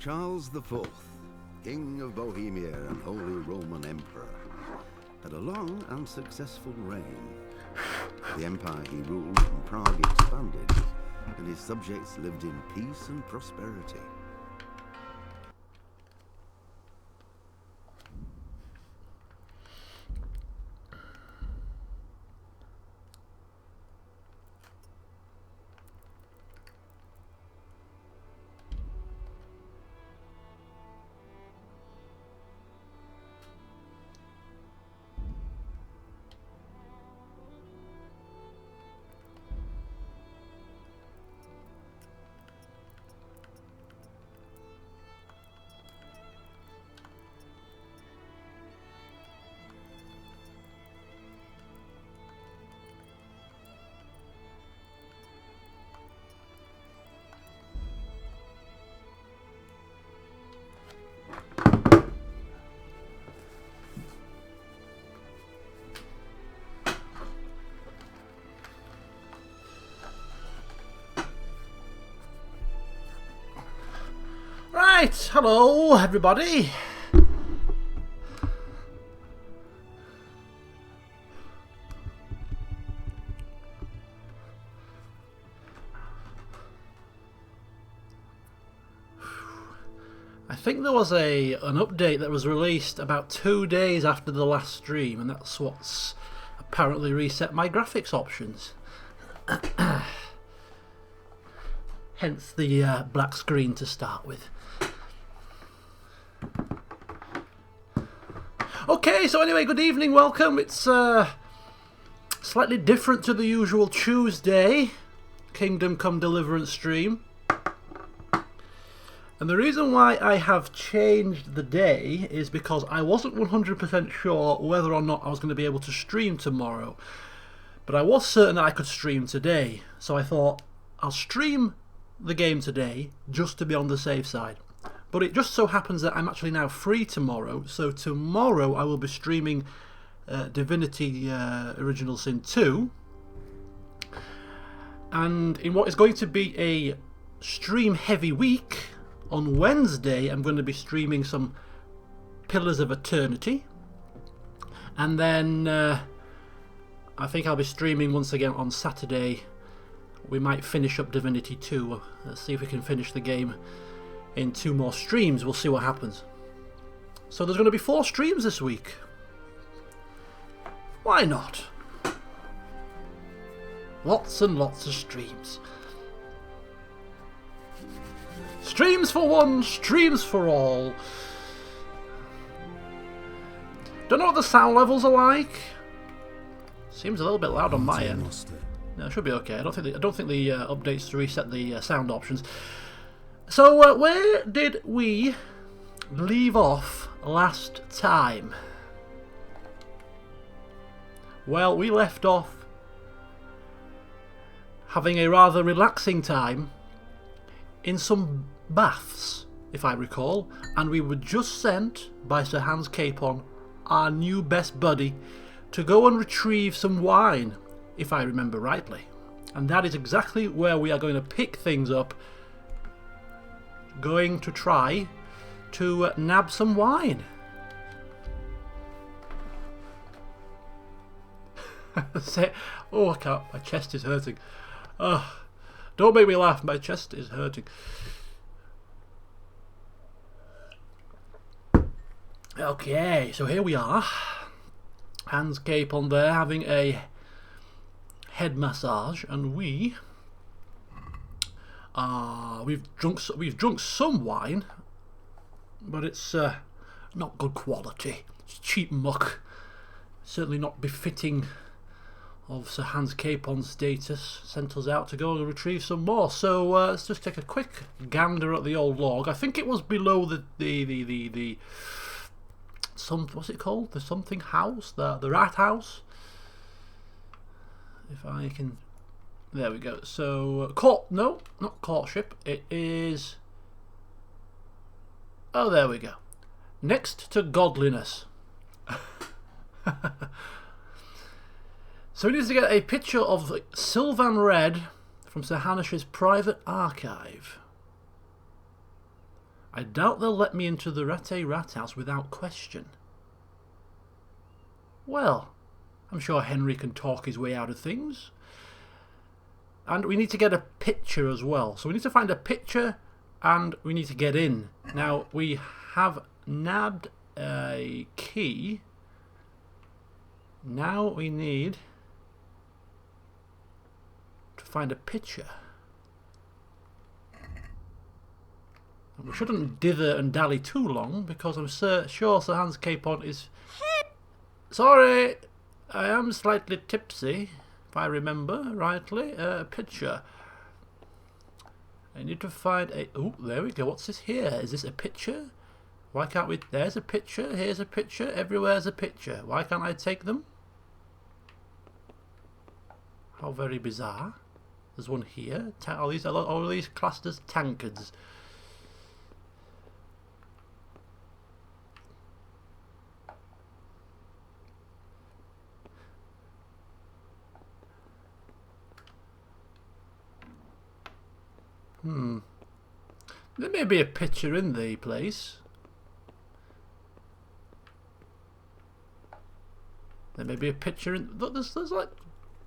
Charles IV, King of Bohemia and Holy Roman Emperor, had a long and successful reign. The empire he ruled from Prague expanded, and his subjects lived in peace and prosperity. Right, hello everybody. I think there was an update that was released about 2 days after the last stream, and that's what's apparently reset my graphics options. Hence the black screen to start with. Okay, so anyway, good evening, welcome. It's slightly different to the usual Tuesday Kingdom Come Deliverance stream. And the reason why I have changed the day is because I wasn't 100% sure whether or not I was going to be able to stream tomorrow. But I was certain that I could stream today. So I thought, I'll stream the game today just to be on the safe side. But it just so happens that I'm actually now free tomorrow, so tomorrow I will be streaming Divinity Original Sin 2. And in what is going to be a stream heavy week, on Wednesday I'm going to be streaming some Pillars of Eternity. And then I think I'll be streaming once again on Saturday. We might finish up Divinity 2. Let's see if we can finish the game in 2 more streams. We'll see what happens. So there's going to be 4 streams this week. Why not? Lots and lots of streams. Streams for one, streams for all. Don't know what the sound levels are like. Seems a little bit loud on my end. No, it should be okay. I don't think the updates reset the sound options. So, where did we leave off last time? Well, we left off having a rather relaxing time in some baths, if I recall, and we were just sent by Sir Hans Capon, our new best buddy, to go and retrieve some wine, if I remember rightly. And that is exactly where we are going to pick things up. Going to try to nab some wine. Oh, I can't. My chest is hurting. Don't make me laugh. My chest is hurting. Okay, so here we are. Hans Capon there having a head massage, and we've drunk some wine, but it's not good quality. It's cheap muck. Certainly not befitting of Sir Hans Capon's status. Sent us out to go and retrieve some more. So let's just take a quick gander at the old log. I think it was below the what's it called? The something house, the rat house. If I can. There we go. So, no, not courtship. It is. Oh, there we go. Next to godliness. So we need to get a picture of Sylvan Red from Sir Hanish's private archive. I doubt they'll let me into the rat house without question. Well, I'm sure Henry can talk his way out of things. And we need to get a picture as well. So we need to find a picture and we need to get in. Now, we have nabbed a key. Now we need to find a picture. And we shouldn't dither and dally too long because I'm sure Sir Hans Capon is... Sorry, I am slightly tipsy, if I remember rightly. Picture. I need to find a... Oh, there we go. What's this here? Is this a picture? Why can't we... There's a picture. Here's a picture. Everywhere's a picture. Why can't I take them? How very bizarre. There's one here. Are these classed as tankards? There may be a picture in the place. There may be a picture in... Look, there's like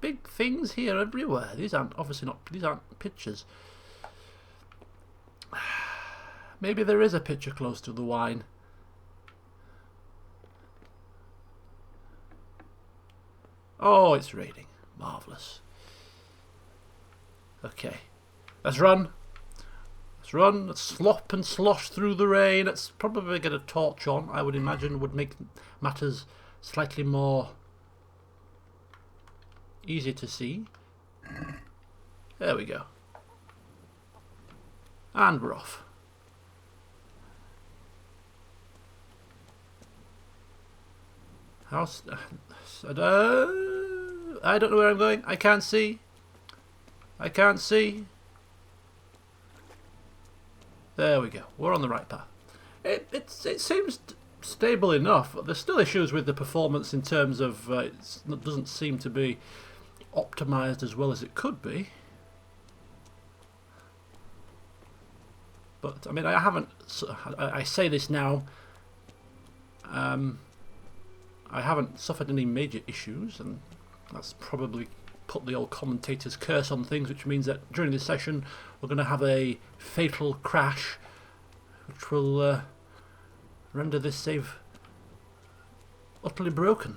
big things here everywhere. These aren't obviously not... These aren't pictures. Maybe there is a picture close to the wine. Oh, it's raining. Marvellous. Okay. Let's run. Let's run. Let's slop and slosh through the rain. Let's probably get a torch on. I would imagine would make matters slightly more easy to see. There we go. And we're off. House. I don't know where I'm going. I can't see. I can't see. There we go. We're on the right path. It seems stable enough. There's still issues with the performance in terms of it doesn't seem to be optimized as well as it could be. But I mean, I haven't. I say this now. I haven't suffered any major issues, and that's probably put the old commentator's curse on things, which means that during this session we're going to have a fatal crash which will render this save utterly broken.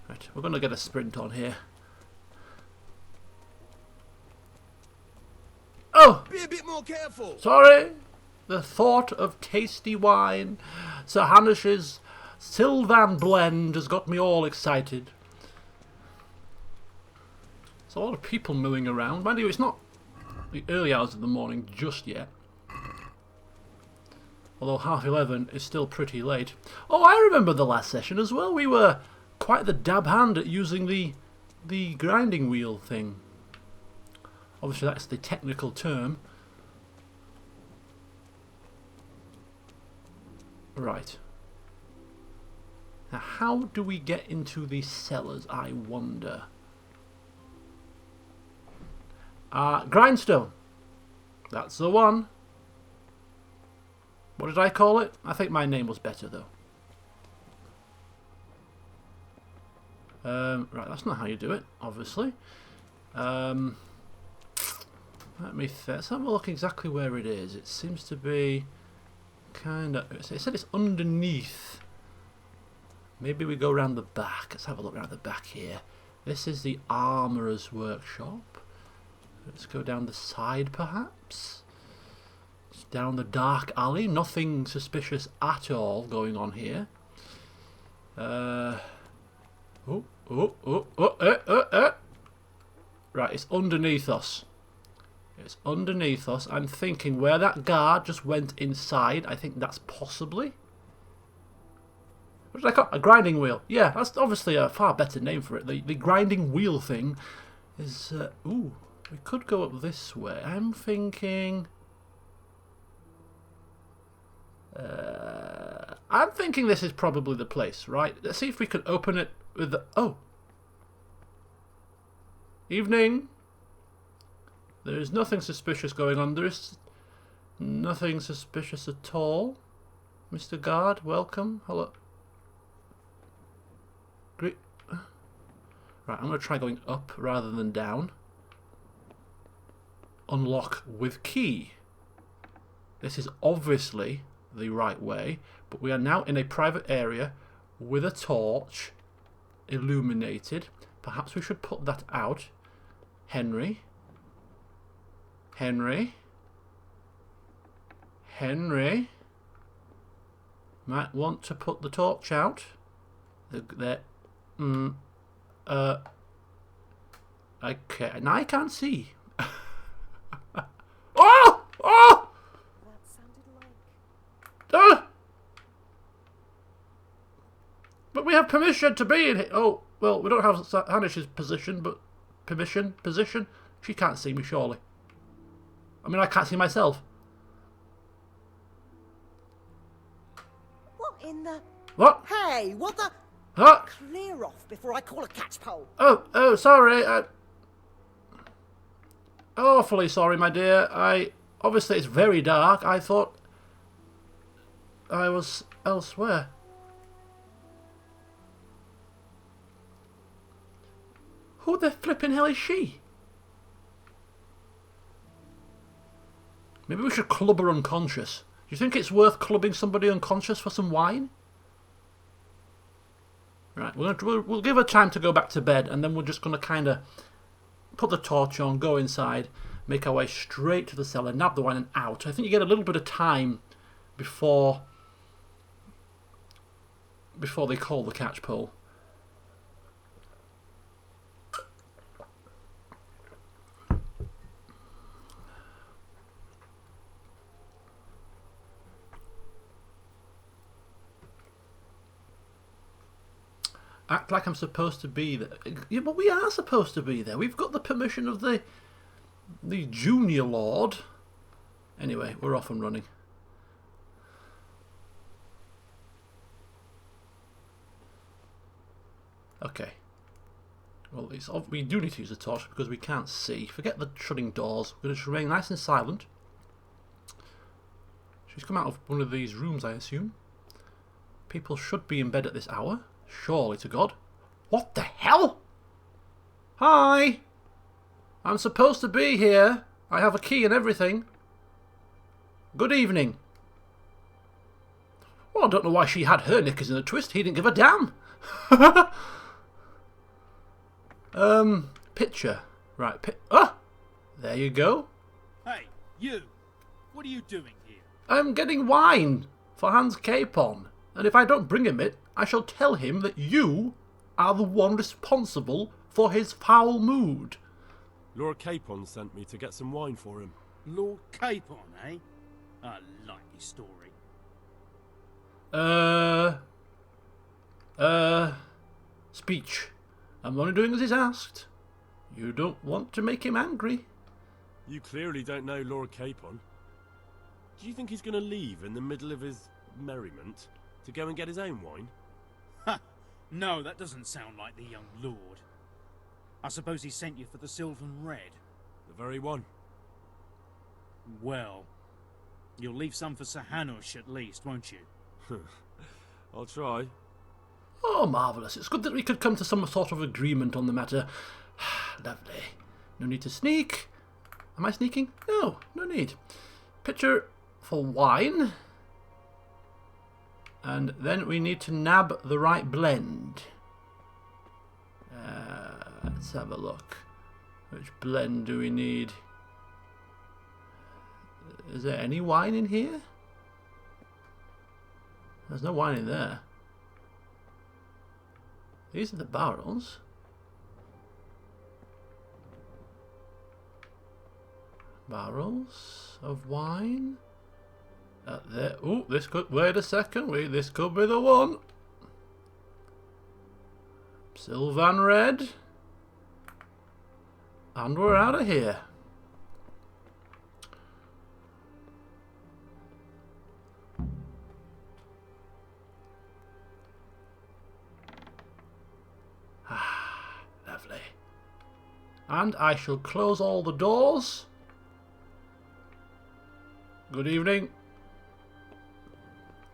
Right, we're going to get a sprint on here. Oh! Be a bit more careful! Sorry! The thought of tasty wine, Sir Hanish's Sylvan blend has got me all excited. There's a lot of people milling around. Mind you, it's not the early hours of the morning just yet. Although 11:30 is still pretty late. Oh, I remember the last session as well. We were quite the dab hand at using the grinding wheel thing. Obviously that's the technical term. Right. Now how do we get into these cellars, I wonder? Grindstone. That's the one. What did I call it? I think my name was better though. Right, that's not how you do it, obviously. Let's have a look exactly where it is. It seems to be kind of... It said it's underneath. Maybe we go around the back. Let's have a look around the back here. This is the armourer's workshop. Let's go down the side, perhaps. It's down the dark alley. Nothing suspicious at all going on here. Right, it's underneath us. It's underneath us. I'm thinking where that guard just went inside. I think that's possibly... What did I call it? A grinding wheel. Yeah, that's obviously a far better name for it. The grinding wheel thing is... ooh, we could go up this way. I'm thinking... I'm thinking this is probably the place, right? Let's see if we can open it with the... Oh! Evening! There is nothing suspicious going on. There is Nothing suspicious at all. Mr. Guard, welcome. Hello. Great. Right, I'm going to try going up rather than down. Unlock with key. This is obviously the right way, but we are now in a private area with a torch illuminated. Perhaps we should put that out. Henry. Might want to put the torch out. Okay, now I can't see. Oh! Oh! That sounded like... But we have permission to be in here. Oh, well, we don't have Hanish's position, but position. She can't see me, surely. I mean, I can't see myself. What in the... What? Hey, what the... Huh? Clear off before I call a catchpole. Oh, sorry. Awfully sorry, my dear. Obviously, it's very dark. I thought I was elsewhere. Who the flipping hell is she? Maybe we should club her unconscious. Do you think it's worth clubbing somebody unconscious for some wine? Right, we'll give her time to go back to bed, and then we're just going to kind of put the torch on, go inside, make our way straight to the cellar, nab the wine and out. I think you get a little bit of time before they call the catchpole. Act like I'm supposed to be there. Yeah, but we are supposed to be there. We've got the permission of the junior lord. Anyway, we're off and running. Okay. Well, we do need to use the torch because we can't see. Forget the shutting doors. We're going to just remain nice and silent. She's come out of one of these rooms, I assume. People should be in bed at this hour. Surely to God. What the hell? Hi! I'm supposed to be here. I have a key and everything. Good evening. Well, I don't know why she had her knickers in a twist. He didn't give a damn. Picture. Right, there you go. Hey, you! What are you doing here? I'm getting wine for Hans Capon. And if I don't bring him it, I shall tell him that you are the one responsible for his foul mood. Lord Capon sent me to get some wine for him. Lord Capon, eh? A likely story. Speech. I'm only doing as he's asked. You don't want to make him angry. You clearly don't know Lord Capon. Do you think he's going to leave in the middle of his merriment to go and get his own wine? Ha! No, that doesn't sound like the young lord. I suppose he sent you for the Sylvan Red. The very one. Well, you'll leave some for Sir Hanush at least, won't you? I'll try. Oh, marvellous. It's good that we could come to some sort of agreement on the matter. Lovely. No need to sneak. Am I sneaking? No, no need. Pitcher for wine. And then we need to nab the right blend. Let's have a look. Which blend do we need? Is there any wine in here? There's no wine in there. These are the barrels. Barrels of wine. There. Oh, this could. Wait a second. This could be the one. Sylvan Red. And we're out of here. Ah, lovely. And I shall close all the doors. Good evening.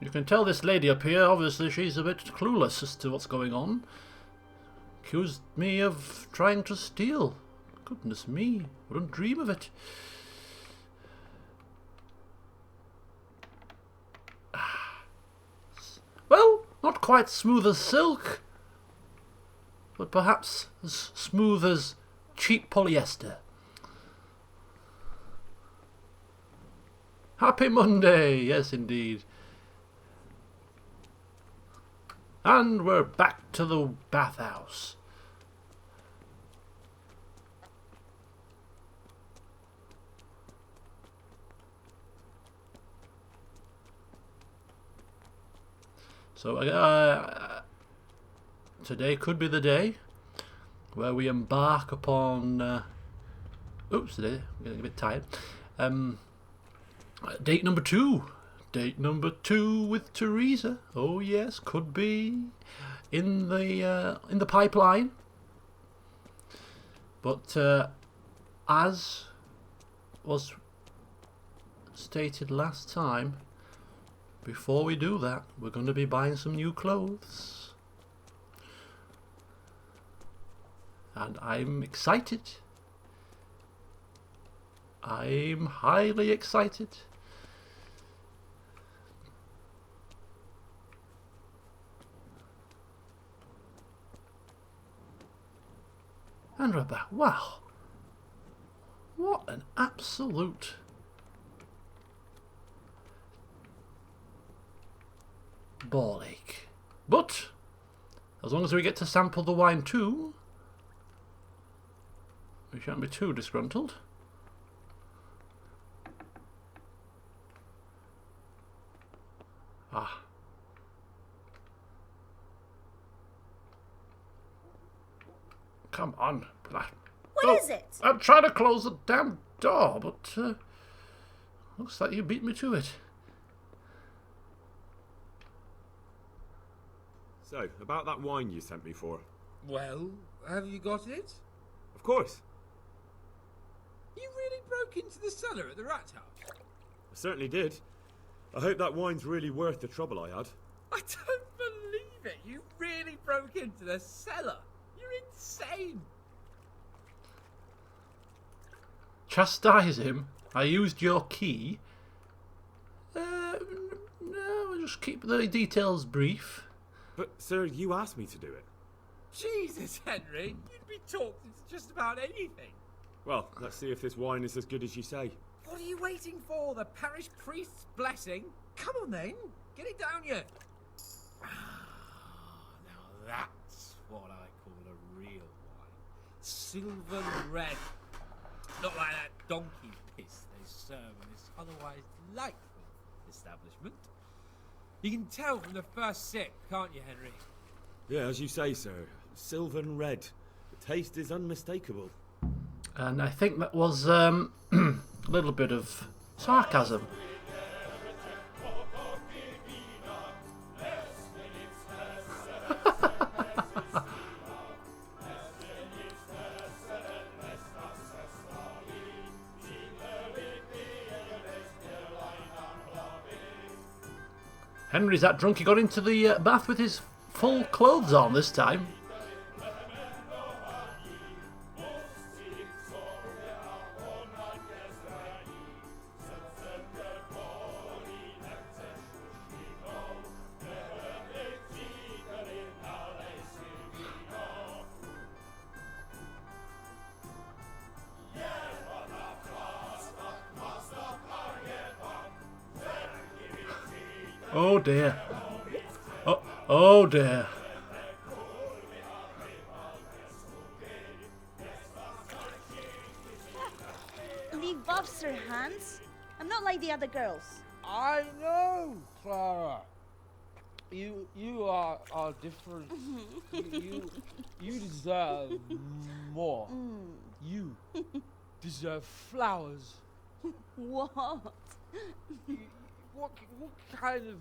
You can tell this lady up here, obviously she's a bit clueless as to what's going on. Accused me of trying to steal. Goodness me, wouldn't dream of it. Well, not quite smooth as silk, but perhaps as smooth as cheap polyester. Happy Monday, yes indeed. And we're back to the bathhouse. So today could be the day where we embark upon. Oops, today I'm getting a bit tired. Date number 2. Date number 2 with Theresa. Oh yes, could be in the pipeline. But as was stated last time, before we do that, we're going to be buying some new clothes. And I'm excited. I'm highly excited. And we're back. Wow. What an absolute ball ache. But as long as we get to sample the wine too, we shan't be too disgruntled. Ah. Come on. What is it? I'm trying to close the damn door, but looks like you beat me to it. So, about that wine you sent me for. Well, have you got it? Of course. You really broke into the cellar at the rat house? I certainly did. I hope that wine's really worth the trouble I had. I don't believe it. You really broke into the cellar. You're insane. Chastise him. I used your key. No, just keep the details brief. But, sir, you asked me to do it. Jesus, Henry. You'd be talked into just about anything. Well, let's see if this wine is as good as you say. What are you waiting for? The parish priest's blessing? Come on then. Get it down you. Now that's what I call a real wine. Silver red. Not like that donkey piss they serve in this otherwise delightful establishment. You can tell from the first sip, can't you, Henry? Yeah, as you say, sir. Silver and red. The taste is unmistakable. And I think that was a little bit of sarcasm. Henry's that drunk he got into the bath with his full clothes on this time. Oh dear. Oh dear. Leave off, Sir Hans. I'm not like the other girls. I know, Clara. You are different. you deserve more. You deserve flowers. What? What kind of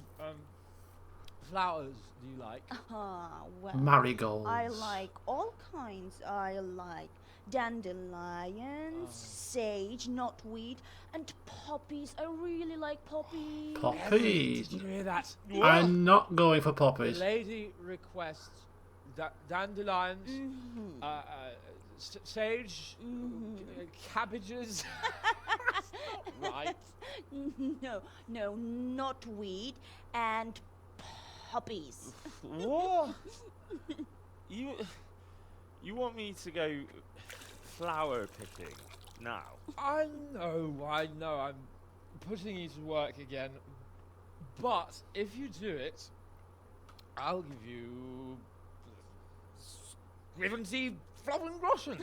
flowers do you like? Ah, well. Marigolds. I like all kinds. I like dandelions, sage, knotweed, and poppies. I really like poppies. Poppies. Did you hear that? I'm not going for The poppies. lady requests dandelions, sage, cabbages. Right. No, knotweed and poppies. What? You want me to go flower picking now? I know. I'm putting you to work again. But if you do it, I'll give you 70 flowering groschen.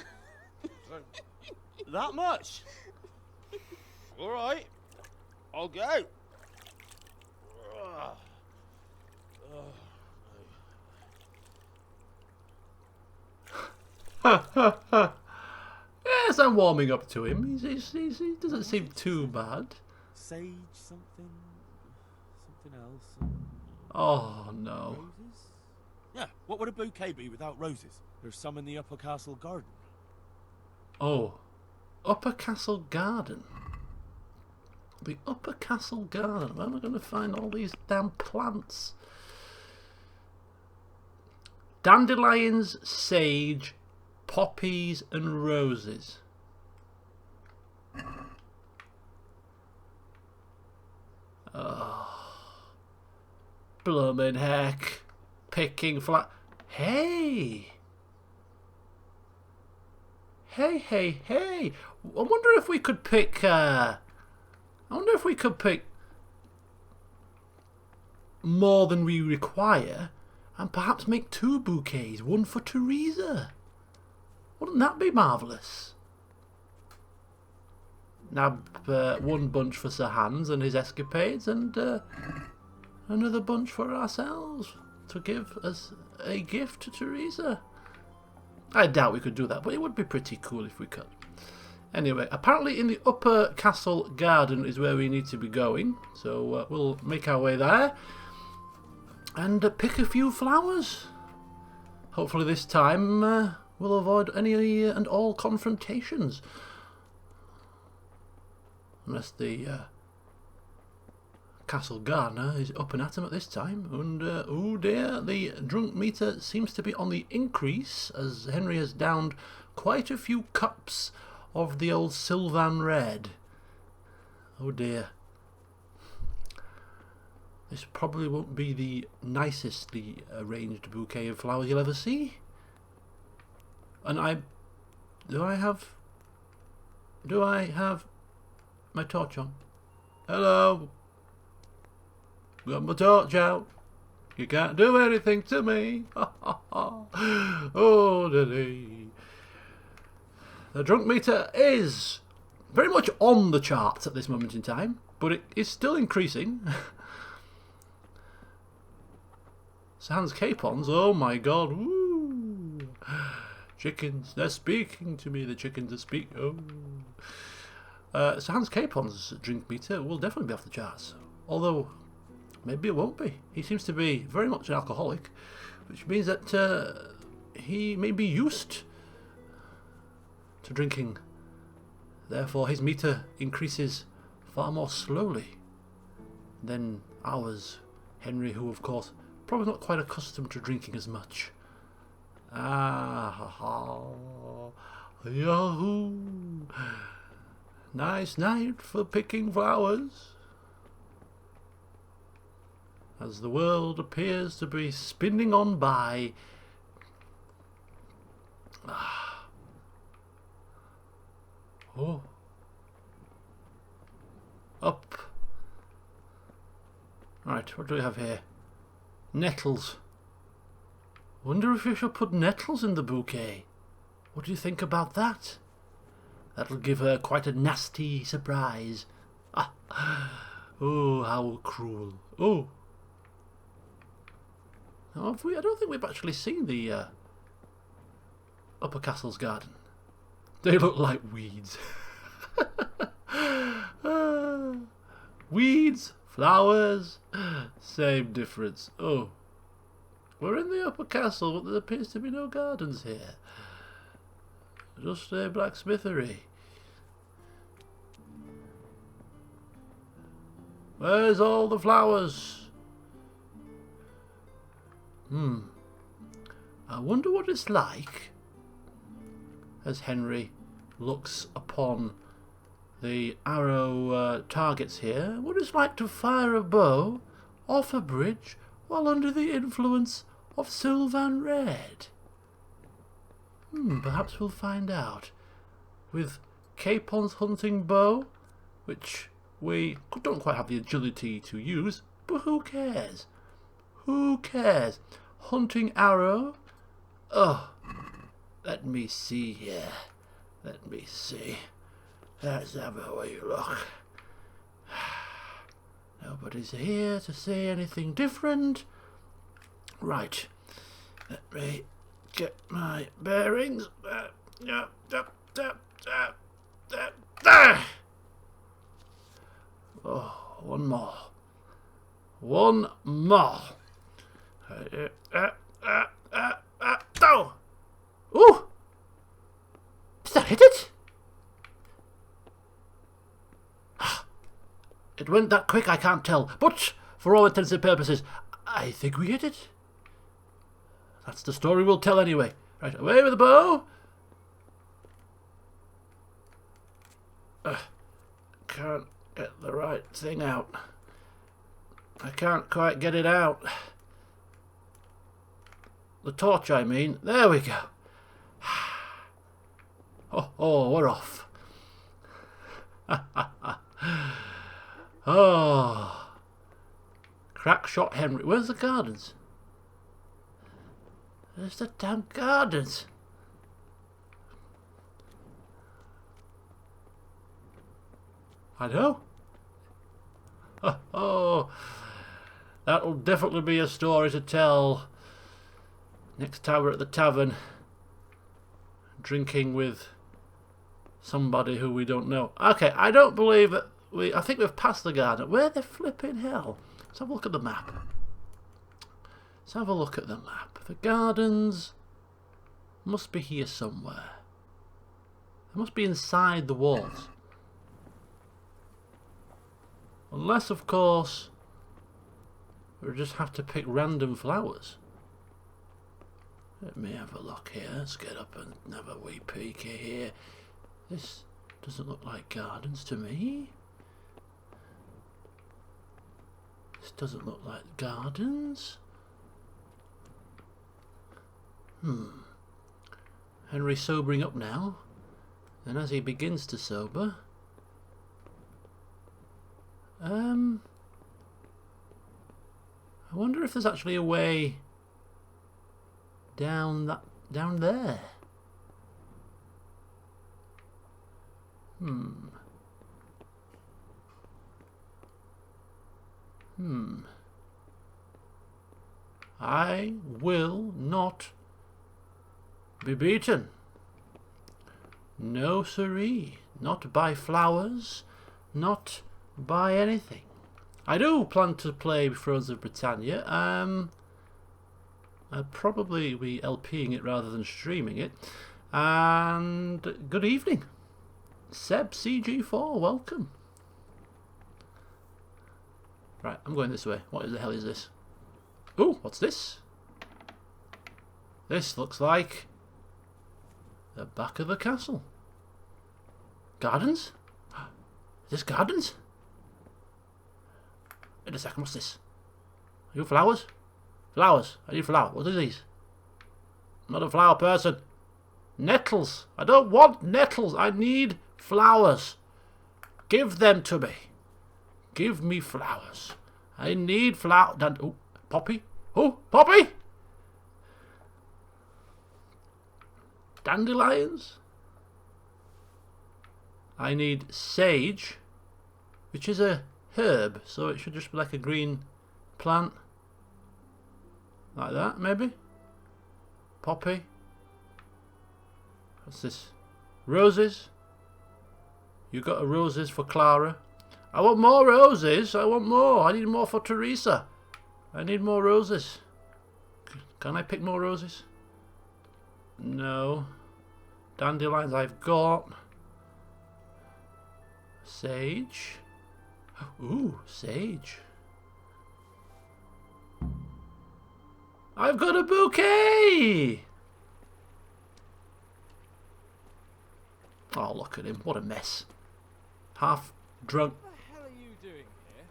That much? All right, I'll go. Yes, I'm warming up to him. He doesn't seem too bad. Sage something else. Oh no. Roses? Yeah, what would a bouquet be without roses? There's some in the upper castle garden. Oh, Upper Castle Garden. The Upper Castle Garden. Where am I going to find all these damn plants? Dandelions, sage, poppies, and roses. Oh, bloomin' heck. Picking Hey! Hey! I wonder if we could pick. More than we require, and perhaps make 2 bouquets, one for Theresa. Wouldn't that be marvellous? Nab 1 bunch for Sir Hans and his escapades, and another bunch for ourselves to give as a gift to Theresa. I doubt we could do that, but it would be pretty cool if we could. Anyway, apparently in the Upper Castle Garden is where we need to be going, so we'll make our way there and pick a few flowers. Hopefully this time we'll avoid any and all confrontations. Unless the castle gardener is up and at him at this time. And, oh dear, the drunk meter seems to be on the increase, as Henry has downed quite a few cups of the old Sylvan Red. Oh dear. This probably won't be the nicestly arranged bouquet of flowers you'll ever see. And do I have my torch on? Hello? Got my torch out. You can't do anything to me. Oh, Lily. The drunk meter is very much on the charts at this moment in time, but it is still increasing. Sans capons, oh my god. Woo. Chickens, they're speaking to me. The chickens are speaking. Oh. Sans capon's drink meter will definitely be off the charts. Although, maybe it won't be. He seems to be very much an alcoholic, which means that he may be used to drinking. Therefore, his meter increases far more slowly than ours. Henry, who, of course, probably not quite accustomed to drinking as much. Yahoo! Nice night for picking flowers. As the world appears to be spinning on by. Oh. Up. Right, what do we have here? Nettles. Wonder if you should put nettles in the bouquet. What do you think about that? That'll give her quite a nasty surprise. Oh, how cruel. Oh. Now, have we? I don't think we've actually seen the Upper Castle's garden. They look like weeds. Weeds, flowers, same difference. Oh. We're in the Upper Castle, but there appears to be no gardens here. Just a blacksmithery. Where's all the flowers? I wonder what it's like as Henry looks upon the arrow targets here. What it's like to fire a bow off a bridge while under the influence of Sylvan Red. Perhaps we'll find out. With Capon's hunting bow, which we don't quite have the agility to use, but who cares? Who cares? Hunting arrow. Oh, let me see here. Let me see. Let's have a wee look. Nobody's here to say anything different. Right. Let me get my bearings. Oh, one more. One more. Oh! Ooh! Did that hit it? It went that quick, I can't tell. But, for all intents and purposes, I think we hit it. That's the story we'll tell anyway. Right, away with the bow. Can't get the right thing out. I can't quite get it out. The torch, I mean. There we go. Oh, we're off. Oh. Crack shot Henry. Where's the gardens? Where's the damn gardens? I know. Oh. That'll definitely be a story to tell. Next time we're at the tavern, drinking with somebody who we don't know. Okay, I don't believe that I think we've passed the garden. Where the flipping hell? Let's have a look at the map. Let's have a look at the map. The gardens must be here somewhere. They must be inside the walls. Unless, of course, we just have to pick random flowers. Let me have a look here. Let's get up and have a wee peek here. This doesn't look like gardens to me. This doesn't look like gardens. Henry's sobering up now. And as he begins to sober... I wonder if there's actually a way down there. I will not be beaten. No siree. Not by flowers. Not by anything. I do plan to play Thrones of Britannia. I'll probably be LPing it rather than streaming it. And good evening. Seb CG4, welcome. Right, I'm going this way. What the hell is this? Ooh, what's this? This looks like the back of the castle. Gardens? Is this gardens? Wait a second, what's this? Are you flowers? Flowers. I need flowers. What are these? I'm not a flower person. Nettles. I don't want nettles. I need flowers. Give them to me. Give me flowers. I need flowers. Oh, poppy. Oh, poppy. Dandelions. I need sage, which is a herb, so it should just be like a green plant. Like that, maybe? Poppy. What's this? Roses. You got a roses for Clara. I want more roses. I want more. I need more for Theresa. I need more roses. Can I pick more roses? No. Dandelions I've got. Sage. Ooh, sage. I've got a bouquet! Oh, look at him. What a mess. Half drunk. What the hell are you doing here?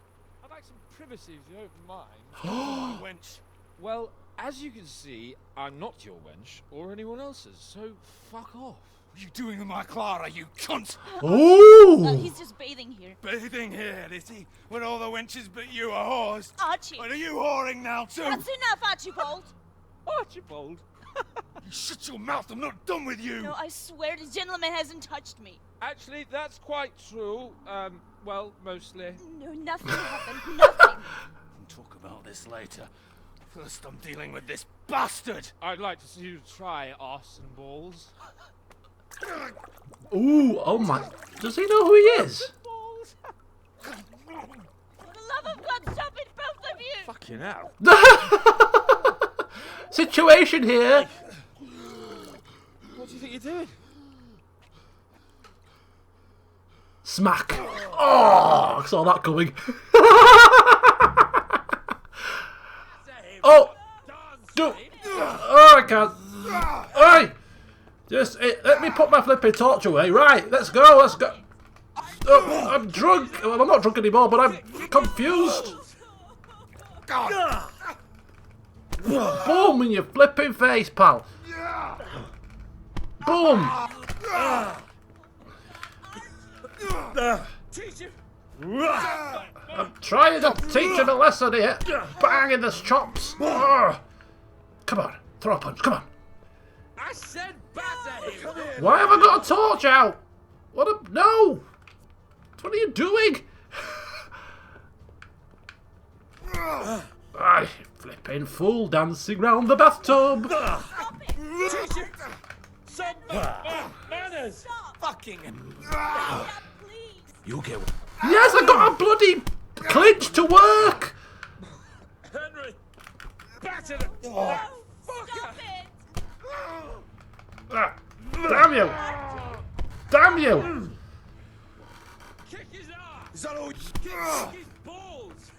I'd like some privacy if you don't mind. Oh, Wench. Well, as you can see, I'm not your wench or anyone else's, so fuck off. What are you doing with my Clara, you cunt? Ooh! He's just bathing here. Bathing here, is he? When all the wenches but you are whores? Archie! And are you whoring now too? That's enough, Archibald! Archibald? You shut your mouth, I'm not done with you! No, I swear this gentleman hasn't touched me. Actually, that's quite true. Well, mostly. No, nothing happened. Nothing. We'll talk about this later. First I'm dealing with this bastard! I'd like to see you try arse and balls. Ooh, oh my. Does he know who he is? For the love of God, stop it, both of you! Fucking hell. Situation here. What do you think you're doing? Smack. Oh, I saw that coming. Oh. Oh, I can't. Oi. Just let me put my flipping torch away. Right, let's go. Let's go. Oh, I'm drunk. Well, I'm not drunk anymore, but I'm confused. Boom in your flipping face, pal. Boom. I'm trying to teach him a lesson here. Bang in the chops. Oh. Come on, throw a punch. Come on. I said batter him! Why have I got a torch out? What a... No! What are you doing? I flipping fool dancing round the bathtub. Some manners! Fucking... Please! You get Yes, I got a bloody clinch to work. Henry! Batter them! Stop it! Damn you! Damn you! Kick his ass! Is that all? Kick his balls!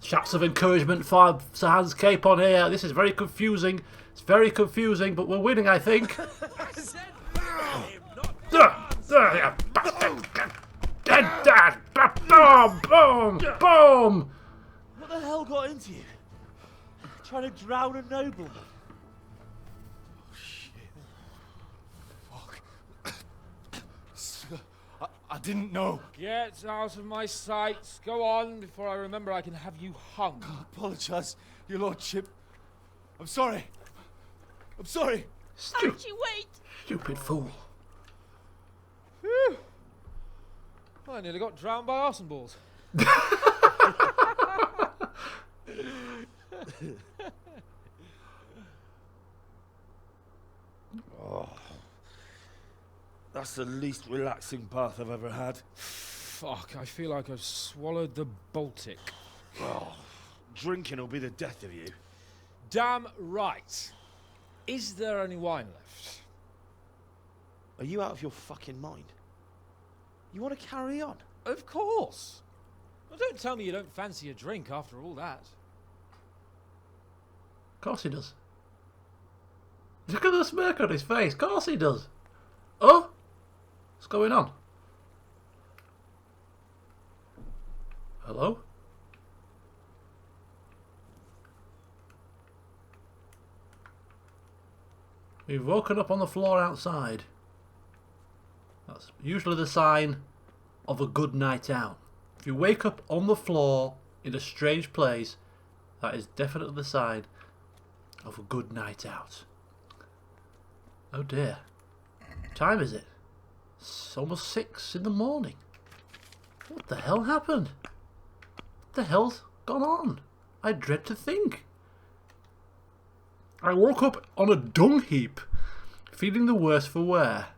Shouts of encouragement for Sir Hans Cape on here. This is very confusing. It's very confusing, but we're winning, I think. I said batter him, not Dead dad! Boom! Boom! Boom! What the hell got into you? Trying to drown a nobleman? I didn't know. Get out of my sight. Go on before I remember I can have you hung. I apologise, your lordship. I'm sorry. I'm sorry. Archie, wait! Stupid fool. Whew. I nearly got drowned by arse and balls. That's the least relaxing bath I've ever had. Fuck, I feel like I've swallowed the Baltic. Drinking will be the death of you. Damn right. Is there any wine left? Are you out of your fucking mind? You want to carry on? Of course. Well, don't tell me you don't fancy a drink after all that. Of course he does. Look at the smirk on his face. Of course he does. Oh? What's going on? Hello? We've woken up on the floor outside. That's usually the sign of a good night out. If you wake up on the floor in a strange place, that is definitely the sign of a good night out. Oh dear. What time is it? It's almost 6 in the morning. What the hell happened? What the hell's gone on? I dread to think. I woke up on a dung heap, feeling the worse for wear.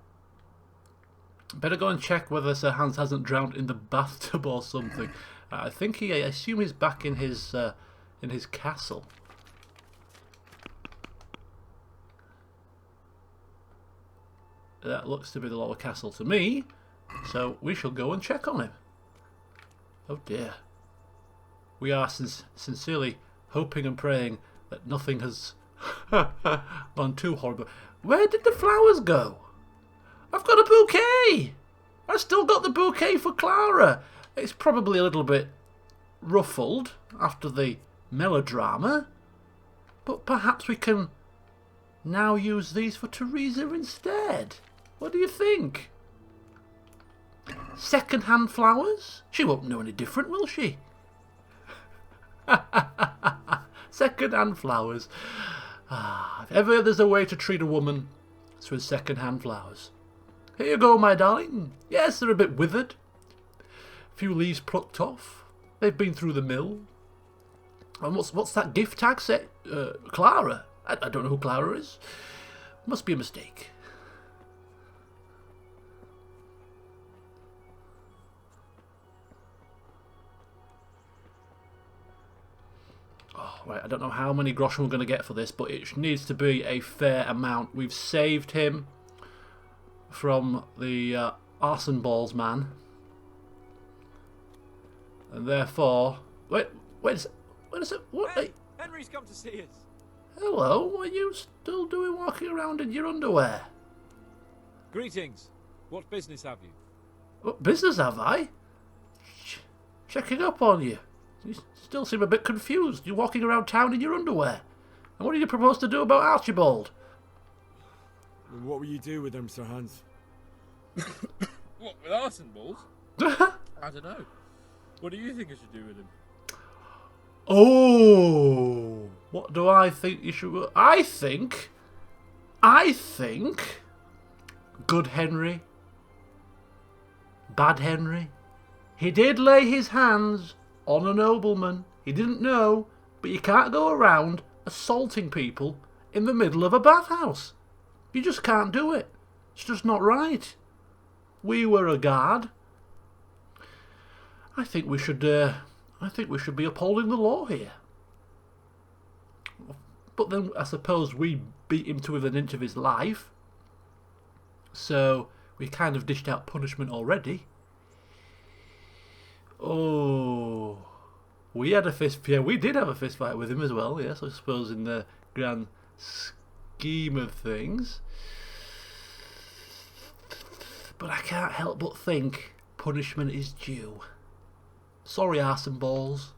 Better go and check whether Sir Hans hasn't drowned in the bathtub or something. I assume he's back in his castle. That looks to be the lower castle to me. So we shall go and check on him. Oh dear. We are sincerely hoping and praying that nothing has gone too horrible. Where did the flowers go? I've got a bouquet! I still got the bouquet for Clara. It's probably a little bit ruffled after the melodrama, but perhaps we can now use these for Theresa instead. What do you think? Second-hand flowers? She won't know any different, will she? Second-hand flowers. If ever there's a way to treat a woman, it's with second-hand flowers. Here you go, my darling. Yes, they're a bit withered. A few leaves plucked off. They've been through the mill. And what's that gift tag say? Clara. I don't know who Clara is. Must be a mistake. Oh, right, I don't know how many groschen we're going to get for this, but it needs to be a fair amount. We've saved him from the arson balls man. And therefore... Wait a sec. What? Hey, Henry's come to see us. Hello, what are you still doing walking around in your underwear? Greetings. What business have you? What business have I? Checking up on you. You still seem a bit confused. You're walking around town in your underwear. And what do you propose to do about Archibald? What will you do with him, Sir Hans? What, with arson balls? I don't know. What do you think I should do with him? Oh, what do I think you should... I think... Good Henry. Bad Henry. He did lay his hands on a nobleman. He didn't know, but you can't go around assaulting people in the middle of a bathhouse. You just can't do it. It's just not right. We were a guard. I think we should be upholding the law here. But then I suppose we beat him to within an inch of his life. So we kind of dished out punishment already. Oh, we had a fist. Yeah, we did have a fist fight with him as well. Yes, I suppose in the grand scheme of things. But I can't help but think punishment is due. Sorry, arson balls.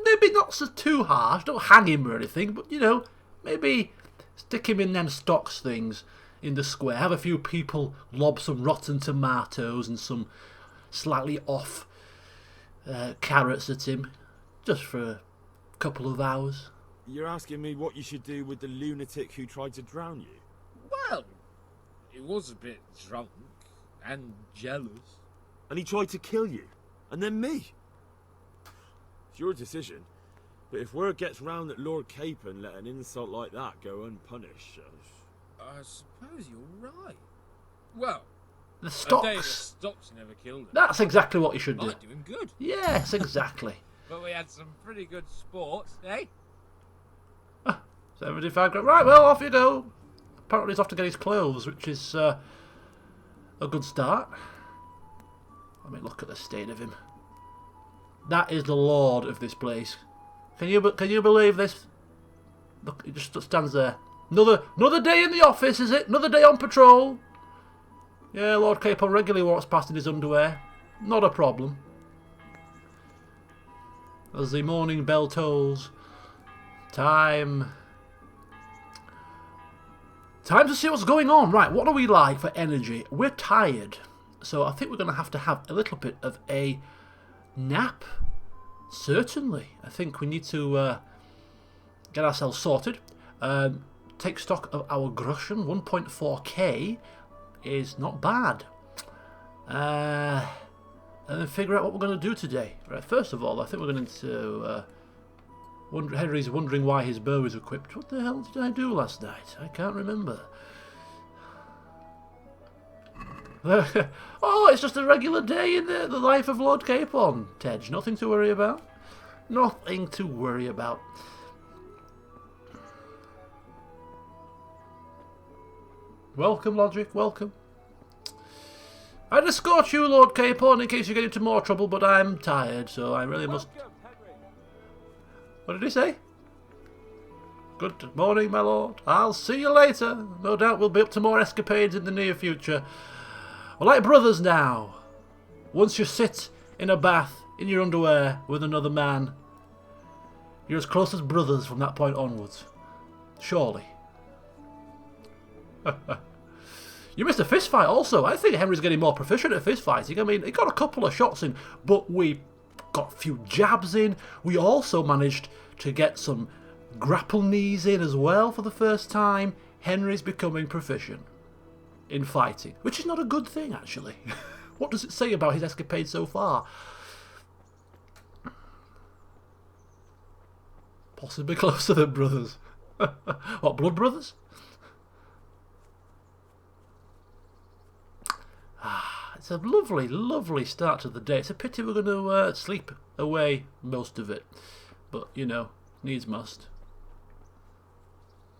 Maybe not so too harsh. Don't hang him or anything, but you know, maybe stick him in them stocks things in the square. Have a few people lob some rotten tomatoes and some slightly off carrots at him, just for a couple of hours. You're asking me what you should do with the lunatic who tried to drown you? Well, he was a bit drunk and jealous. And he tried to kill you, and then me. It's your decision, but if word gets round that Lord Capon let an insult like that go unpunished... I suppose you're right. Well, The a day the stocks. stocks never killed him. That's exactly what you should do. Might do him good. Yes, exactly. But we had some pretty good sport, eh? 75 grand. Right, well, off you go. Apparently he's off to get his clothes, which is a good start. Let me look at the state of him. That is the lord of this place. Can you believe this? Look, he just stands there. Another day in the office, is it? Another day on patrol? Yeah, Lord Capon regularly walks past in his underwear. Not a problem. As the morning bell tolls, time to see what's going on. Right, what are we like for energy? We're tired, so I think we're going to have a little bit of a nap. Certainly. I think we need to get ourselves sorted. Take stock of our groschen. 1.4k is not bad. And then figure out what we're going to do today. Right, first of all, I think we're going to... Henry's wondering why his bow is equipped. What the hell did I do last night? I can't remember. Oh, it's just a regular day in the life of Lord Capon, Tej. Nothing to worry about. Nothing to worry about. Welcome, Lodric, welcome. I'd escort you, Lord Capon, in case you get into more trouble, but I'm tired, so I really must... What did he say? Good morning, my lord. I'll see you later. No doubt we'll be up to more escapades in the near future. We're like brothers now. Once you sit in a bath in your underwear with another man, you're as close as brothers from that point onwards. Surely. You missed a fist fight also. I think Henry's getting more proficient at fist fighting. I mean, he got a couple of shots in, but we got a few jabs in. We also managed to get some grapple knees in as well for the first time. Henry's becoming proficient in fighting, which is not a good thing, actually. What does it say about his escapade so far? Possibly closer than brothers. What, blood brothers? It's a lovely, lovely start to the day. It's a pity we're going to sleep away most of it. But, you know, needs must.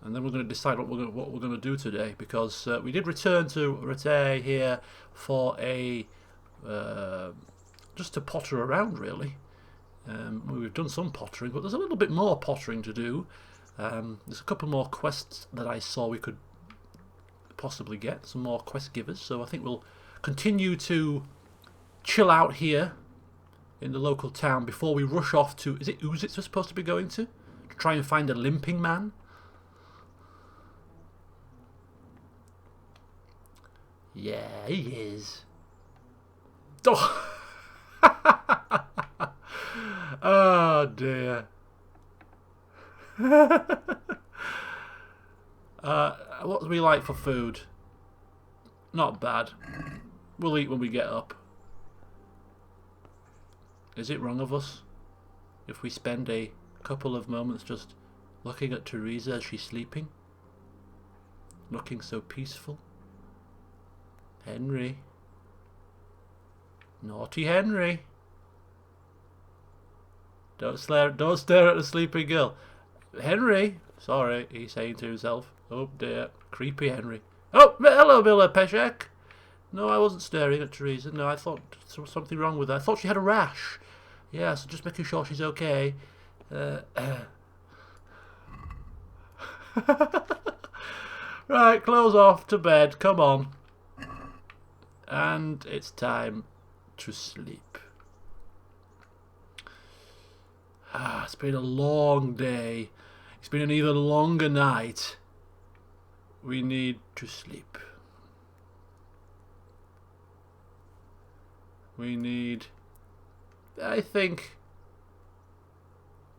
And then we're going to decide what we're going to do today, because we did return to Rete here for a just to potter around, really. We've done some pottering, but there's a little bit more pottering to do. There's a couple more quests that I saw we could possibly get, some more quest givers. So I think we'll continue to chill out here in the local town before we rush off to, is it Uzitz we're supposed to be going to try and find a limping man? Yeah, he is. Oh, oh dear. What do we like for food? Not bad. We'll eat when we get up. Is it wrong of us if we spend a couple of moments just looking at Theresa as she's sleeping? Looking so peaceful. Henry. Naughty Henry. Don't stare at the sleeping girl. Henry. Sorry, he's saying to himself. Oh dear. Creepy Henry. Oh, hello, Miller Peshek. No, I wasn't staring at Theresa. No, I thought there was something wrong with her. I thought she had a rash. Yeah, so just making sure she's okay. Right, clothes off, to bed. Come on. And it's time to sleep. It's been a long day. It's been an even longer night. We need to sleep. We need, I think,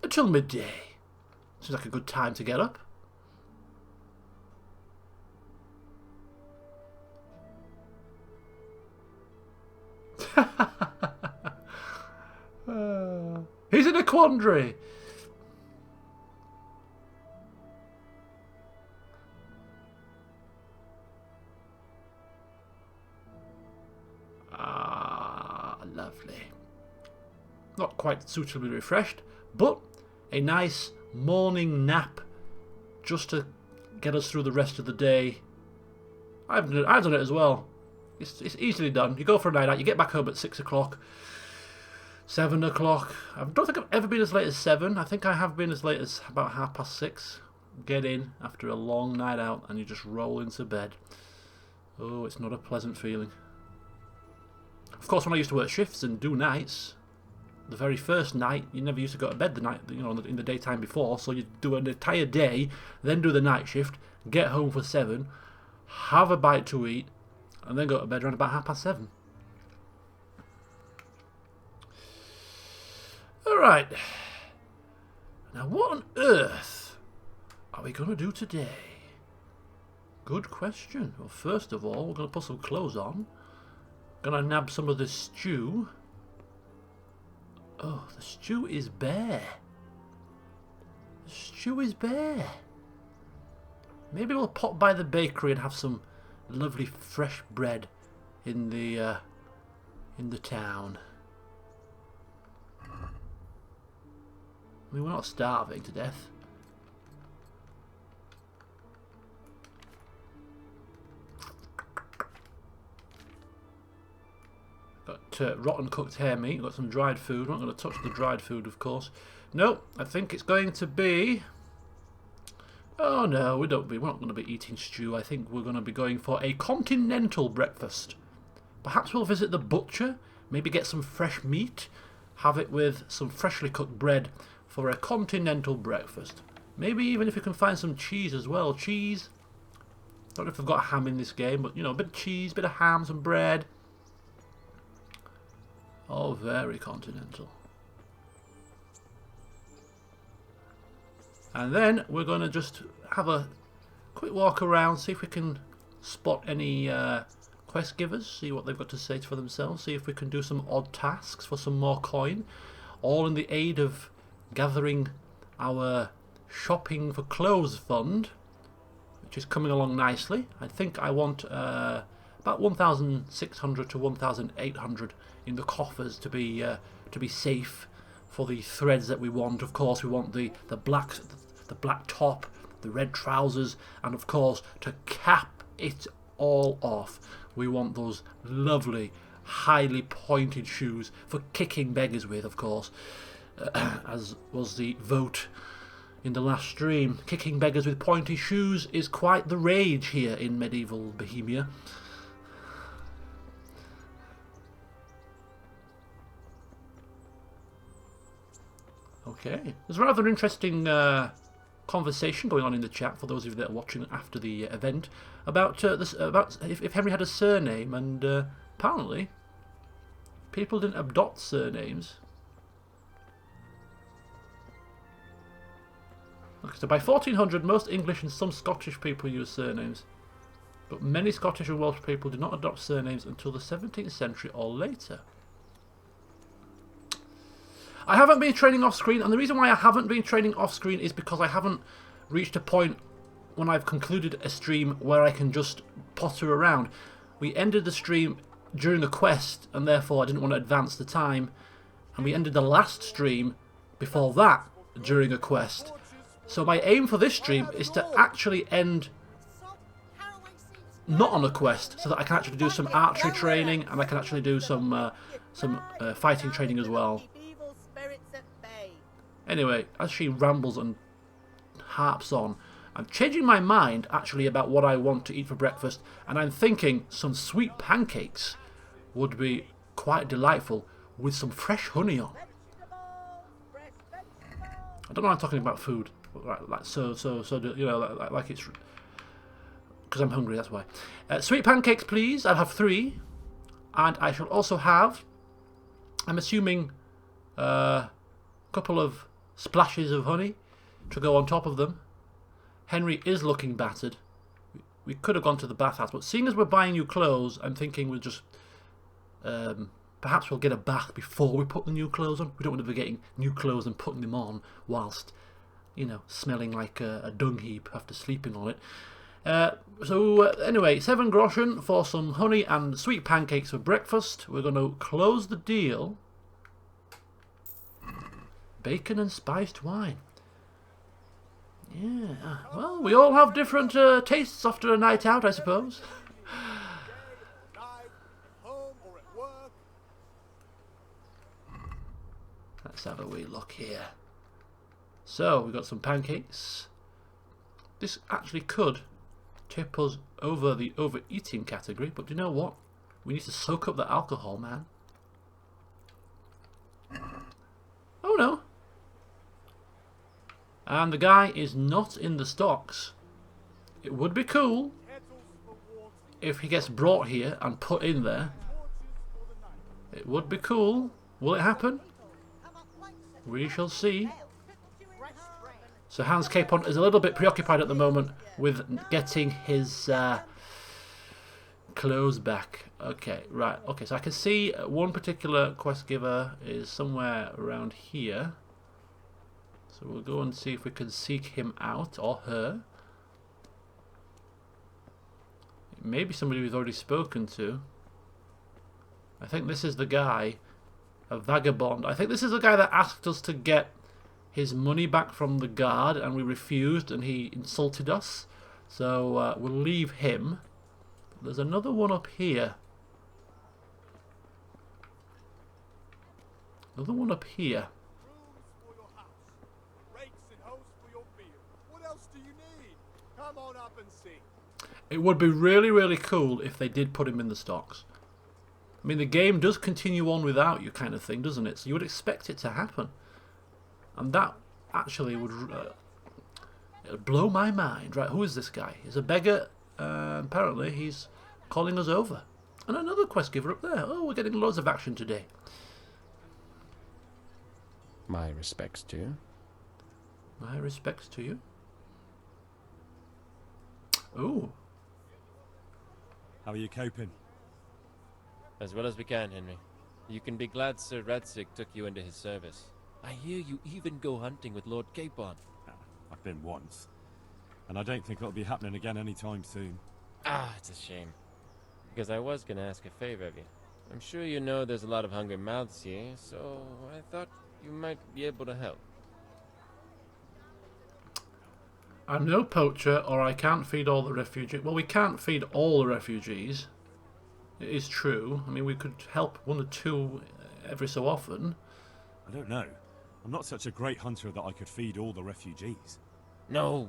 until midday. Seems like a good time to get up. He's in a quandary. Lovely. Not quite suitably refreshed, but a nice morning nap just to get us through the rest of the day. I've done it as well. It's easily done. You go for a night out, you get back home at 6 o'clock, 7 o'clock. I don't think I've ever been as late as 7. I think I have been as late as about 6:30. Get in after a long night out and you just roll into bed. Oh, it's not a pleasant feeling. Of course, when I used to work shifts and do nights, the very first night, you never used to go to bed the night, in the daytime before, so you do an entire day, then do the night shift, get home for 7, have a bite to eat, and then go to bed around about 7:30. Alright. Now, what on earth are we going to do today? Good question. Well, first of all, we're going to put some clothes on. Gonna nab some of the stew. Oh, the stew is bare. The stew is bare. Maybe we'll pop by the bakery and have some lovely fresh bread in the town. I mean, we're not starving to death. got rotten cooked hare meat. We've got some dried food. We're not going to touch the dried food, of course. No, I think it's going to be... Oh no, we're not going to be eating stew. I think we're going to be going for a continental breakfast. Perhaps we'll visit the butcher, maybe get some fresh meat, have it with some freshly cooked bread for a continental breakfast. Maybe even if we can find some cheese as well. Cheese. Don't know if I've got ham in this game, but you know, a bit of cheese, a bit of ham, some bread. Oh, very continental. And then we're going to just have a quick walk around, see if we can spot any quest givers, see what they've got to say for themselves, see if we can do some odd tasks for some more coin, all in the aid of gathering our shopping for clothes fund, which is coming along nicely. I think I want about 1,600 to 1,800 in the coffers to be safe for the threads that we want. Of course, we want the black top, the red trousers, and of course, to cap it all off, we want those lovely, highly pointed shoes for kicking beggars with, of course, as was the vote in the last stream. Kicking beggars with pointy shoes is quite the rage here in medieval Bohemia. Okay, there's a rather interesting conversation going on in the chat for those of you that are watching after the event about if Henry had a surname, and apparently people didn't adopt surnames. Okay, so by 1400, most English and some Scottish people use surnames, but many Scottish and Welsh people did not adopt surnames until the 17th century or later. I haven't been training off screen, and the reason why I haven't been training off screen is because I haven't reached a point when I've concluded a stream where I can just potter around. We ended the stream during a quest, and therefore I didn't want to advance the time, and we ended the last stream before that during a quest. So my aim for this stream is to actually end not on a quest, so that I can actually do some archery training, and I can actually do some fighting training as well. Anyway, as she rambles and harps on, I'm changing my mind actually about what I want to eat for breakfast, and I'm thinking some sweet pancakes would be quite delightful with some fresh honey on. I don't know why I'm talking about food, like so you know, like it's because I'm hungry. That's why. Sweet pancakes, please. I'll have 3, and I shall also have, I'm assuming, a couple of splashes of honey to go on top of them. Henry is looking battered. We could have gone to the bathhouse, but seeing as we're buying new clothes, I'm thinking we'll just perhaps we'll get a bath before we put the new clothes on. We don't want to be getting new clothes and putting them on whilst, you know, smelling like a dung heap after sleeping on it. So anyway, 7 groschen for some honey and sweet pancakes for breakfast. We're going to close the deal. Bacon and spiced wine. Yeah, well, we all have different tastes after a night out, I suppose. Let's have a wee look here. So, we've got some pancakes. This actually could tip us over the overeating category, but do you know what? We need to soak up the alcohol, man. Oh no. And the guy is not in the stocks. It would be cool if he gets brought here and put in there. It would be cool. Will it happen? We shall see. So Hans Capon is a little bit preoccupied at the moment with getting his clothes back. Okay, right. Okay, so I can see one particular quest giver is somewhere around here. So we'll go and see if we can seek him out, or her. Maybe somebody we've already spoken to. I think this is the guy, a vagabond. I think this is the guy that asked us to get his money back from the guard, and we refused, and he insulted us. So we'll leave him. There's another one up here. Another one up here. Brooms for your house, rakes and hoes for your field. What else do you need? Come on up and see. It would be really, really cool if they did put him in the stocks. I mean, the game does continue on without you kind of thing, doesn't it? So you would expect it to happen. And that actually would it'd blow my mind. Right, who is this guy? He's a beggar. Apparently, he's calling us over. And another quest giver up there. Oh, we're getting loads of action today. My respects to you. My respects to you. Ooh. How are you coping? As well as we can, Henry. You can be glad Sir Radzig took you into his service. I hear you even go hunting with Lord Capon. I've been once. And I don't think it'll be happening again anytime soon. Ah, it's a shame. Because I was going to ask a favor of you. I'm sure you know there's a lot of hungry mouths here, so I thought you might be able to help. I'm no poacher, or I can't feed all the refugees. Well, we can't feed all the refugees. It is true. I mean, we could help one or two every so often. I don't know. I'm not such a great hunter that I could feed all the refugees. No,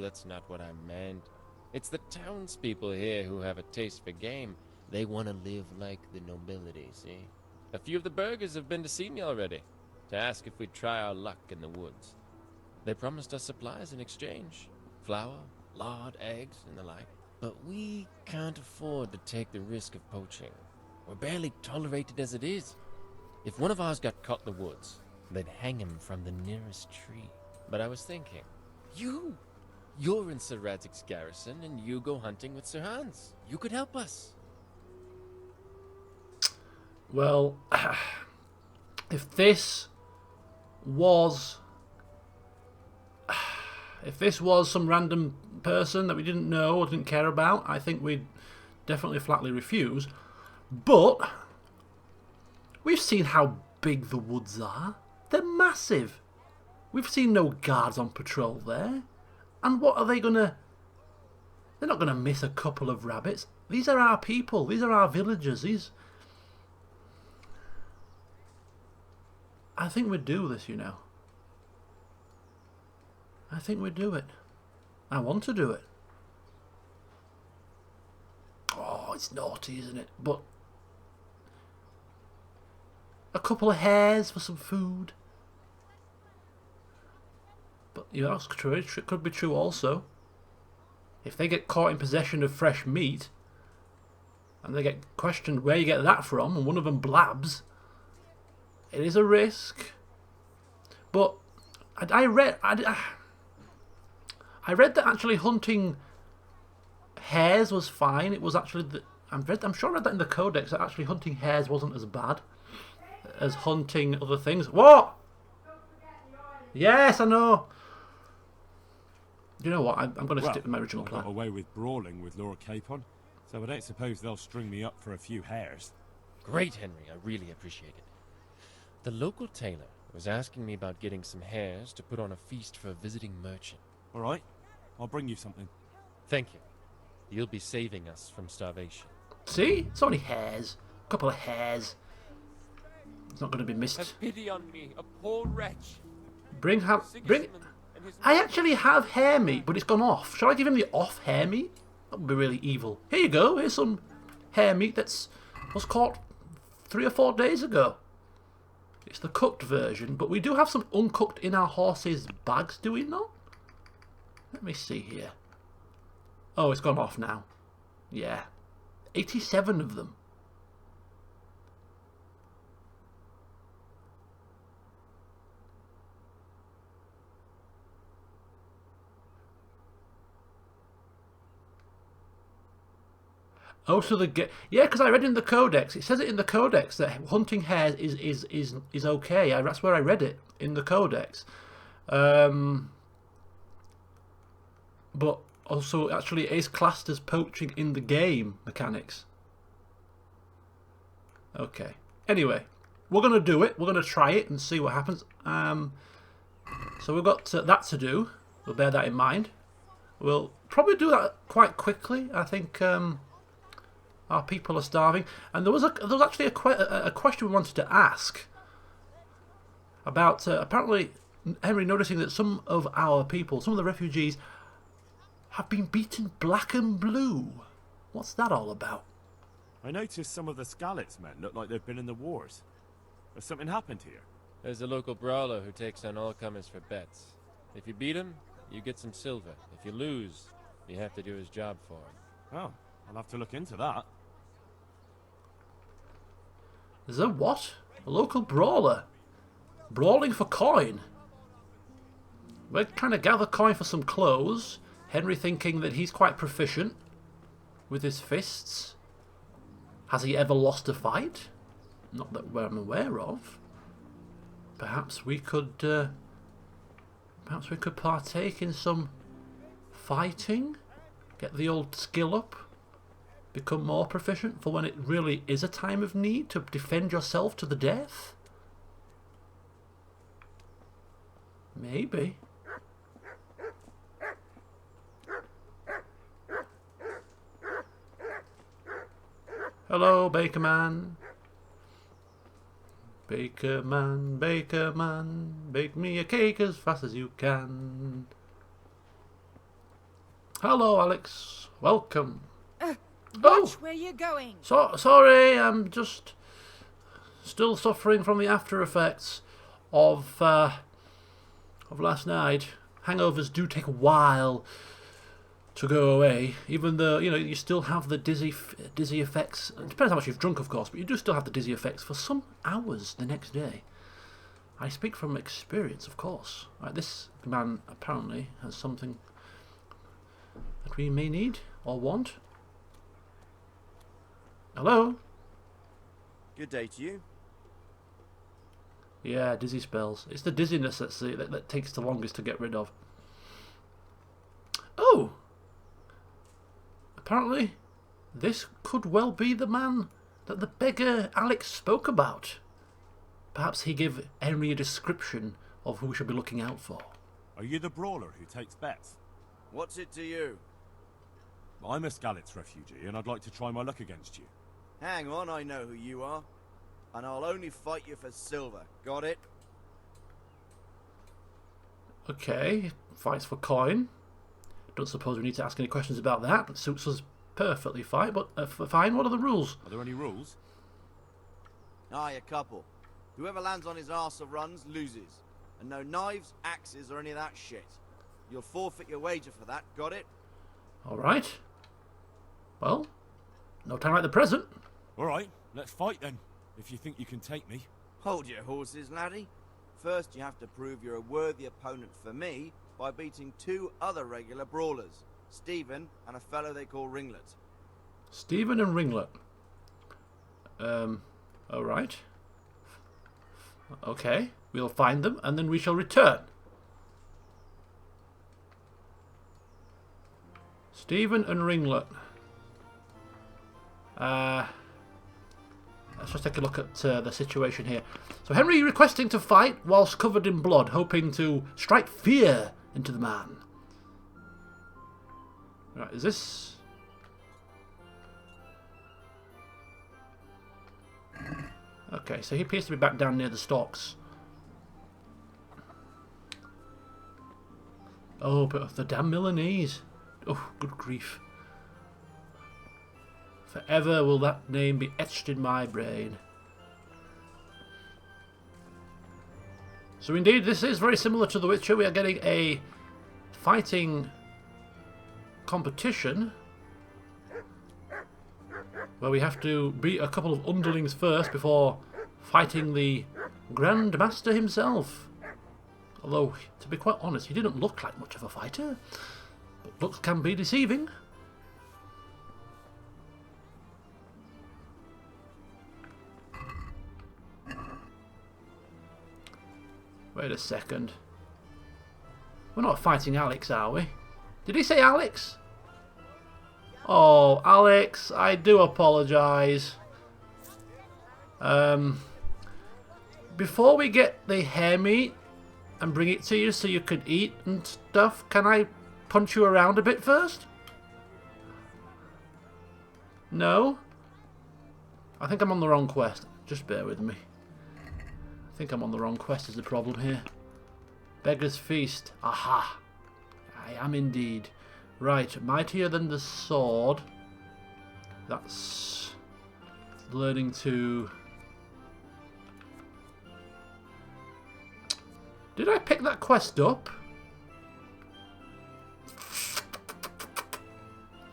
that's not what I meant. It's the townspeople here who have a taste for game. They want to live like the nobility, see? A few of the burghers have been to see me already, to ask if we'd try our luck in the woods. They promised us supplies in exchange. Flour, lard, eggs, and the like. But we can't afford to take the risk of poaching. We're barely tolerated as it is. If one of ours got caught in the woods, they'd hang him from the nearest tree. But I was thinking, you're in Sir Radzig's garrison, and you go hunting with Sir Hans. You could help us. Well, if this was some random person that we didn't know or didn't care about, I think we'd definitely flatly refuse. But we've seen how big the woods are. They're massive. We've seen no guards on patrol there. And what are they gonna... They're not gonna miss a couple of rabbits. These are our people. These are our villagers. I think we'd do this, you know. I think we'd do it. I want to do it. Oh, it's naughty, isn't it? But a couple of hares for some food. But you know, that's true. It could be true also. If they get caught in possession of fresh meat, and they get questioned where you get that from, and one of them blabs, it is a risk. But I read that actually hunting hares was fine. It was actually I'm sure I read that in the codex that actually hunting hares wasn't as bad as hunting other things. What? Yes, I know. You know what? I'm going to stick with my original plan. I got away with brawling with Lord Capon, so I don't suppose they'll string me up for a few hares. Great, Henry. I really appreciate it. The local tailor was asking me about getting some hares to put on a feast for a visiting merchant. All right, I'll bring you something. Thank you. You'll be saving us from starvation. See? It's only hares. A couple of hares. It's not going to be missed. Have pity on me, a poor wretch. Bring. I actually have hare meat, but it's gone off. Shall I give him the off hare meat? That would be really evil. Here you go. Here's some hare meat that was caught 3 or 4 days ago. It's the cooked version, but we do have some uncooked in our horses' bags, do we not? Let me see here. Oh, it's gone off now. Yeah. 87 of them. Oh, so yeah, because I read in the codex. It says it in the codex that hunting hares is okay. That's where I read it in the codex. But also, actually, it is classed as poaching in the game mechanics. Okay. Anyway, we're gonna do it. We're gonna try it and see what happens. So we've got that to do. We'll bear that in mind. We'll probably do that quite quickly. I think. Our people are starving, and there was actually a question we wanted to ask. about apparently Henry noticing that some of our people, some of the refugees, have been beaten black and blue. What's that all about? I noticed some of the Skalitz men look like they've been in the wars. Has something happened here? There's a local brawler who takes on all comers for bets. If you beat him, you get some silver. If you lose, you have to do his job for him. Oh, I'll have to look into that. There's a what? A local brawler. Brawling for coin. We're trying to gather coin for some clothes. Henry thinking that he's quite proficient with his fists. Has he ever lost a fight? Not that I'm aware of. Perhaps we could partake in some fighting, get the old skill up, become more proficient for when it really is a time of need to defend yourself to the death. Maybe. Hello, Baker Man. Baker Man, bake me a cake as fast as you can. Hello, Alex. Welcome. Watch where you're going. Sorry, I'm just still suffering from the after effects of last night. Hangovers do take a while to go away, even though you still have the dizzy effects. It depends how much you've drunk, of course, but you do still have the dizzy effects for some hours the next day. I speak from experience, of course. Right, this man apparently has something that we may need or want. Hello? Good day to you. Yeah, dizzy spells. It's the dizziness that takes the longest to get rid of. Oh! Apparently, this could well be the man that the beggar Alex spoke about. Perhaps he give Henry a description of who we should be looking out for. Are you the brawler who takes bets? What's it to you? I'm a Skalitz refugee, and I'd like to try my luck against you. Hang on, I know who you are. And I'll only fight you for silver. Got it? Okay, fights for coin. Don't suppose we need to ask any questions about that. It suits us perfectly fine. But fine. What are the rules? Are there any rules? Aye, a couple. Whoever lands on his arse or runs loses, and no knives, axes, or any of that shit. You'll forfeit your wager for that. Got it? All right. Well, no time like the present. All right, let's fight then. If you think you can take me. Hold your horses, laddie. First, you have to prove you're a worthy opponent for me by beating two other regular brawlers, Stephen and a fellow they call Ringlet. Stephen and Ringlet. Alright. Okay, we'll find them and then we shall return. Stephen and Ringlet. Let's just take a look at the situation here. So Henry requesting to fight whilst covered in blood, hoping to strike fear into the man. Right, is this... Okay, so he appears to be back down near the stocks. Oh, but the damn Milanese. Oh, good grief. Forever will that name be etched in my brain. So indeed, this is very similar to The Witcher. We are getting a fighting competition where we have to beat a couple of underlings first before fighting the Grand Master himself. Although, to be quite honest, he didn't look like much of a fighter. But looks can be deceiving. Wait a second. We're not fighting Alex, are we? Did he say Alex? Oh, Alex, I do apologise. Before we get the hare meat and bring it to you so you can eat and stuff, can I punch you around a bit first? No? I think I'm on the wrong quest. Just bear with me. I think I'm on the wrong quest is the problem here. Beggar's Feast. Aha! I am indeed. Right, mightier than the sword. That's learning to... Did I pick that quest up?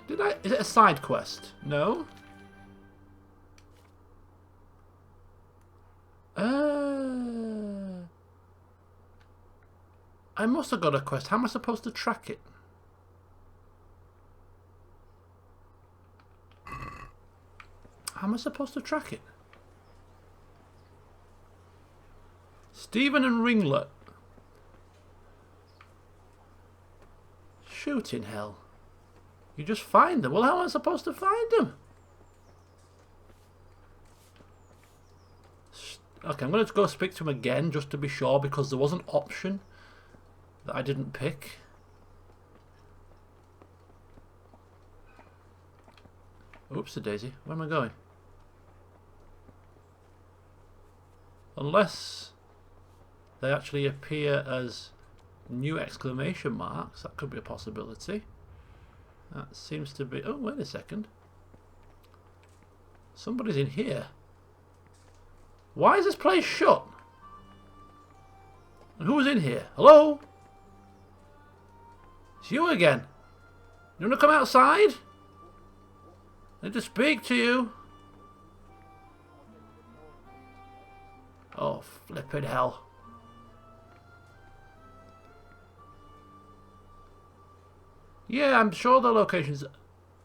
Did I? Is it a side quest? No? I must have got a quest. How am I supposed to track it? How am I supposed to track it? Stephen and Ringlet. Shooting hell. You just find them. Well, how am I supposed to find them? Okay, I'm going to go speak to him again just to be sure, because there was an option that I didn't pick. Oops, daisy. Where am I going? Unless they actually appear as new exclamation marks, that could be a possibility. That seems to be... Oh, wait a second. Somebody's in here. Why is this place shut? And who's in here? Hello? It's you again. You want to come outside? I need to speak to you. Oh, flippin' hell. Yeah, I'm sure the locations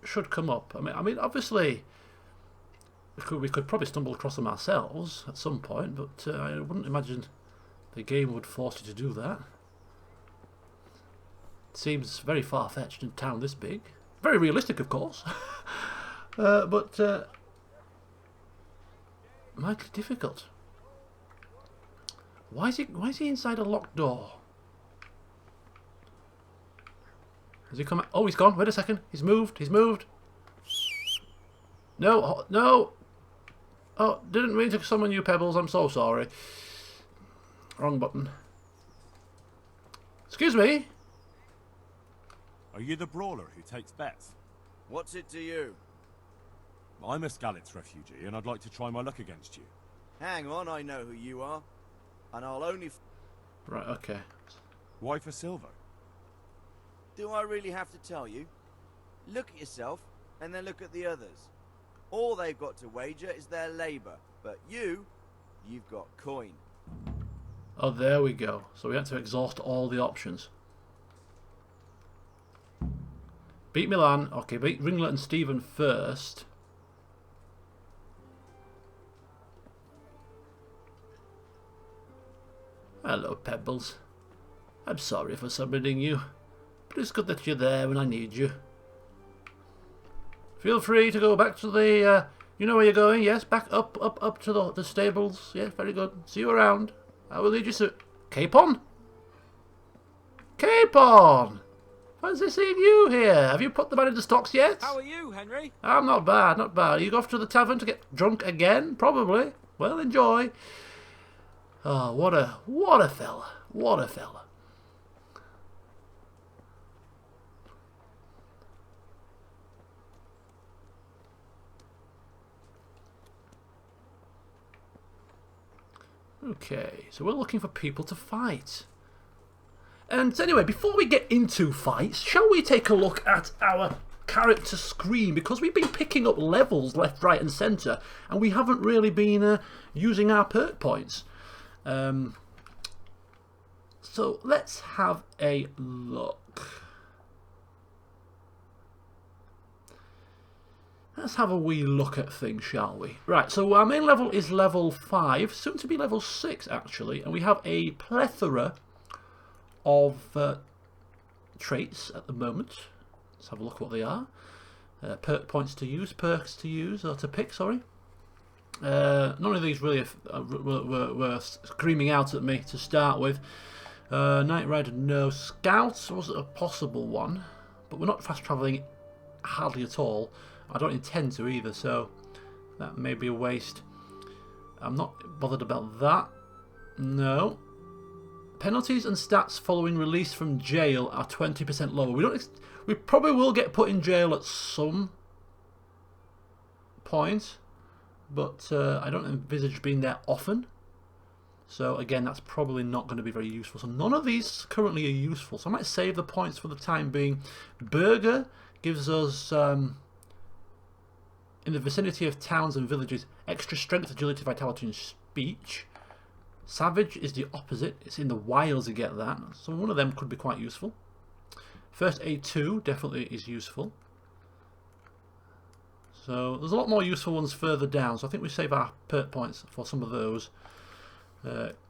should come up. I mean, obviously, we could probably stumble across them ourselves at some point, but I wouldn't imagine the game would force you to do that. It seems very far-fetched in a town this big. Very realistic, of course, but mightily difficult. Why is he inside a locked door? Has he come out? Oh, he's gone. Wait a second. He's moved. He's moved. No. No. Oh, didn't mean to summon you, Pebbles. I'm so sorry. Wrong button. Excuse me. Are you the brawler who takes bets? What's it to you? I'm a Skalitz refugee, and I'd like to try my luck against you. Hang on, I know who you are. And I'll only... Right, okay. Why for silver? Do I really have to tell you? Look at yourself, and then look at the others. All they've got to wager is their labour. But you've got coin. Oh, there we go. So we had to exhaust all the options. Beat Milan. Okay, beat Ringlet and Stephen first. Hello, Pebbles. I'm sorry for summoning you, but it's good that you're there when I need you. Feel free to go back to the... you know where you're going? Yes, back up to the stables. Yes, very good. See you around. I will lead you soon. Capon? Capon! Fancy seeing you here. Have you put the man into stocks yet? How are you, Henry? I'm not bad, not bad. You go off to the tavern to get drunk again? Probably. Well, enjoy. Oh, what a fella. What a fella. Okay, so we're looking for people to fight. And anyway, before we get into fights, shall we take a look at our character screen? Because we've been picking up levels left, right and centre, and we haven't really been using our perk points. So let's have a look. Let's have a wee look at things, shall we? Right, so our main level is level 5, soon to be level 6 actually, and we have a plethora of traits at the moment. Let's have a look what they are. Perk points to use, perks to use, or to pick, sorry. None of these really were screaming out at me to start with. Night Rider, no. Scouts was a possible one, but we're not fast travelling hardly at all. I don't intend to either, so that may be a waste. I'm not bothered about that. No. Penalties and stats following release from jail are 20% lower. We probably will get put in jail at some point, but I don't envisage being there often. So again, that's probably not going to be very useful. So none of these currently are useful. So I might save the points for the time being. Burger gives us, in the vicinity of towns and villages, extra strength, agility, vitality, and speech. Savage is the opposite. It's in the wilds you get that. So one of them could be quite useful. First aid 2 definitely is useful. So there's a lot more useful ones further down. So I think we save our perk points for some of those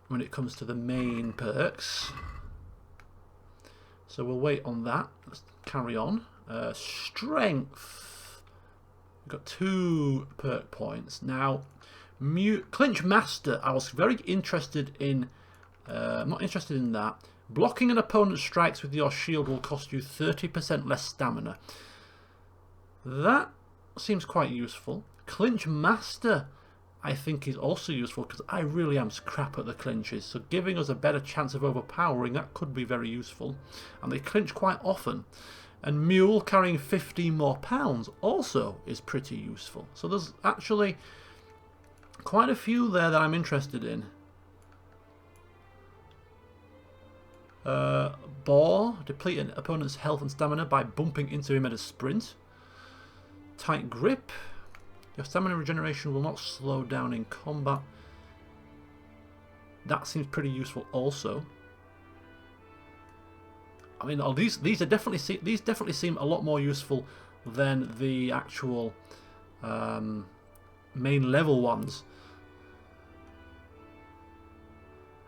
when it comes to the main perks. So we'll wait on that. Let's carry on. Strength. We've got 2 perk points. Now, Clinch Master, I was very interested in. I'm not interested in that. Blocking an opponent's strikes with your shield will cost you 30% less stamina. That seems quite useful. Clinch Master, I think, is also useful because I really am crap at the clinches. So giving us a better chance of overpowering, that could be very useful. And they clinch quite often. And Mule carrying 15 more pounds also is pretty useful. So there's actually quite a few there that I'm interested in. Boar, deplete an opponent's health and stamina by bumping into him at a sprint. Tight grip. Your stamina regeneration will not slow down in combat. That seems pretty useful also. I mean, these definitely seem a lot more useful than the actual main level ones.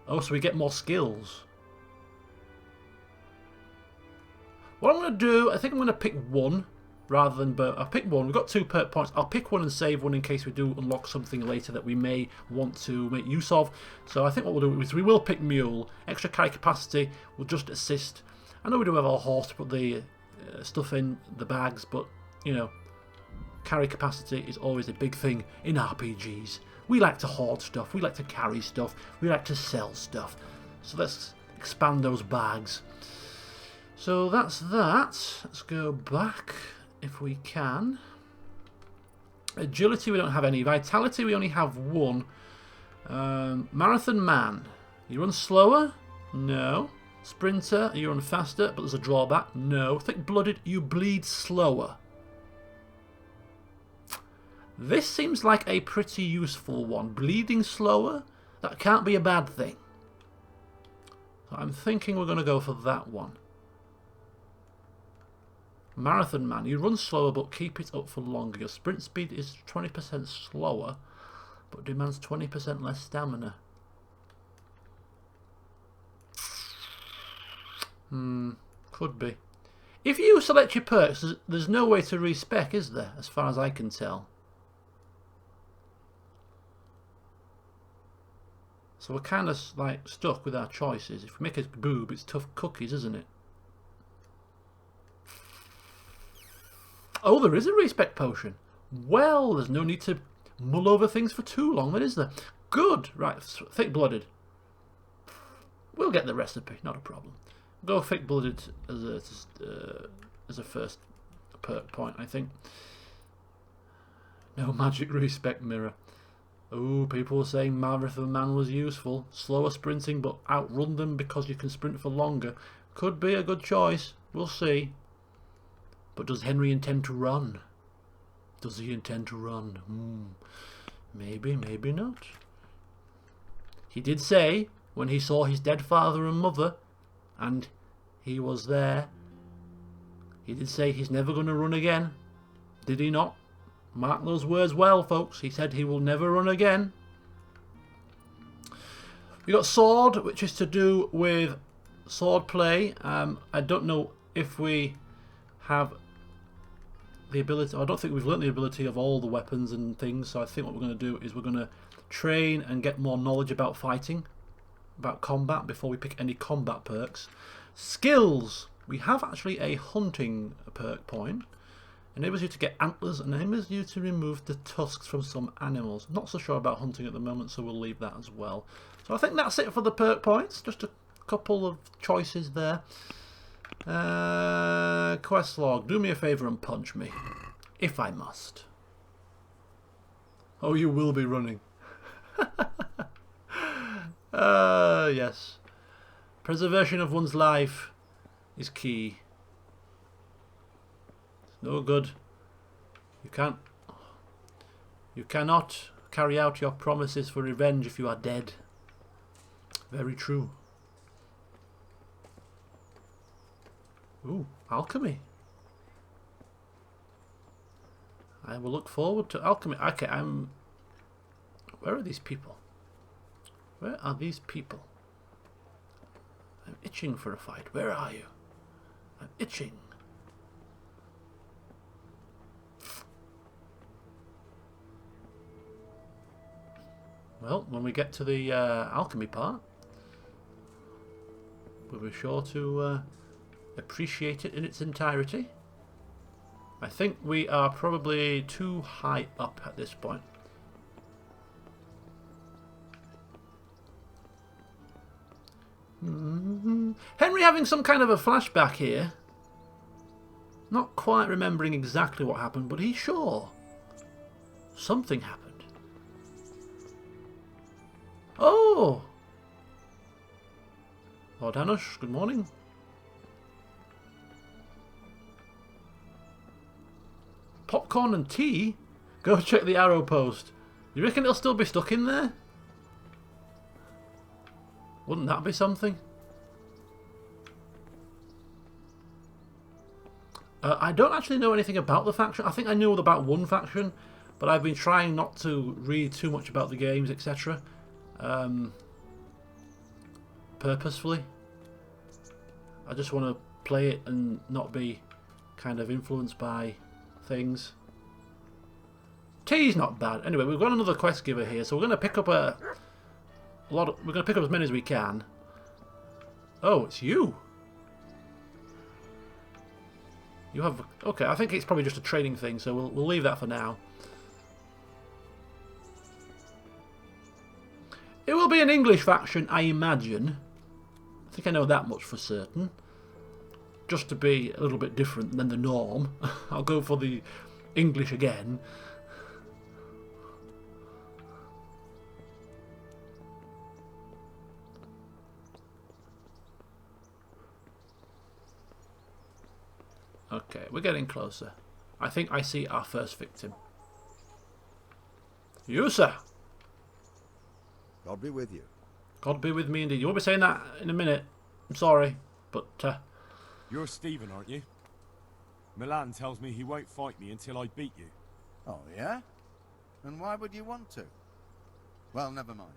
Oh, so we get more skills. What I'm going to do, I think I'm going to pick one rather than both. I'll pick one. We've got 2 perk points. I'll pick one and save one in case we do unlock something later that we may want to make use of. So I think what we'll do is we will pick Mule. Extra carry capacity will just assist. I know we do have our horse to put the stuff in the bags, but, you know, carry capacity is always a big thing in RPGs. We like to hoard stuff. We like to carry stuff. We like to sell stuff. So let's expand those bags. So that's that. Let's go back if we can. Agility we don't have any. Vitality we only have 1. Marathon Man. You run slower? No. Sprinter, you run faster, but there's a drawback. No. Thick-blooded, you bleed slower. This seems like a pretty useful one. Bleeding slower? That can't be a bad thing. So I'm thinking we're going to go for that one. Marathon Man, you run slower but keep it up for longer. Your sprint speed is 20% slower but demands 20% less stamina. Could be. If you select your perks, there's no way to respec, is there? As far as I can tell. So we're kind of like stuck with our choices. If we make a boob, it's tough cookies, isn't it? Oh, there is a respec potion. Well, there's no need to mull over things for too long, then, is there? Good. Right, thick-blooded. We'll get the recipe, not a problem. Go thick-blooded as a first perk point, I think. No magic respec mirror. Oh, people were saying Marathon Man was useful. Slower sprinting, but outrun them because you can sprint for longer. Could be a good choice. We'll see. But does Henry intend to run? Does he intend to run? Maybe, maybe not. He did say, when he saw his dead father and mother, and he was there, he did say he's never going to run again. Did he not? Mark those words well, folks. He said he will never run again. We got sword, which is to do with sword play. I don't know if we have the ability. I don't think we've learnt the ability of all the weapons and things. So I think what we're going to do is we're going to train and get more knowledge about fighting, about combat, before we pick any combat perks. Skills. We have actually a hunting perk point. Enables you to get antlers and enables you to remove the tusks from some animals. I'm not so sure about hunting at the moment, so we'll leave that as well. So I think that's it for the perk points. Just a couple of choices there. Quest log. Do me a favour and punch me. If I must. Oh, you will be running. Yes. Preservation of one's life is key. It's no good. You cannot carry out your promises for revenge if you are dead. Very true. Ooh, alchemy. I will look forward to alchemy. Okay, where are these people? Where are these people? I'm itching for a fight. Where are you? I'm itching. Well, when we get to the alchemy part, we'll be sure to appreciate it in its entirety. I think we are probably too high up at this point. Henry having some kind of a flashback here. Not quite remembering exactly what happened, but he's sure something happened. Oh! Lord Hanush, good morning. Popcorn and tea? Go check the arrow post. You reckon it'll still be stuck in there? Wouldn't that be something? I don't actually know anything about the faction. I think I knew about one faction, but I've been trying not to read too much about the games, etc. Purposefully. I just want to play it and not be kind of influenced by things. Tea's not bad. Anyway, we've got another quest giver here, so we're going to pick up we're going to pick up as many as we can. Oh, it's you. You have... Okay, I think it's probably just a training thing, so we'll leave that for now. It will be an English faction, I imagine. I think I know that much for certain. Just to be a little bit different than the norm. I'll go for the English again. Okay, we're getting closer. I think I see our first victim. You, sir. God be with you. God be with me indeed. You won't be saying that in a minute. I'm sorry, but... You're Stephen, aren't you? Milan tells me he won't fight me until I beat you. Oh, yeah? And why would you want to? Well, never mind.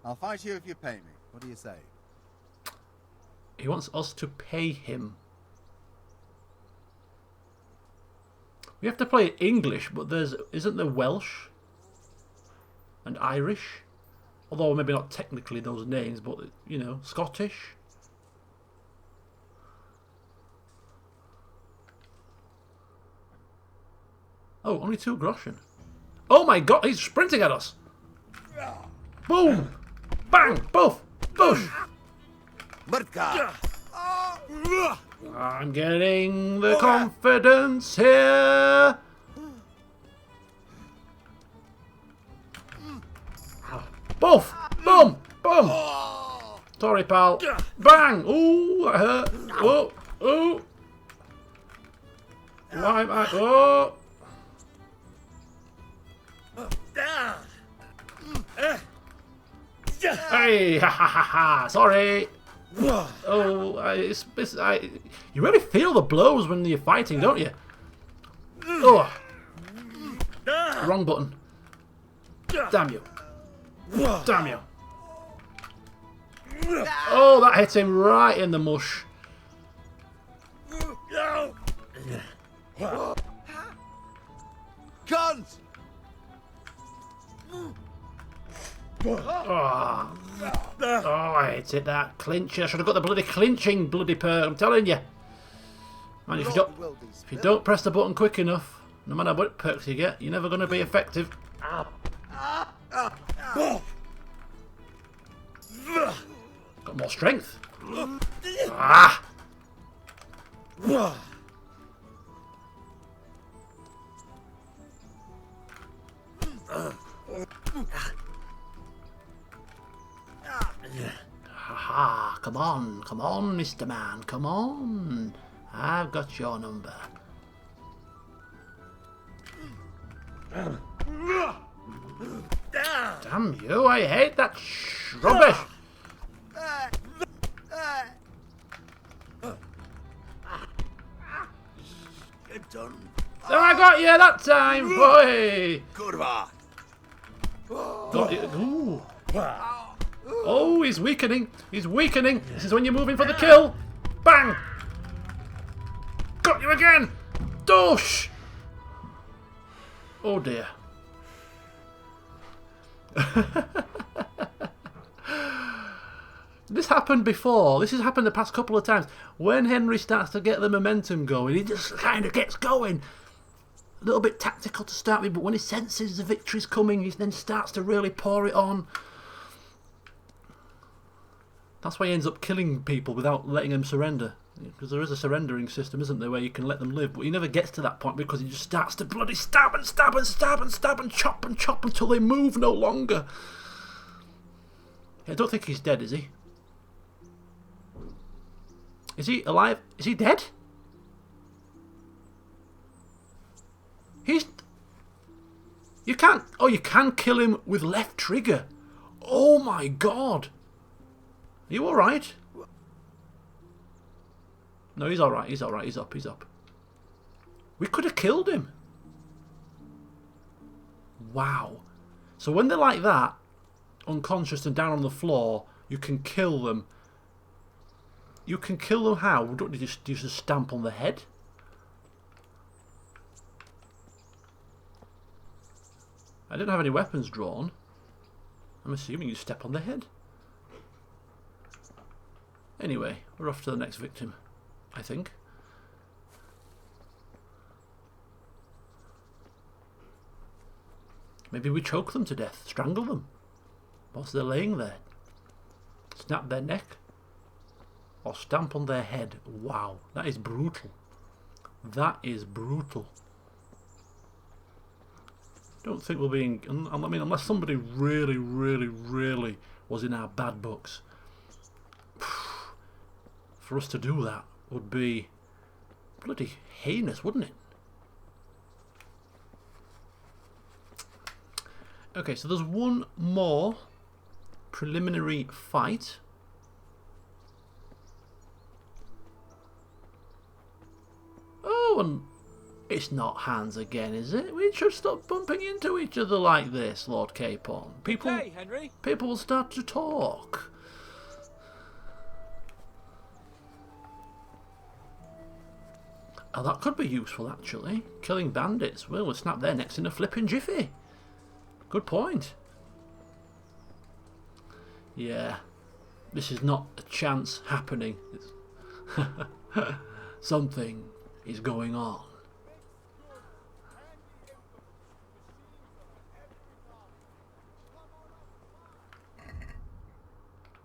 I'll fight you if you pay me. What do you say? He wants us to pay him. We have to play English, but isn't there Welsh and Irish? Although maybe not technically those names, but, you know, Scottish. Oh, only 2 groschen. Oh my god, he's sprinting at us. Boom! Bang! Boof! Boosh! I'm getting the confidence here. Boof! Boom! Boom! Sorry, pal. Bang! Ooh, that hurt. Oh! Oh! Why am I... Oh! Hey! Ha ha ha ha! Sorry! Oh, you really feel the blows when you're fighting, don't you? Oh! Wrong button. Damn you. Damn you. Oh, that hit him right in the mush. Guns! Oh, I hated that clincher. I should have got the bloody clinching bloody perk, I'm telling you. And if Lord will be you don't press the button quick enough, no matter what perks you get, you're never going to be effective. Got more strength. Ah! Haha, come on, Mr. Man, come on. I've got your number. Damn you, I hate that rubbish. You're done. Oh, I got you that time, boy. Goodbye. Got you. Ooh. Oh, he's weakening. He's weakening. This is when you're moving for the kill. Bang. Got you again. Doosh. Oh dear. This happened before. This has happened the past couple of times. When Henry starts to get the momentum going, he just kind of gets going. A little bit tactical to start with, but when he senses the victory's coming, he then starts to really pour it on. That's why he ends up killing people without letting them surrender. Because there is a surrendering system, isn't there, where you can let them live, but he never gets to that point because he just starts to bloody stab and stab and stab and stab and chop until they move no longer. I don't think he's dead, is he? Is he alive? Is he dead? You can't... Oh, you can kill him with left trigger. Oh my god. Are you alright? No, he's alright, he's alright, he's up. We could have killed him. Wow. So when they're like that, unconscious and down on the floor, you can kill them. You can kill them how? Don't you just stamp on the head? I didn't have any weapons drawn. I'm assuming you step on the head. Anyway, we're off to the next victim, I think. Maybe we choke them to death, strangle them, whilst they're laying there. Snap their neck, or stamp on their head. Wow, that is brutal. That is brutal. Don't think we'll be in... I mean, unless somebody really, really, really was in our bad books. For us to do that would be bloody heinous, wouldn't it? Okay, so there's one more preliminary fight. Oh, and it's not hands again, is it? We should stop bumping into each other like this, Lord Capon. Hey, Henry. People will start to talk. Oh, that could be useful, actually. Killing bandits. Well, we'll snap their necks in a flipping jiffy. Good point. Yeah. This is not a chance happening. Something is going on.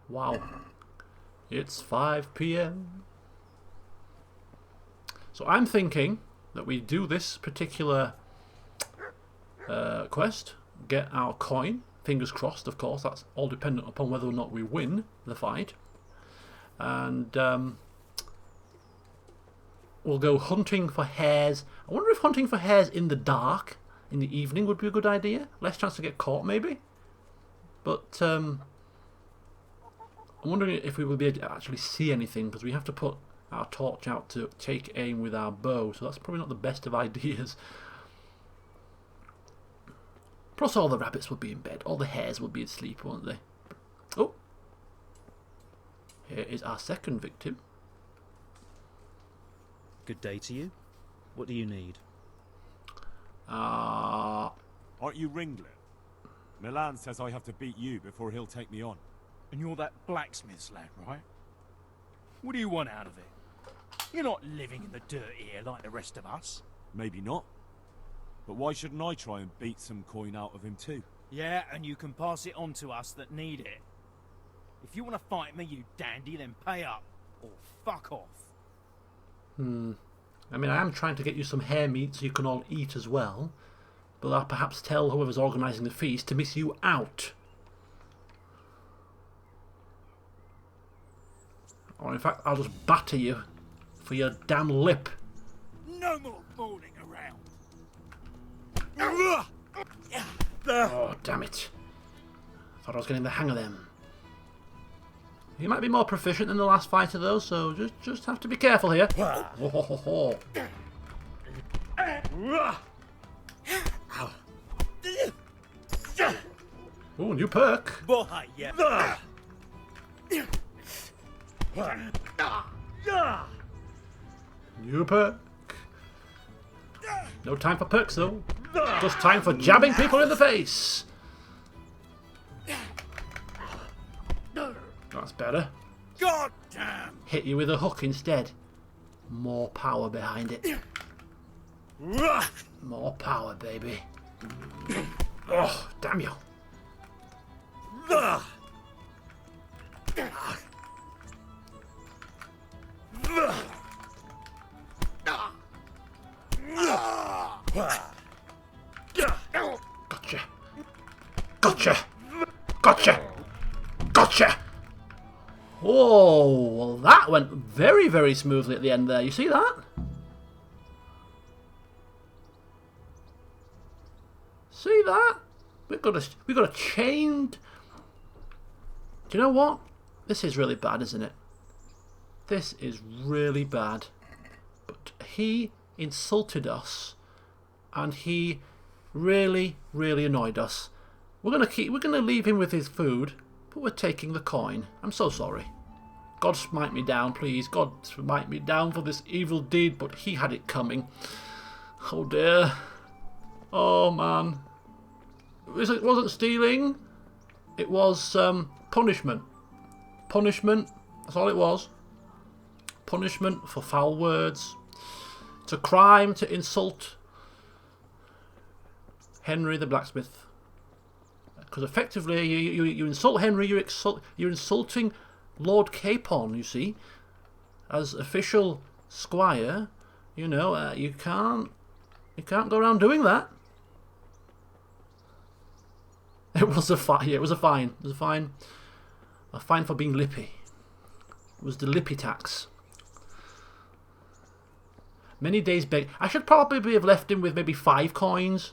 Wow. It's 5 PM. So I'm thinking that we do this particular quest, get our coin, fingers crossed of course, that's all dependent upon whether or not we win the fight, and we'll go hunting for hares. I wonder if hunting for hares in the dark, in the evening, would be a good idea. Less chance to get caught maybe, but I'm wondering if we will be able to actually see anything, because we have to put our torch out to take aim with our bow, so that's probably not the best of ideas. Plus all the rabbits would be in bed, all the hares would be asleep, won't they? Oh, here is our second victim. Good day to you. What do you need? Aren't you Ringlet? Milan says I have to beat you before he'll take me on. And you're that blacksmith's lad, right? What do you want out of it? You're not living in the dirt here like the rest of us. Maybe not. But why shouldn't I try and beat some coin out of him too? Yeah, and you can pass it on to us that need it. If you want to fight me, you dandy, then pay up. Or fuck off. I mean, I am trying to get you some hare meat so you can all eat as well. But I'll perhaps tell whoever's organising the feast to miss you out. Or in fact, I'll just batter you for your damn lip. No more fooling around. Oh, damn it. Thought I was getting the hang of them. You might be more proficient than the last fighter though, so just have to be careful here. Oh. Ooh, new perk. Boy, yeah. New perk. No time for perks though. Just time for jabbing people in the face. That's better. God damn. Hit you with a hook instead. More power behind it. More power, baby. Oh, damn you. Gotcha. Gotcha. Gotcha. Gotcha. Oh, well that went very, very smoothly at the end there. You see that? See that? We got a chained. Do you know what? This is really bad, isn't it? This is really bad. But he insulted us, and he really, really annoyed us. We're gonna leave him with his food, but we're taking the coin. I'm so sorry. God smite me down, please. God smite me down for this evil deed, but he had it coming. Oh dear. Oh man. It wasn't stealing. It was punishment. Punishment. That's all it was. Punishment for foul words. It's a crime to insult Henry the blacksmith. Because effectively, you insult Henry, you're insulting Lord Capon. You see, as official squire, you know you can't go around doing that. It was a fine. Yeah, it was a fine. It was a fine. A fine for being lippy. It was the lippy tax. Many days beg. I should probably have left him with maybe 5 coins.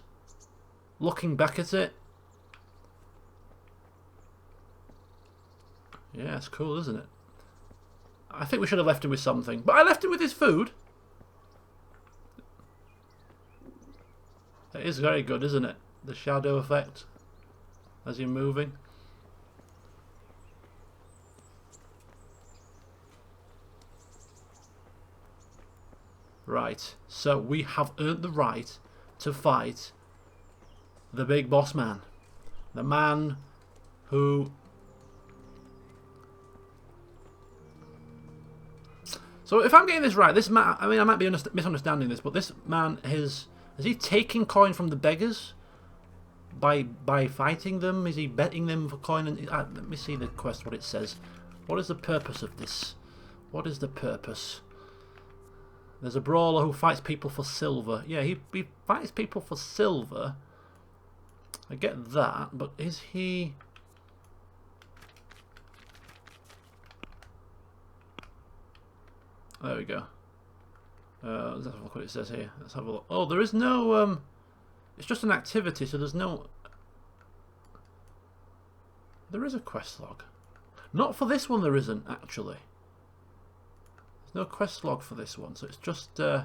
Looking back at it. Yeah, it's cool, isn't it? I think we should have left him with something. But I left him with his food. It is very good, isn't it? The shadow effect as you're moving. Right, so we have earned the right to fight the big boss man. The man who... So if I'm getting this right, this man, I mean, I might be misunderstanding this, but this man is he taking coin from the beggars by fighting them? Is he betting them for coin? And let me see the quest, what it says. What is the purpose of this? What is the purpose? There's a brawler who fights people for silver. Yeah, he fights people for silver. I get that, but is he... There we go. Let's have a look what it says here. Let's have a look. Oh, there is no... it's just an activity, so there's no... There is a quest log. Not for this one there isn't, actually. There's no quest log for this one, so it's just an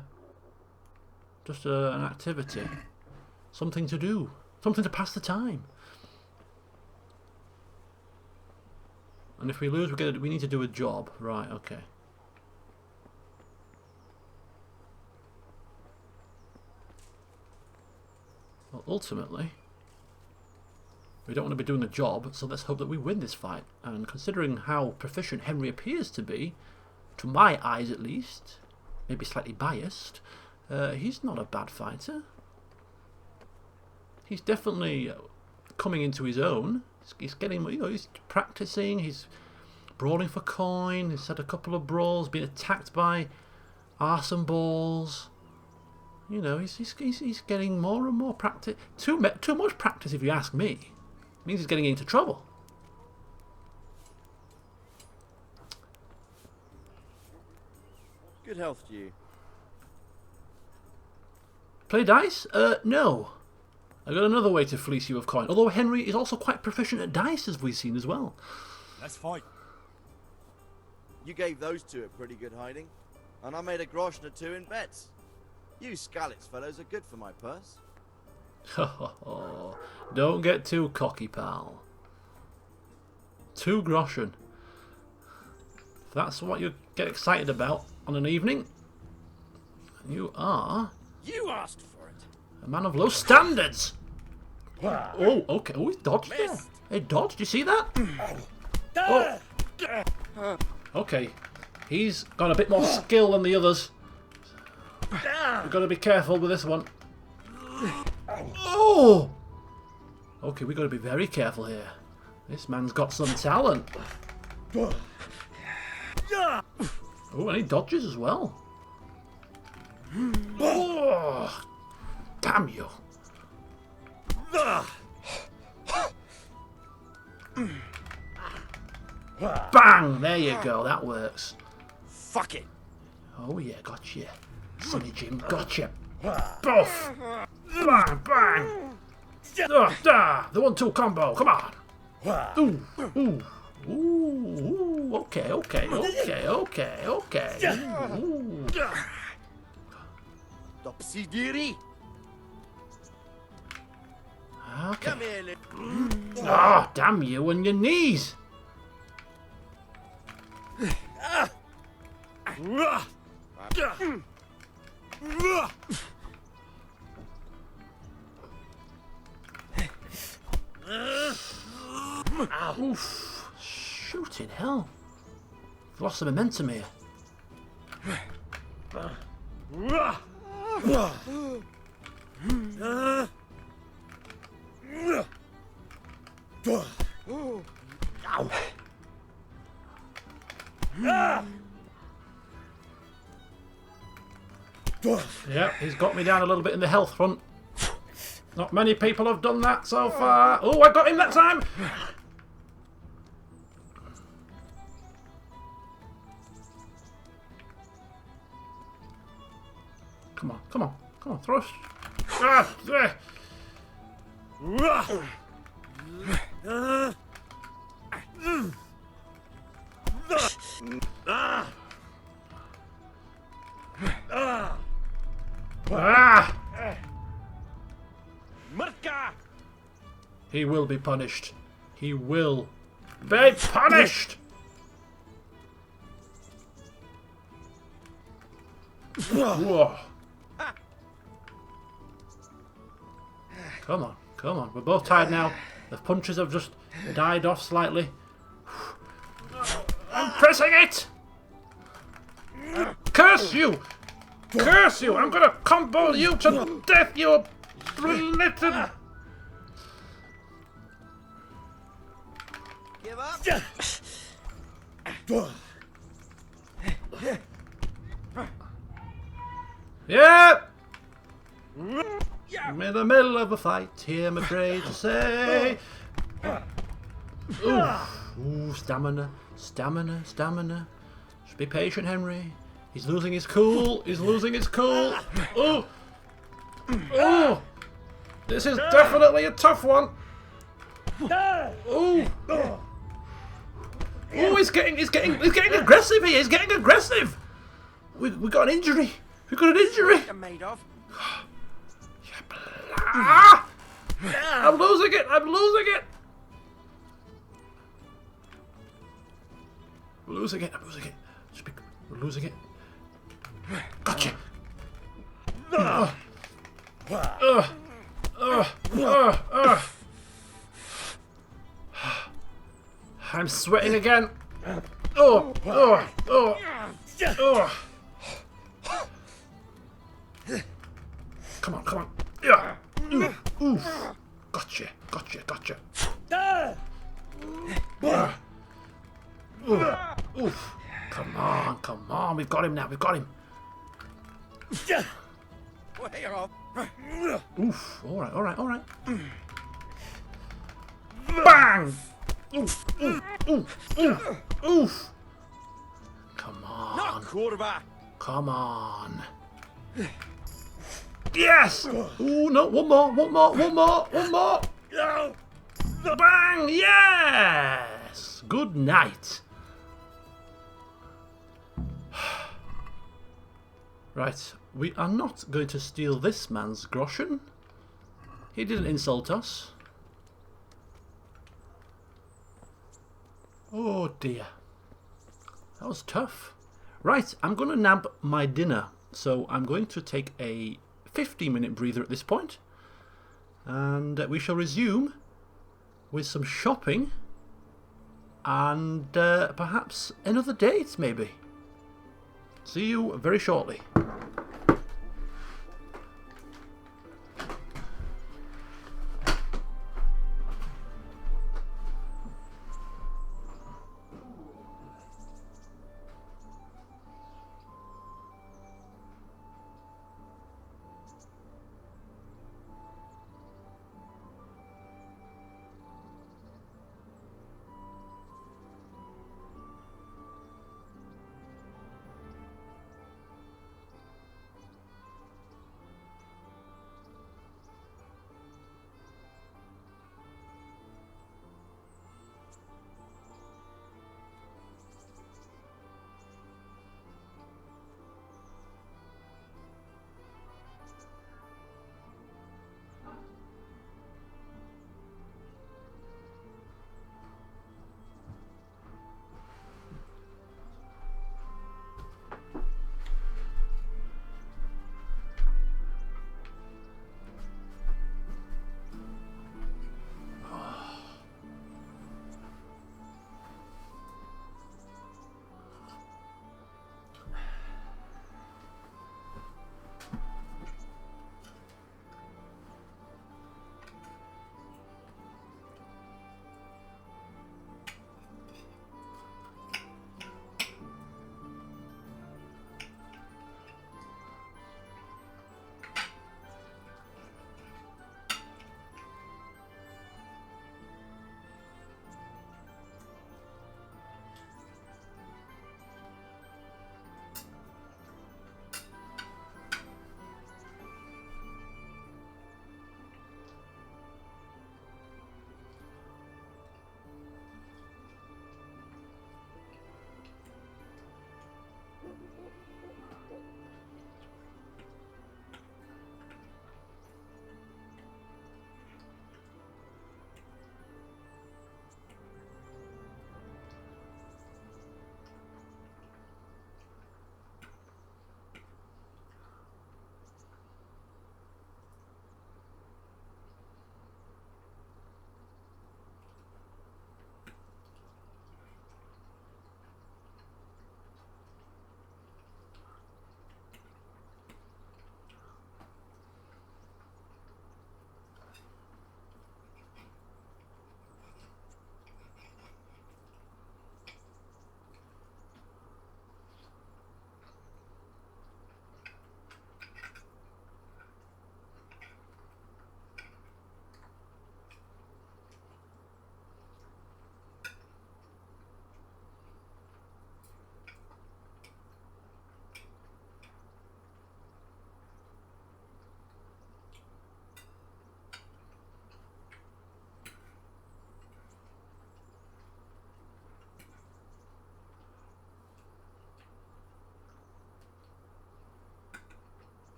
activity. Something to do. Something to pass the time. And if we lose, we need to do a job. Right, okay. Well, ultimately, we don't want to be doing a job, so let's hope that we win this fight. And considering how proficient Henry appears to be, to my eyes at least, maybe slightly biased, he's not a bad fighter. He's definitely coming into his own. He's getting, he's practicing. He's brawling for coin. He's had a couple of brawls, been attacked by arson balls. He's getting more and more practice. Too much practice, if you ask me. It means he's getting into trouble. Good health to you. Play dice? No. I got another way to fleece you of coin. Although Henry is also quite proficient at dice, as we've seen as well. Let's fight. You gave those two a pretty good hiding, and I made a groschen or two in bets. You Scalitz fellows are good for my purse. Don't get too cocky, pal. 2 groschen. If that's what you get excited about on an evening, you are... You asked for it. A man of low standards. Oh, okay. Oh, he's dodged there. Hey, dodged. Did you see that? Oh. Okay. He's got a bit more skill than the others. We've got to be careful with this one. Oh! Okay, we've got to be very careful here. This man's got some talent. Oh, and he dodges as well. Oh, damn you. Bang! There you go, that works. Fuck it. Oh yeah, gotcha. Sonny Jim, gotcha. Boff! Bang, bang! The 1-2 combo, come on! Ooh, ooh, ooh, okay. Ooh. Topsy-deary. Okay. Come here, Oh, damn you and your knees! Oof. Shooting hell. I've lost some momentum here. Yeah, he's got me down a little bit in the health front. Not many people have done that so far. Oh, I got him that time! Come on, throw us. Ah, there. He will be punished. He will be punished! Whoa. Come on. We're both tired now. The punches have just died off slightly. I'm pressing it! Curse you! Curse you! I'm gonna combo you to death, you little... Give up. Yeah! I'm in the middle of a fight here, I'm afraid to say. Ooh, stamina. Just be patient, Henry. He's losing his cool. Oh! This is definitely a tough one. Oh! Oh, he's getting aggressive here. He's getting aggressive. We got an injury. I'm made of. I'm losing it. We're losing it. We're losing it. Gotcha. I'm sweating again. Oh. Come on, come on. Yeah. Oof. Gotcha, gotcha, gotcha. Oof. Come on, come on. We've got him now, we've got him. Way off. Oof. Alright, alright, alright. Bang! Oof, oof, oof, oof, oof. Come on. Not quarterback. Come on. Yes! Ooh, no, one more, one more, one more, one more. Bang! Yes! Good night. Right, we are not going to steal this man's groschen. He didn't insult us. Oh dear. That was tough. Right, I'm going to nab my dinner. So I'm going to take a 15-minute breather at this point. And we shall resume with some shopping. And perhaps another date, maybe. See you very shortly.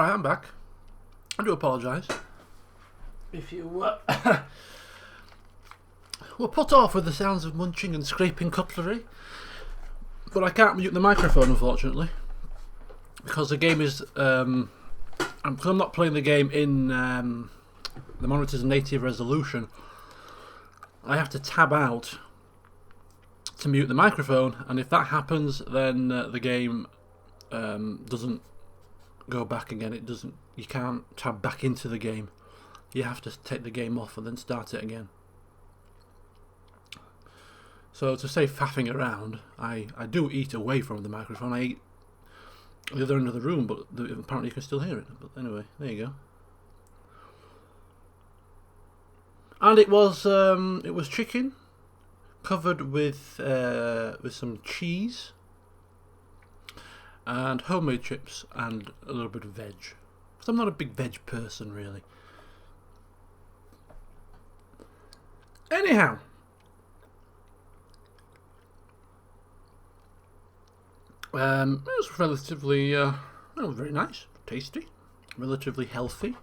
Alright, I'm back. I do apologise. If you were put off with the sounds of munching and scraping cutlery. But I can't mute the microphone, unfortunately. Because the game is... because I'm not playing the game in the monitor's native resolution. I have to tab out to mute the microphone, and if that happens, then the game doesn't go back again. It doesn't. You can't tab back into the game. You have to take the game off and then start it again. So to save faffing around, I do eat away from the microphone. I eat at the other end of the room, but apparently you can still hear it. But anyway, there you go. And it was chicken covered with some cheese and homemade chips and a little bit of veg. Because I'm not a big veg person, really. Anyhow, it was relatively very nice, tasty, relatively healthy.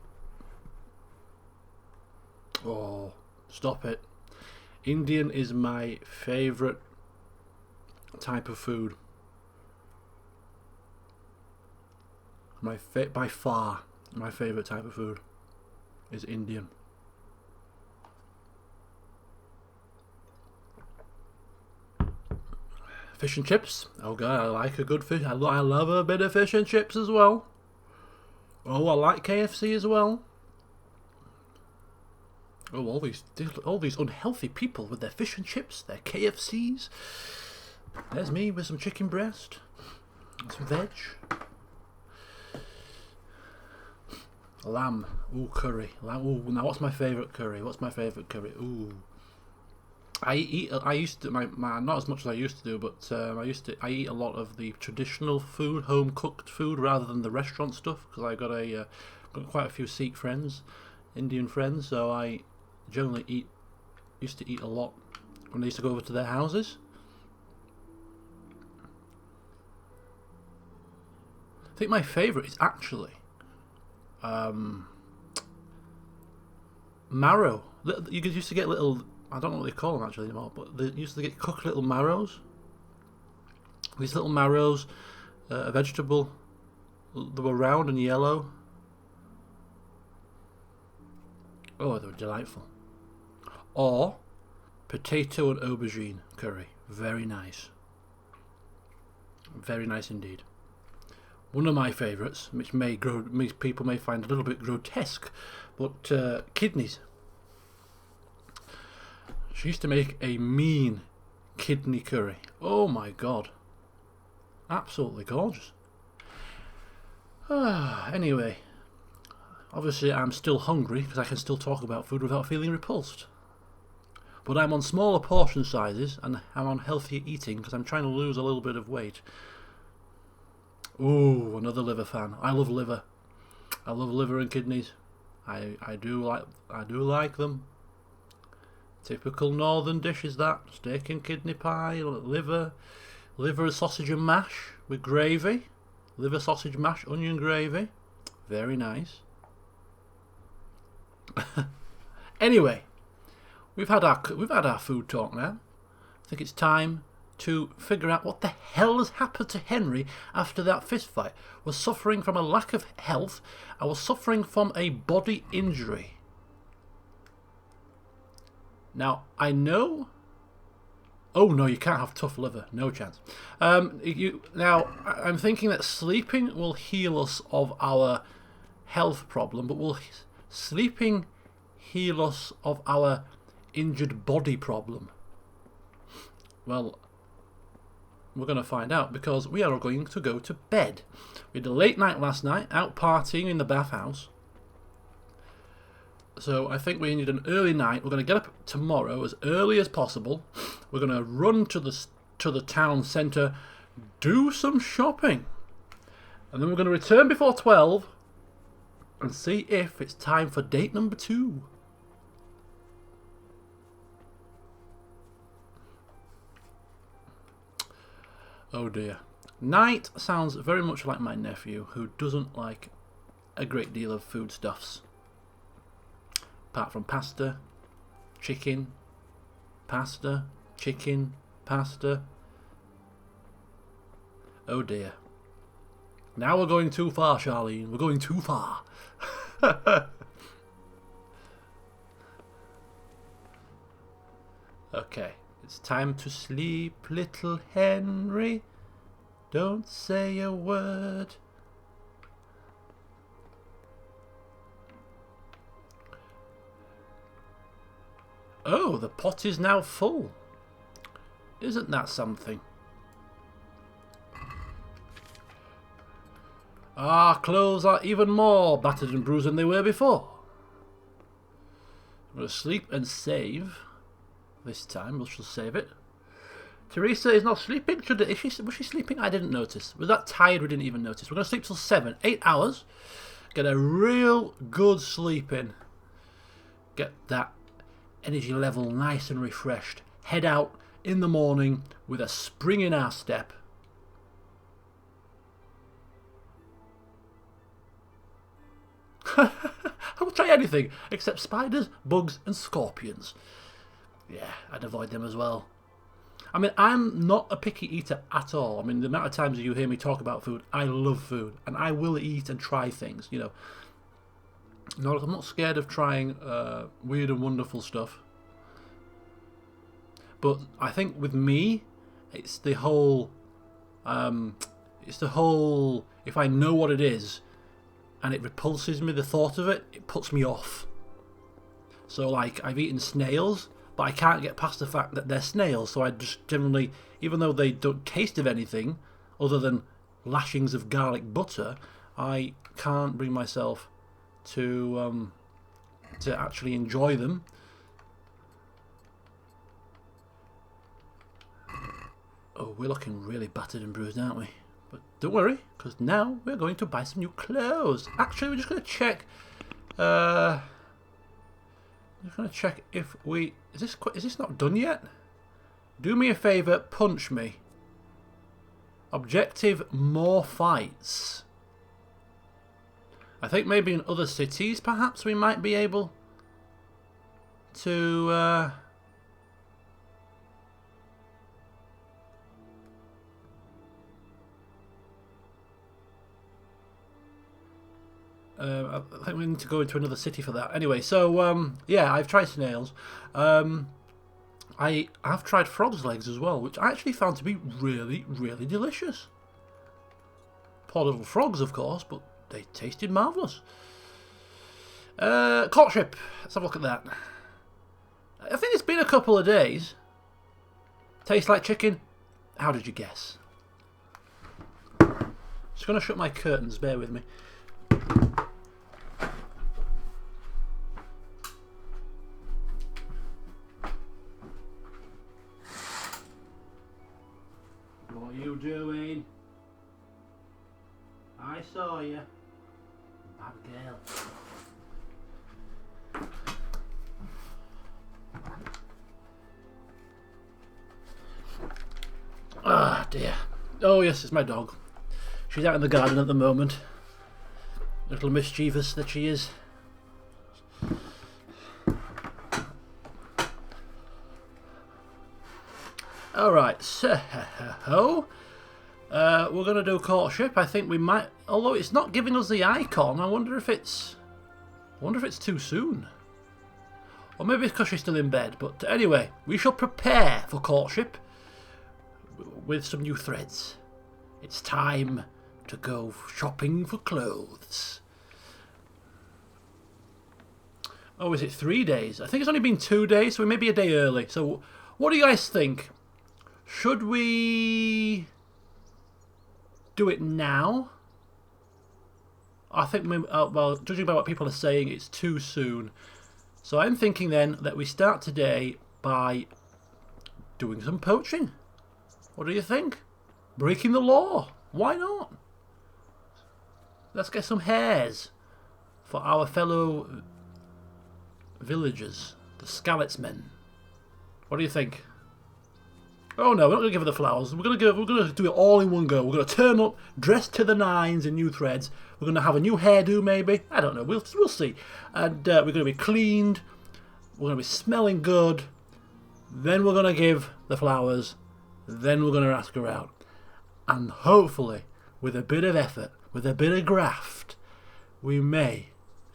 Oh, stop it. Indian is my favourite type of food. By far, my favourite type of food is Indian. Fish and chips. Oh god, I like a good fish. I love a bit of fish and chips as well. Oh, I like KFC as well. Oh, all these unhealthy people with their fish and chips, their KFCs. There's me with some chicken breast, some veg, lamb. Ooh, curry. Lamb. Ooh, now what's my favourite curry? Ooh, I used to not as much as I used to do, but I eat a lot of the traditional food, home cooked food, rather than the restaurant stuff, because I got quite a few Sikh friends, Indian friends, so I generally used to eat a lot when I used to go over to their houses. I think my favourite is actually marrow. You used to get little, I don't know what they call them actually anymore, but they used to get cooked little marrows. These little marrows, a vegetable, they were round and yellow. Oh, they were delightful. Or potato and aubergine curry. Very nice. Very nice indeed. One of my favourites, which people may find a little bit grotesque, but kidneys. She used to make a mean kidney curry. Oh my god. Absolutely gorgeous. Anyway. Obviously I'm still hungry because I can still talk about food without feeling repulsed. But I'm on smaller portion sizes and I'm on healthier eating because I'm trying to lose a little bit of weight. Ooh, another liver fan. I love liver. I love liver and kidneys. I do like them. Typical northern dish is that. Steak and kidney pie, liver and sausage and mash with gravy. Liver, sausage, mash, onion gravy. Very nice. Anyway, we've had our food talk now. I think it's time to figure out what the hell has happened to Henry after that fist fight. Was suffering from a lack of health. I was suffering from a body injury. Now I know. Oh no, you can't have tough liver. No chance. Now I'm thinking that sleeping will heal us of our health problem, but will sleeping heal us of our injured body problem? Well, we're going to find out because we are going to go to bed. We had a late night last night, out partying in the bathhouse. So I think we need an early night. We're going to get up tomorrow as early as possible. We're going to run to the town centre, do some shopping, and then we're going to return before 12 and see if it's time for date number 2. Oh dear. Knight sounds very much like my nephew, who doesn't like a great deal of foodstuffs. Apart from pasta, chicken, pasta, chicken, pasta. Oh dear. Now we're going too far, Charlene. We're going too far. Okay, it's time to sleep, little Henry. Don't say a word. Oh, the pot is now full. Isn't that something? Our clothes are even more battered and bruised than they were before. I'm going to sleep and save. This time, we shall save it. Theresa is not sleeping. Was she sleeping? I didn't notice. Was that tired? We didn't even notice. We're going to sleep till 7. 8 hours. Get a real good sleep in. Get that energy level nice and refreshed. Head out in the morning with a spring in our step. I will try anything except spiders, bugs and scorpions. Yeah, I'd avoid them as well. I mean, I'm not a picky eater at all. I mean, the amount of times you hear me talk about food, I love food. And I will eat and try things, you know. No, I'm not scared of trying weird and wonderful stuff. But I think with me, it's the whole... if I know what it is, and it repulses me, the thought of it, it puts me off. So, like, I've eaten snails, but I can't get past the fact that they're snails, so I just generally, even though they don't taste of anything other than lashings of garlic butter, I can't bring myself to actually enjoy them. Oh, we're looking really battered and bruised, aren't we? But don't worry, because now we're going to buy some new clothes. Actually, we're just going to check. I'm just going to check if we... Is this not done yet? Do me a favour, punch me. Objective, more fights. I think maybe in other cities, perhaps, we might be able to... I think we need to go into another city for that. Anyway, so, yeah, I've tried snails. I have tried frog's legs as well, which I actually found to be really, really delicious. Poor little frogs, of course, but they tasted marvellous. Courtship. Let's have a look at that. I think it's been a couple of days. Tastes like chicken. How did you guess? Just going to shut my curtains, bear with me. What are you doing? I saw you. Bad girl. Ah, dear. Oh, yes, it's my dog. She's out in the garden at the moment. Little mischievous that she is. Alright, so we're going to do courtship. I think we might, although it's not giving us the icon, I wonder if it's too soon. Or maybe it's because she's still in bed. But anyway, we shall prepare for courtship with some new threads. It's time to go shopping for clothes. Oh, is it 3 days? I think it's only been 2 days, so we may be a day early. So what do you guys think? Should we do it now? I think, well, judging by what people are saying, it's too soon. So I'm thinking then that we start today by doing some poaching. What do you think? Breaking the law. Why not? Let's get some hares for our fellow villagers, the Scalletsmen. What do you think? Oh no, we're not going to give her the flowers. We're going to do it all in one go. We're going to turn up, dressed to the nines in new threads. We're going to have a new hairdo maybe. I don't know. We'll see. And we're going to be cleaned. We're going to be smelling good. Then we're going to give the flowers. Then we're going to ask her out. And hopefully, with a bit of effort, with a bit of graft, we may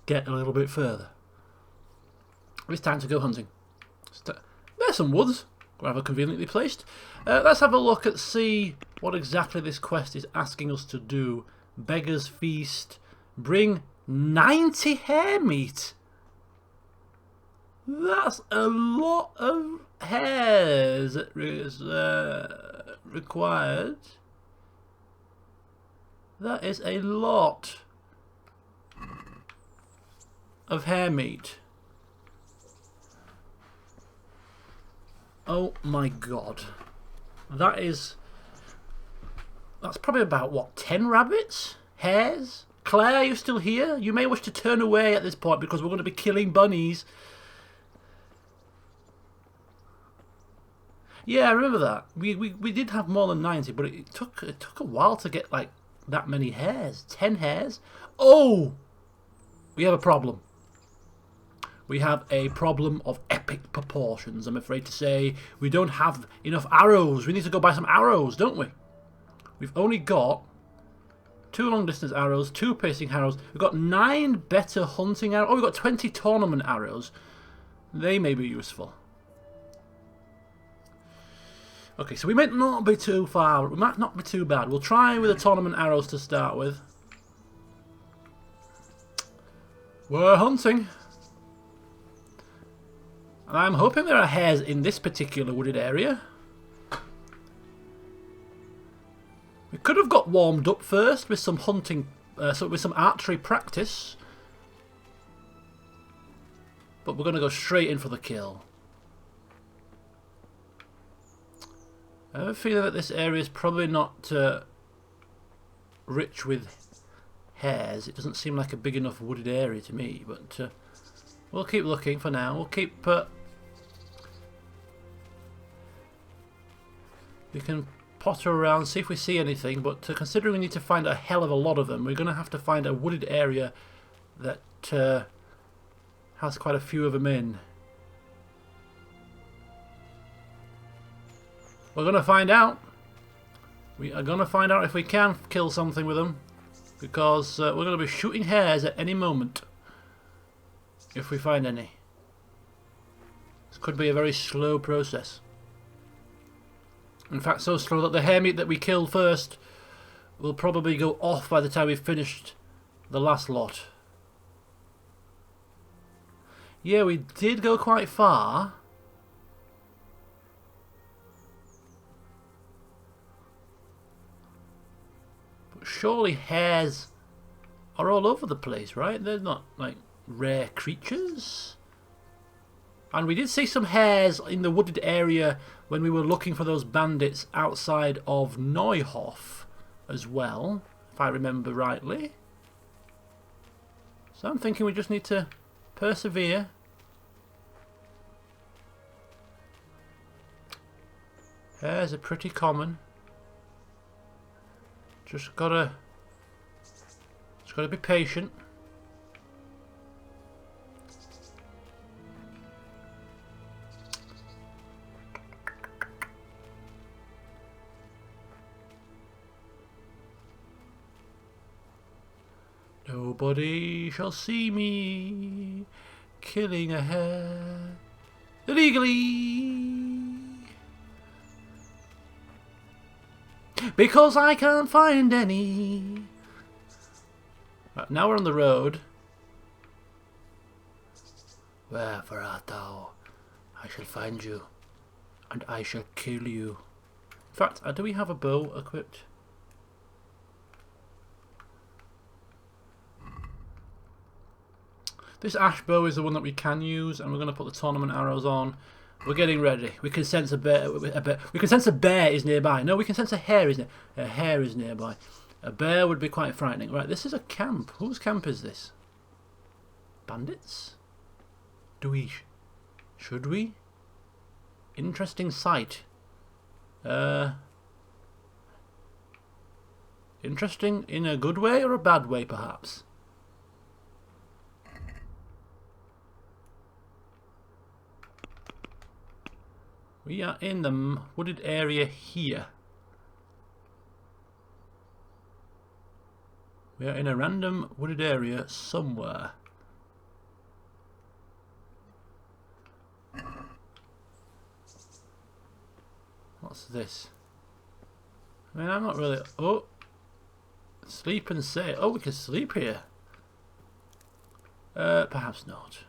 get a little bit further. It's time to go hunting. There's some woods, rather conveniently placed. Let's have a look at see what exactly this quest is asking us to do. Beggar's Feast. Bring 90 hare meat. That's a lot of hares that is required. That is a lot of hare meat. Oh my god. That's probably about, what, 10 rabbits? Hares? Claire, are you still here? You may wish to turn away at this point because we're going to be killing bunnies. Yeah, I remember that. We did have more than 90, but it took a while to get, like, that many hares. 10 hares? Oh! We have a problem. We have a problem of epic proportions, I'm afraid to say. We don't have enough arrows. We need to go buy some arrows, don't we? We've only got 2 long-distance arrows, 2 piercing arrows. We've got 9 better hunting arrows. Oh, we've got 20 tournament arrows. They may be useful. Okay, so we might not be too far. We might not be too bad. We'll try with the tournament arrows to start with. We're hunting. And I'm hoping there are hares in this particular wooded area. We could have got warmed up first with some hunting, with some archery practice. But we're going to go straight in for the kill. I have a feeling that this area is probably not rich with hares. It doesn't seem like a big enough wooded area to me, but we'll keep looking for now. We'll keep... we can potter around, see if we see anything, but considering we need to find a hell of a lot of them, we're going to have to find a wooded area that has quite a few of them in. We're going to find out. We are going to find out if we can kill something with them, because we're going to be shooting hares at any moment, if we find any. This could be a very slow process. In fact, so slow that the hare meat that we killed first will probably go off by the time we've finished the last lot. Yeah, we did go quite far. But surely hares are all over the place, right? They're not, like, rare creatures. And we did see some hares in the wooded area when we were looking for those bandits outside of Neuhof as well, if I remember rightly. So I'm thinking we just need to persevere. Hares are pretty common. Just gotta be patient. Nobody shall see me killing a hare illegally, because I can't find any. Right, now we're on the road. Wherever art thou? I shall find you, and I shall kill you. In fact, do we have a bow equipped? This ash bow is the one that we can use, and we're going to put the tournament arrows on. We're getting ready. We can sense a bear. We can sense a bear is nearby. No, we can sense a hare is a hare is nearby. A bear would be quite frightening. Right, this is a camp. Whose camp is this? Bandits? Should we? Interesting sight. Interesting in a good way or a bad way, perhaps? We are in the wooded area here. We are in a random wooded area somewhere. What's this? I mean, I'm not really... Oh! Sleep and say... Oh, we can sleep here. Perhaps not.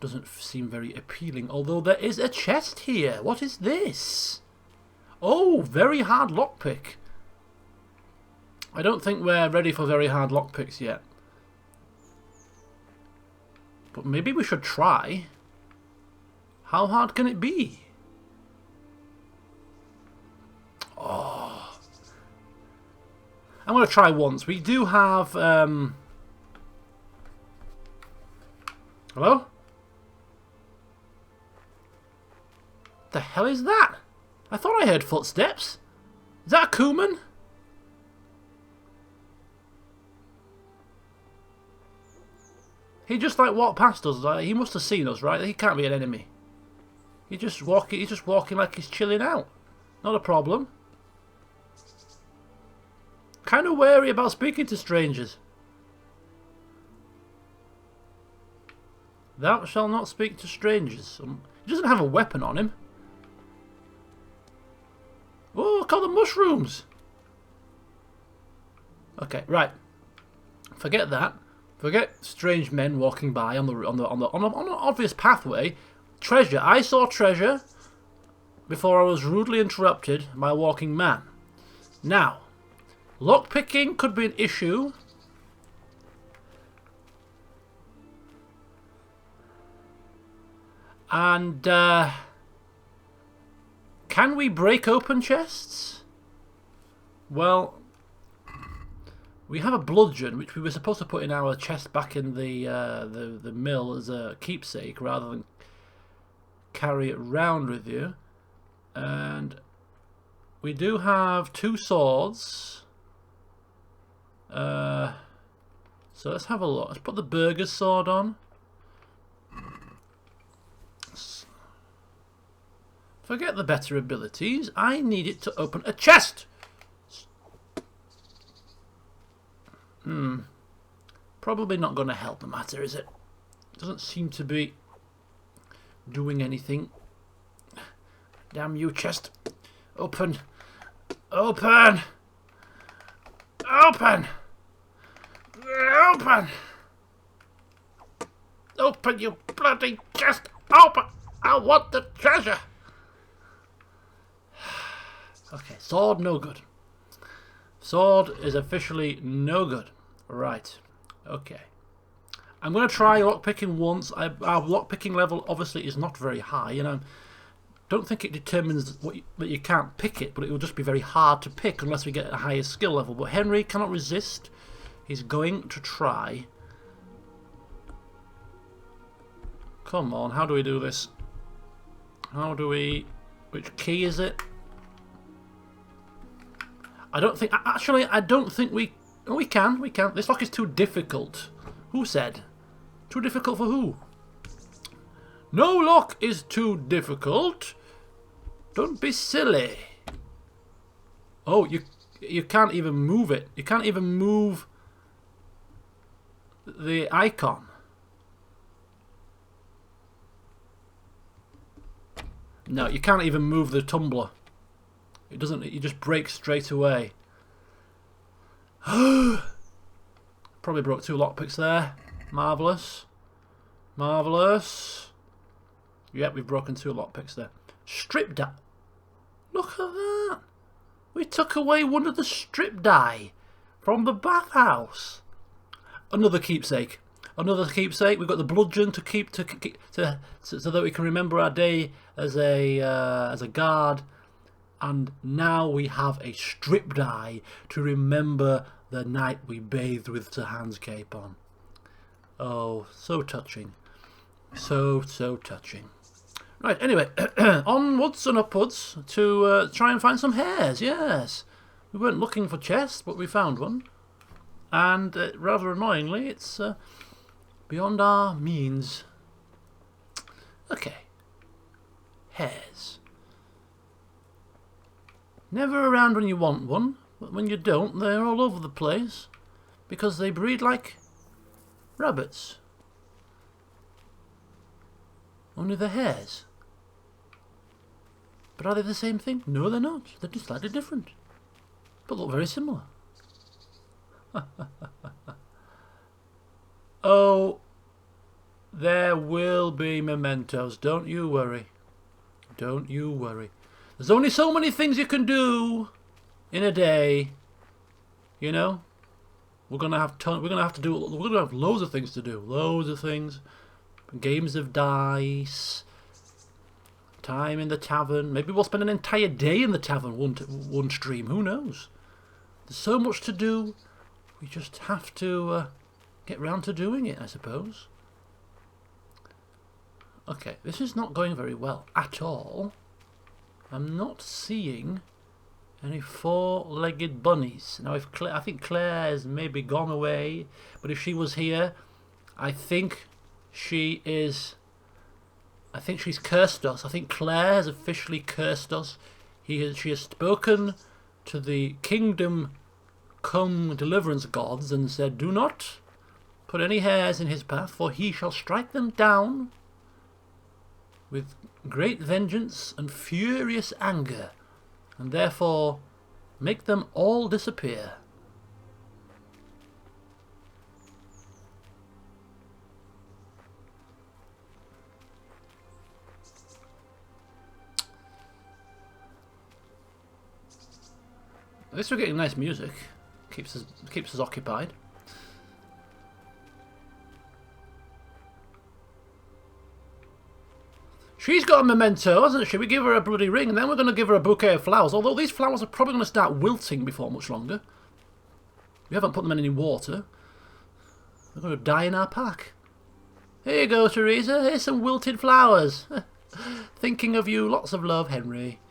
Doesn't seem very appealing, although there is a chest here. What is this? Oh, very hard lockpick. I don't think we're ready for very hard lockpicks yet. But maybe we should try. How hard can it be? Oh. I'm going to try once. We do have... Hello? The hell is that? I thought I heard footsteps. Is that a Kuman? He just like walked past us. Like, he must have seen us, right? He can't be an enemy. He's just walking like he's chilling out. Not a problem. Kind of wary about speaking to strangers. Thou shalt not speak to strangers. He doesn't have a weapon on him. Oh, look, all the mushrooms. Okay, right. Forget that. Forget strange men walking by on an obvious pathway. Treasure. I saw treasure before I was rudely interrupted by a walking man. Now, lockpicking could be an issue. And can we break open chests? Well, we have a bludgeon, which we were supposed to put in our chest back in the mill as a keepsake, rather than carry it round with you. And we do have 2 swords. So let's have a look. Let's put the burger's sword on. Forget the better abilities. I need it to open a chest. Probably not going to help the matter, is it? Doesn't seem to be doing anything. Damn you, chest. Open. Open. Open. Open. Open, you bloody chest. Open. I want the treasure. Okay, sword no good. Sword is officially no good. Right. Okay. I'm going to try lockpicking once. Our lockpicking level obviously is not very high, and I don't think it determines that you can't pick it, but it will just be very hard to pick unless we get a higher skill level. But Henry cannot resist. He's going to try. Come on, how do we do this? How do we... Which key is it? I don't think... Actually, I don't think we... Oh, we can. We can. This lock is too difficult. Who said? Too difficult for who? No lock is too difficult. Don't be silly. Oh, you can't even move it. You can't even move the icon. No, you can't even move the tumbler. It doesn't. It just breaks straight away. Probably broke 2 lockpicks there. Marvellous. Marvellous. Yep, we've broken 2 lockpicks there. Strip die. Look at that. We took away one of the strip die from the bathhouse. Another keepsake. Another keepsake. We've got the bludgeon to keep so that we can remember our day as a guard. And now we have a strip die to remember the night we bathed with Sir Hans cape on. Oh, so touching. So touching. Right, anyway, onwards and upwards to try and find some hares, yes. We weren't looking for chests, but we found one. And rather annoyingly, it's beyond our means. Okay. Hares. Never around when you want one, but when you don't, they're all over the place. Because they breed like rabbits. Only they're hares. But are they the same thing? No, they're not. They're just slightly different. But look very similar. Oh, there will be mementos. Don't you worry. Don't you worry. There's only so many things you can do in a day. You know? We're gonna have loads of things to do. Loads of things. Games of dice. Time in the tavern. Maybe we'll spend an entire day in the tavern, one stream. Who knows? There's so much to do. We just have to get round to doing it, I suppose. Okay, this is not going very well at all. I'm not seeing any four-legged bunnies. Now, I think Claire has maybe gone away, but if she was here, I think she is... I think she's cursed us. I think Claire has officially cursed us. She has spoken to the Kingdom Come Deliverance gods and said, "Do not put any hares in his path, for he shall strike them down with great vengeance and furious anger, and therefore make them all disappear." At least we're getting nice music. Keeps us occupied. She's got a memento, hasn't she? We give her a bloody ring, and then we're going to give her a bouquet of flowers. Although these flowers are probably going to start wilting before much longer. We haven't put them in any water. They're going to die in our pack. Here you go, Theresa. Here's some wilted flowers. Thinking of you. Lots of love, Henry.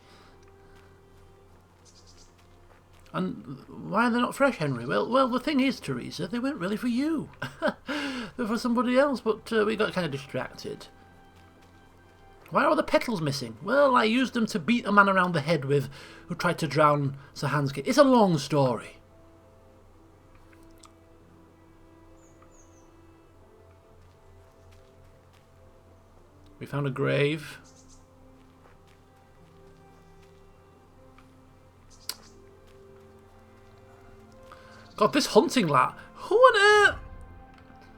And why are they not fresh, Henry? Well, the thing is, Theresa, they weren't really for you. They're for somebody else, but we got kind of distracted. Why are all the petals missing? Well, I used them to beat a man around the head with who tried to drown Sir Hanski. It's a long story. We found a grave. God, this hunting lot. Who on earth?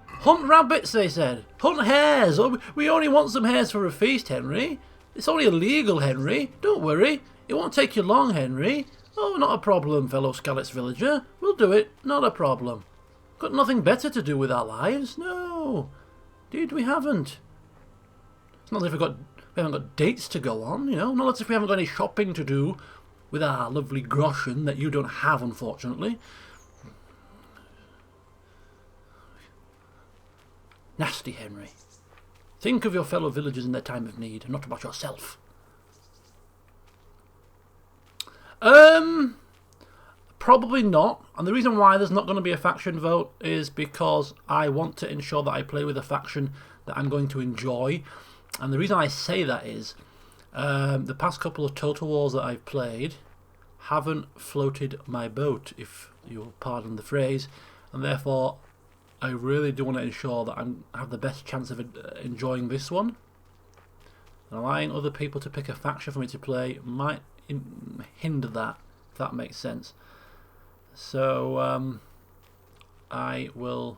Hunt rabbits, they said. Hunt hares. Oh, we only want some hares for a feast, Henry. It's only illegal, Henry. Don't worry. It won't take you long, Henry. Oh, not a problem, fellow Scalit's villager. We'll do it. Not a problem. Got nothing better to do with our lives. No. Indeed, we haven't. It's not as if we haven't got dates to go on, you know. Not as if we haven't got any shopping to do with our lovely groschen that you don't have, unfortunately. Nasty, Henry. Think of your fellow villagers in their time of need, and not about yourself. Probably not. And the reason why there's not going to be a faction vote is because I want to ensure that I play with a faction that I'm going to enjoy. And the reason I say that is the past couple of Total Wars that I've played haven't floated my boat, if you'll pardon the phrase, and therefore I really do want to ensure that I have the best chance of enjoying this one. And allowing other people to pick a faction for me to play might hinder that, if that makes sense. So I will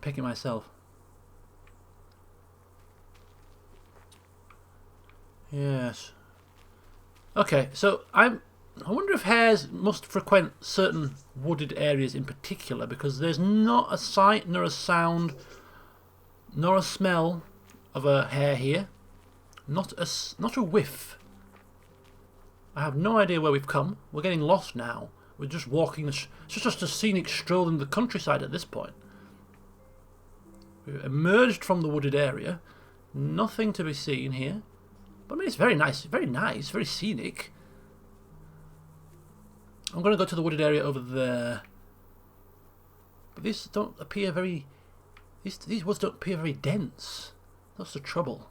pick it myself. Yes. Okay, so I wonder if hares must frequent certain wooded areas in particular, because there's not a sight, nor a sound, nor a smell of a hare here. Not a whiff. I have no idea where we've come. We're getting lost now. We're just walking. It's just a scenic stroll in the countryside at this point. We've emerged from the wooded area. Nothing to be seen here. But I mean, it's very nice, very scenic. I'm going to go to the wooded area over there. But these don't appear very... These woods don't appear very dense. That's the trouble.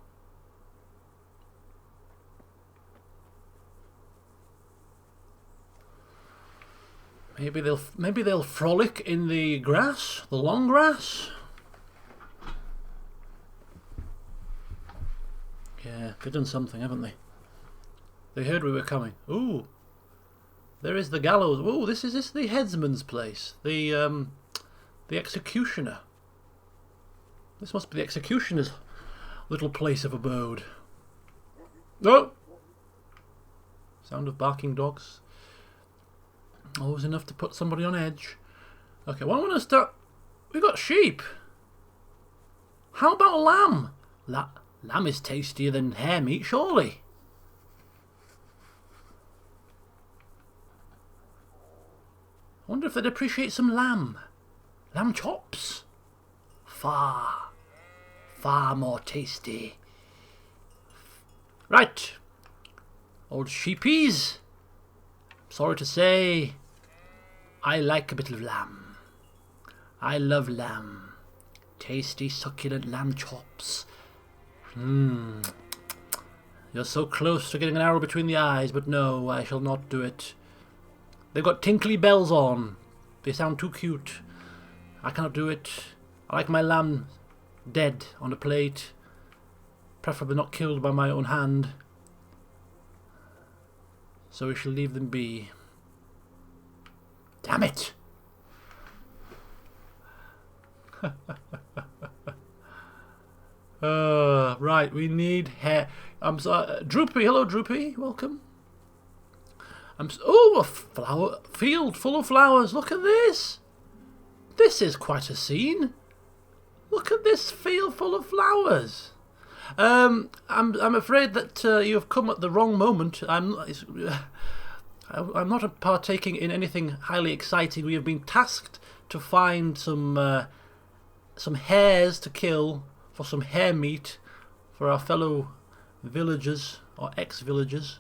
Maybe they'll frolic in the grass, the long grass. Yeah, they've done something, haven't they? They heard we were coming. Ooh, there is the gallows. Ooh, this is the headsman's place. The executioner. This must be the executioner's little place of abode. Oh! Sound of barking dogs. Always enough to put somebody on edge. Okay, well, I want to start... We got sheep. How about lamb? Lamb is tastier than hare meat, surely. I wonder if they'd appreciate some lamb. Lamb chops. Far more tasty. Right. Old sheepies. Sorry to say, I like a bit of lamb. I love lamb. Tasty, succulent lamb chops. You're so close to getting an arrow between the eyes, but no, I shall not do it. They've got tinkly bells on. They sound too cute. I cannot do it. I like my lamb dead on a plate. Preferably not killed by my own hand. So we shall leave them be. Damn it! Right, we need hair. I'm sorry, Droopy. Hello, Droopy. Welcome. Oh, a flower field full of flowers. Look at this. This is quite a scene. Look at this field full of flowers. I'm afraid that you have come at the wrong moment. I'm not partaking in anything highly exciting. We have been tasked to find some hares to kill for some hare meat for our fellow villagers or ex-villagers,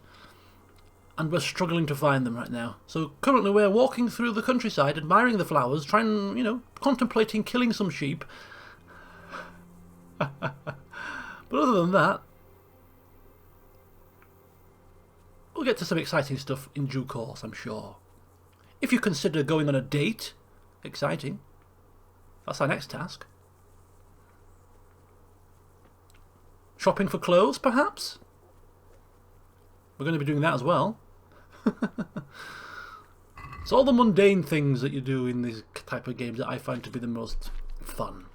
and we're struggling to find them right now. So currently we're walking through the countryside, admiring the flowers, trying, contemplating killing some sheep. But other than that, we'll get to some exciting stuff in due course, I'm sure. If you consider going on a date, exciting. That's our next task. Shopping for clothes, perhaps? We're going to be doing that as well. It's all the mundane things that you do in these type of games that I find to be the most fun.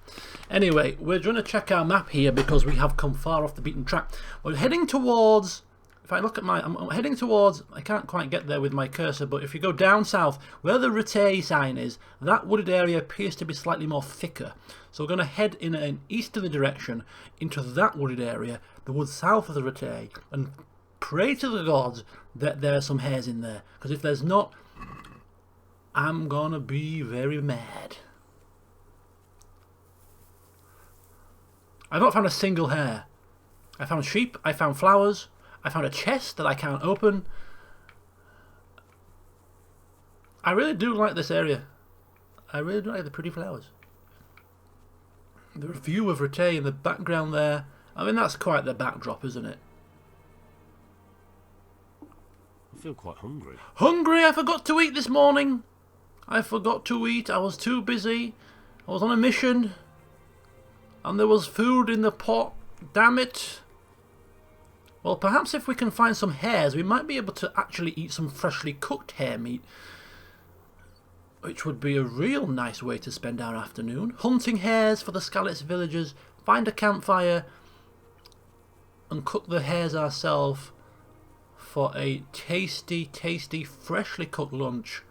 Anyway, we're going to check our map here because we have come far off the beaten track. We're heading towards... If I look at I'm heading towards... I can't quite get there with my cursor, but if you go down south, where the Rete sign is, that wooded area appears to be slightly more thicker. So we're going to head in an easterly direction into that wooded area, the woods south of the Rete, and pray to the gods that there are some hares in there. Because if there's not, I'm going to be very mad. I've not found a single hare. I found sheep, I found flowers, I found a chest that I can't open. I really do like this area. I really do like the pretty flowers. The view of Rete in the background there. I mean, that's quite the backdrop, isn't it? I feel quite hungry. Hungry? I forgot to eat this morning. I forgot to eat. I was too busy. I was on a mission. And there was food in the pot. Damn it. Well, perhaps if we can find some hares, we might be able to actually eat some freshly cooked hare meat. Which would be a real nice way to spend our afternoon. Hunting hares for the Scalitz villagers. Find a campfire. And cook the hares ourselves for a tasty, tasty, freshly cooked lunch.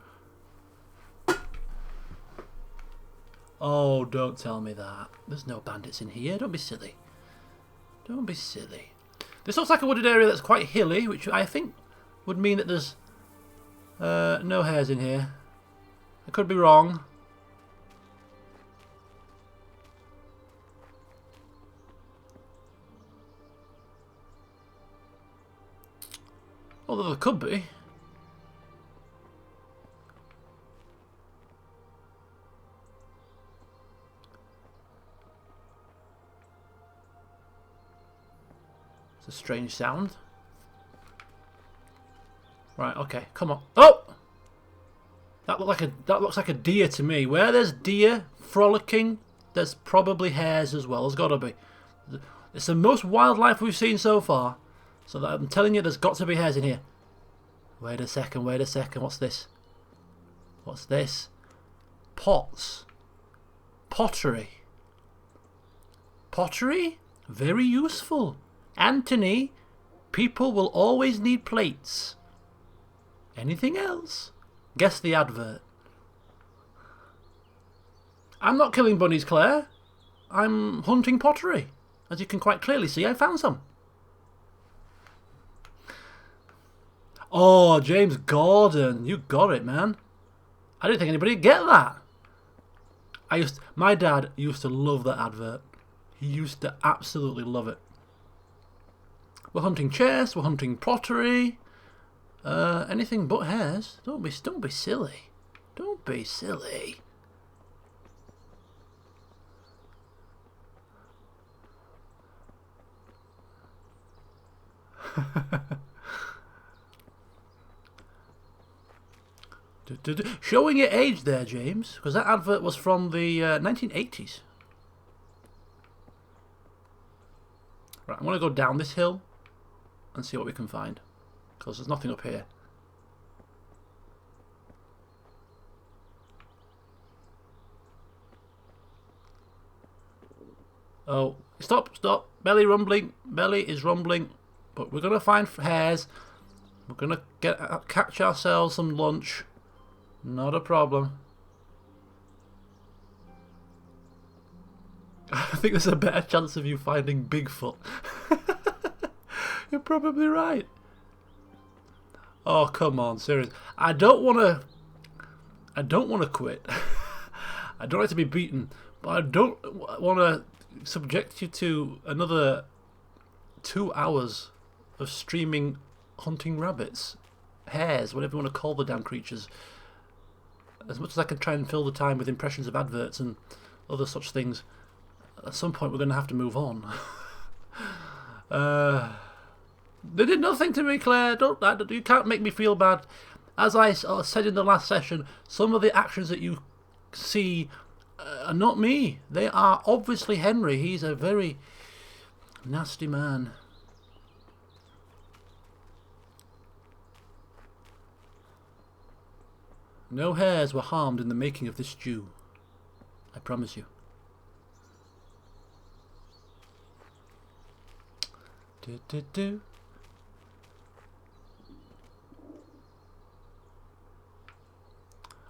Oh, don't tell me that. There's no bandits in here. Don't be silly. Don't be silly. This looks like a wooded area that's quite hilly, which I think would mean that there's No hares in here. I could be wrong. Although there could be. It's a strange sound. Right, okay, come on. Oh! That looks like a deer to me. Where there's deer frolicking, there's probably hares as well. There's got to be. It's the most wildlife we've seen so far. So that I'm telling you, there's got to be hares in here. Wait a second, wait a second. What's this? What's this? Pots. Pottery. Pottery? Very useful. Anthony, people will always need plates. Anything else? Guess the advert. I'm not killing bunnies, Claire. I'm hunting pottery. As you can quite clearly see, I found some. Oh, James Gordon. You got it, man. I didn't think anybody would get that. My dad used to love that advert. He used to absolutely love it. We're hunting chests, we're hunting pottery. Anything but hares. Don't be silly. Don't be silly. Showing your age there, James, because that advert was from the 1980s. Right, I'm going to go down this hill and see what we can find, because there's nothing up here. Oh, stop. Belly rumbling. Belly is rumbling. But we're going to find hares. We're going to catch ourselves some lunch. Not a problem. I think there's a better chance of you finding Bigfoot. You're probably right. Oh, come on, serious. I don't want to quit. I don't like to be beaten, but I don't want to subject you to another 2 hours of streaming hunting rabbits, hares, whatever you want to call the damn creatures. As much as I can try and fill the time with impressions of adverts and other such things, at some point we're going to have to move on. They did nothing to me, Claire. You can't make me feel bad. As I said in the last session, some of the actions that you see are not me. They are obviously Henry. He's a very nasty man. No hares were harmed in the making of this stew. I promise you. Do.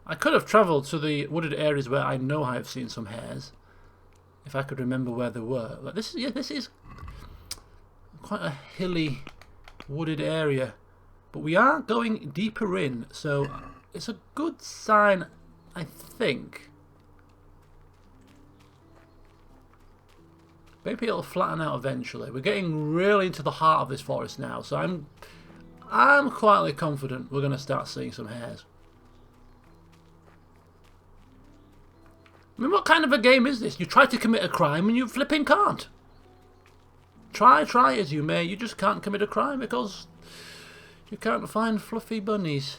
I could have travelled to the wooded areas where I know I have seen some hares, if I could remember where they were. Like this is quite a hilly, wooded area, but we are going deeper in, so it's a good sign, I think. Maybe it'll flatten out eventually. We're getting really into the heart of this forest now, so I'm quietly confident we're going to start seeing some hares. I mean, what kind of a game is this? You try to commit a crime and you flipping can't. Try as you may, you just can't commit a crime because you can't find fluffy bunnies.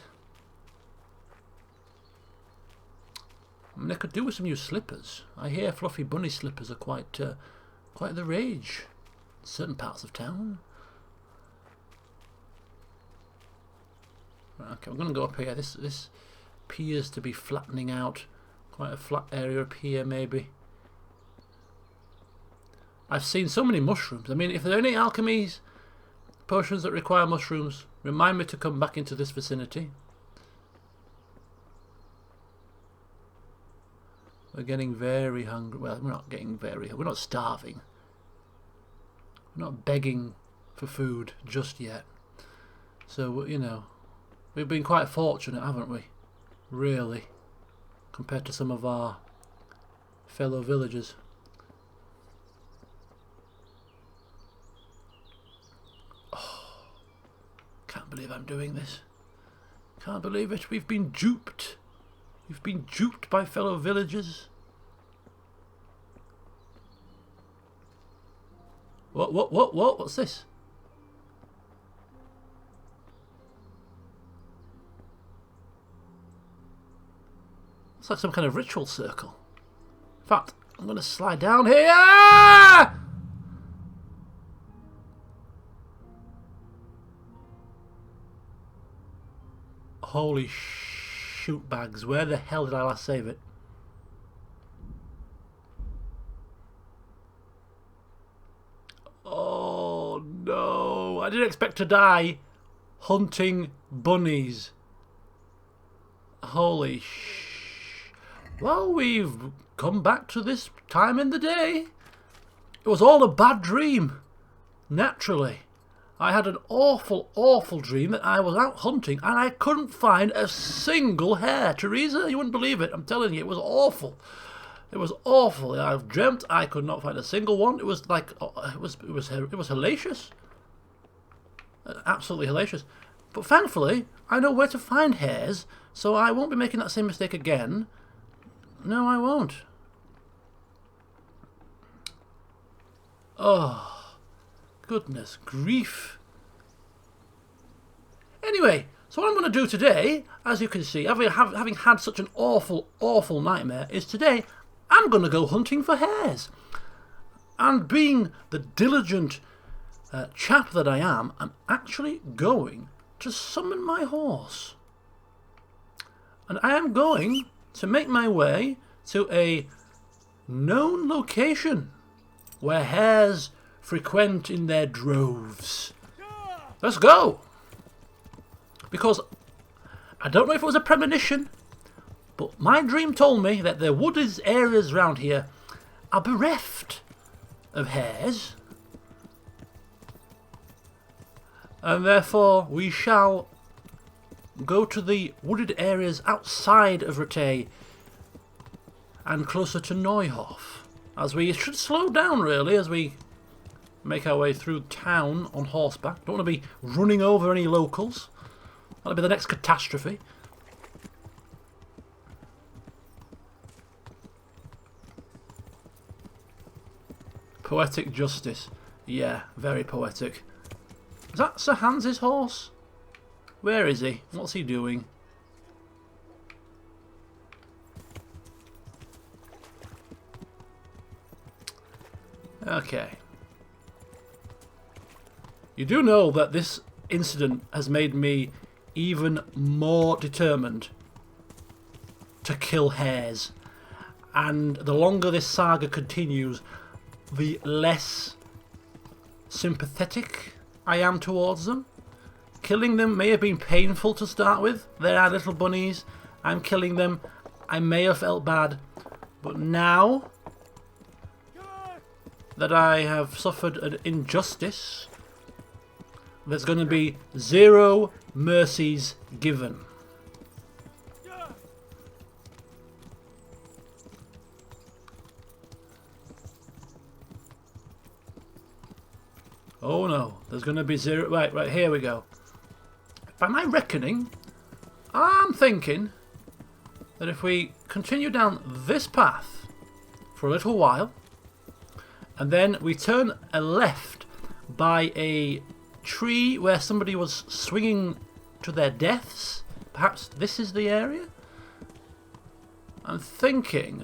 I mean, I could do with some new slippers. I hear fluffy bunny slippers are quite the rage in certain parts of town. Right, okay, we're going to go up here. This appears to be flattening out. Quite a flat area up here, maybe. I've seen so many mushrooms. I mean, if there are any alchemies, potions that require mushrooms, remind me to come back into this vicinity. We're getting very hungry. Well, we're not getting very hungry. We're not starving. We're not begging for food just yet. So, you know, We've been quite fortunate, haven't we? Really. Compared to some of our fellow villagers. Oh, can't believe I'm doing this. Can't believe it. We've been duped. We've been duped by fellow villagers. What? What's this? It's like some kind of ritual circle. In fact, I'm going to slide down here. Holy shoot bags. Where the hell did I last save it? Oh no. I didn't expect to die hunting bunnies. Holy Well, we've come back to this time in the day. It was all a bad dream. Naturally. I had an awful, awful dream that I was out hunting and I couldn't find a single hare. Theresa, you wouldn't believe it. I'm telling you, it was awful. It was awful. I've dreamt I could not find a single one. It was like, it was hellacious. Absolutely hellacious. But thankfully, I know where to find hares, so I won't be making that same mistake again. No, I won't. Oh. Goodness grief. Anyway, so what I'm going to do today, as you can see, having had such an awful, awful nightmare, is today I'm going to go hunting for hares. And being the diligent chap that I am, I'm actually going to summon my horse. And I am going to make my way to a known location where hares frequent in their droves. Let's go! Because I don't know if it was a premonition, but my dream told me that the wooded areas around here are bereft of hares, and therefore we shall go to the wooded areas outside of Rattay and closer to Neuhof, as we should slow down really as we make our way through town on horseback. Don't want to be running over any locals. That'll be the next catastrophe. Poetic justice. Yeah, very poetic. Is that Sir Hans's horse? Where is he? What's he doing? Okay. You do know that this incident has made me even more determined to kill hares. And the longer this saga continues, the less sympathetic I am towards them. Killing them may have been painful to start with. They are little bunnies. I'm killing them. I may have felt bad. But now that I have suffered an injustice, there's going to be zero mercies given. Oh no, there's going to be zero. Right, here we go. By my reckoning, I'm thinking that if we continue down this path for a little while, and then we turn a left by a tree where somebody was swinging to their deaths, perhaps this is the area? I'm thinking,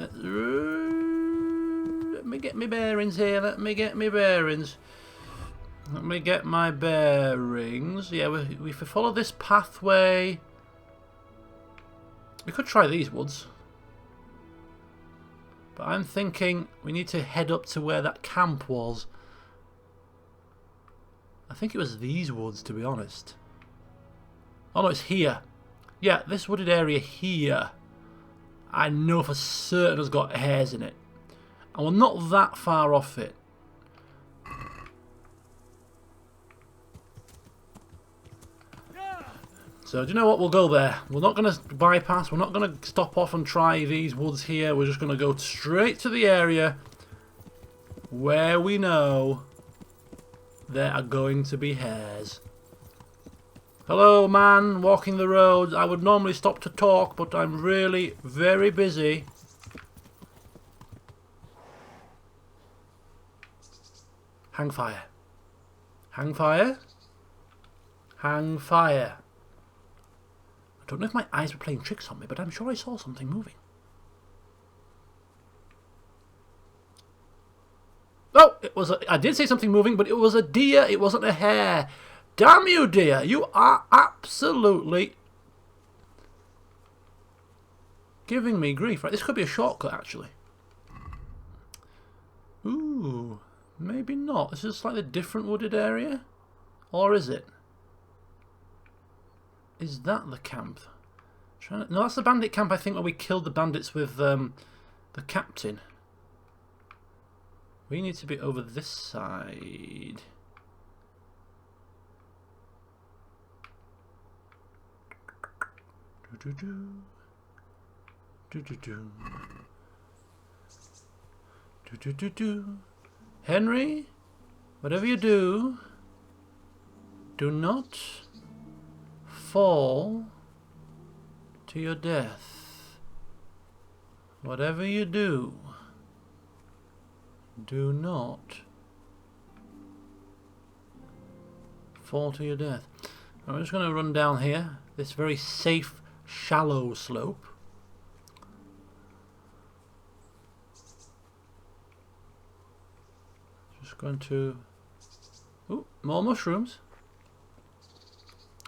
let me get my bearings here, Let me get my bearings. Yeah, if we follow this pathway, we could try these woods. But I'm thinking we need to head up to where that camp was. I think it was these woods, to be honest. Oh no, it's here. Yeah, this wooded area here, I know for certain has got hares in it. And we're not that far off it. So do you know what? We'll go there. We're not going to bypass. We're not going to stop off and try these woods here. We're just going to go straight to the area where we know there are going to be hares. Hello, man, walking the road. I would normally stop to talk, but I'm really very busy. Hang fire. Hang fire. Hang fire. I don't know if my eyes were playing tricks on me, but I'm sure I saw something moving. Oh, I did say something moving, but it was a deer. It wasn't a hare. Damn you, dear. You are absolutely giving me grief. Right, this could be a shortcut, actually. Ooh, maybe not. This is a slightly different wooded area. Or is it? Is that the camp? No, that's the bandit camp, I think, where we killed the bandits with the captain. We need to be over this side. Henry, whatever you do, do not fall to your death. Whatever you do, do not fall to your death. I'm just going to run down here, this very safe, shallow slope. Just going to... Ooh, more mushrooms.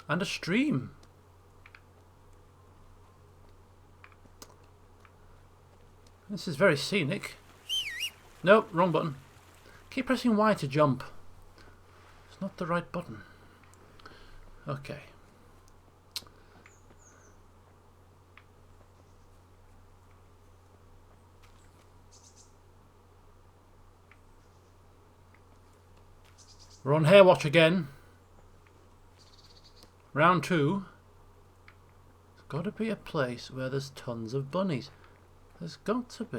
And a stream. This is very scenic. Nope, wrong button. Keep pressing Y to jump. It's not the right button. Okay. We're on Hare Watch again. Round 2. There's got to be a place where there's tons of bunnies. There's got to be.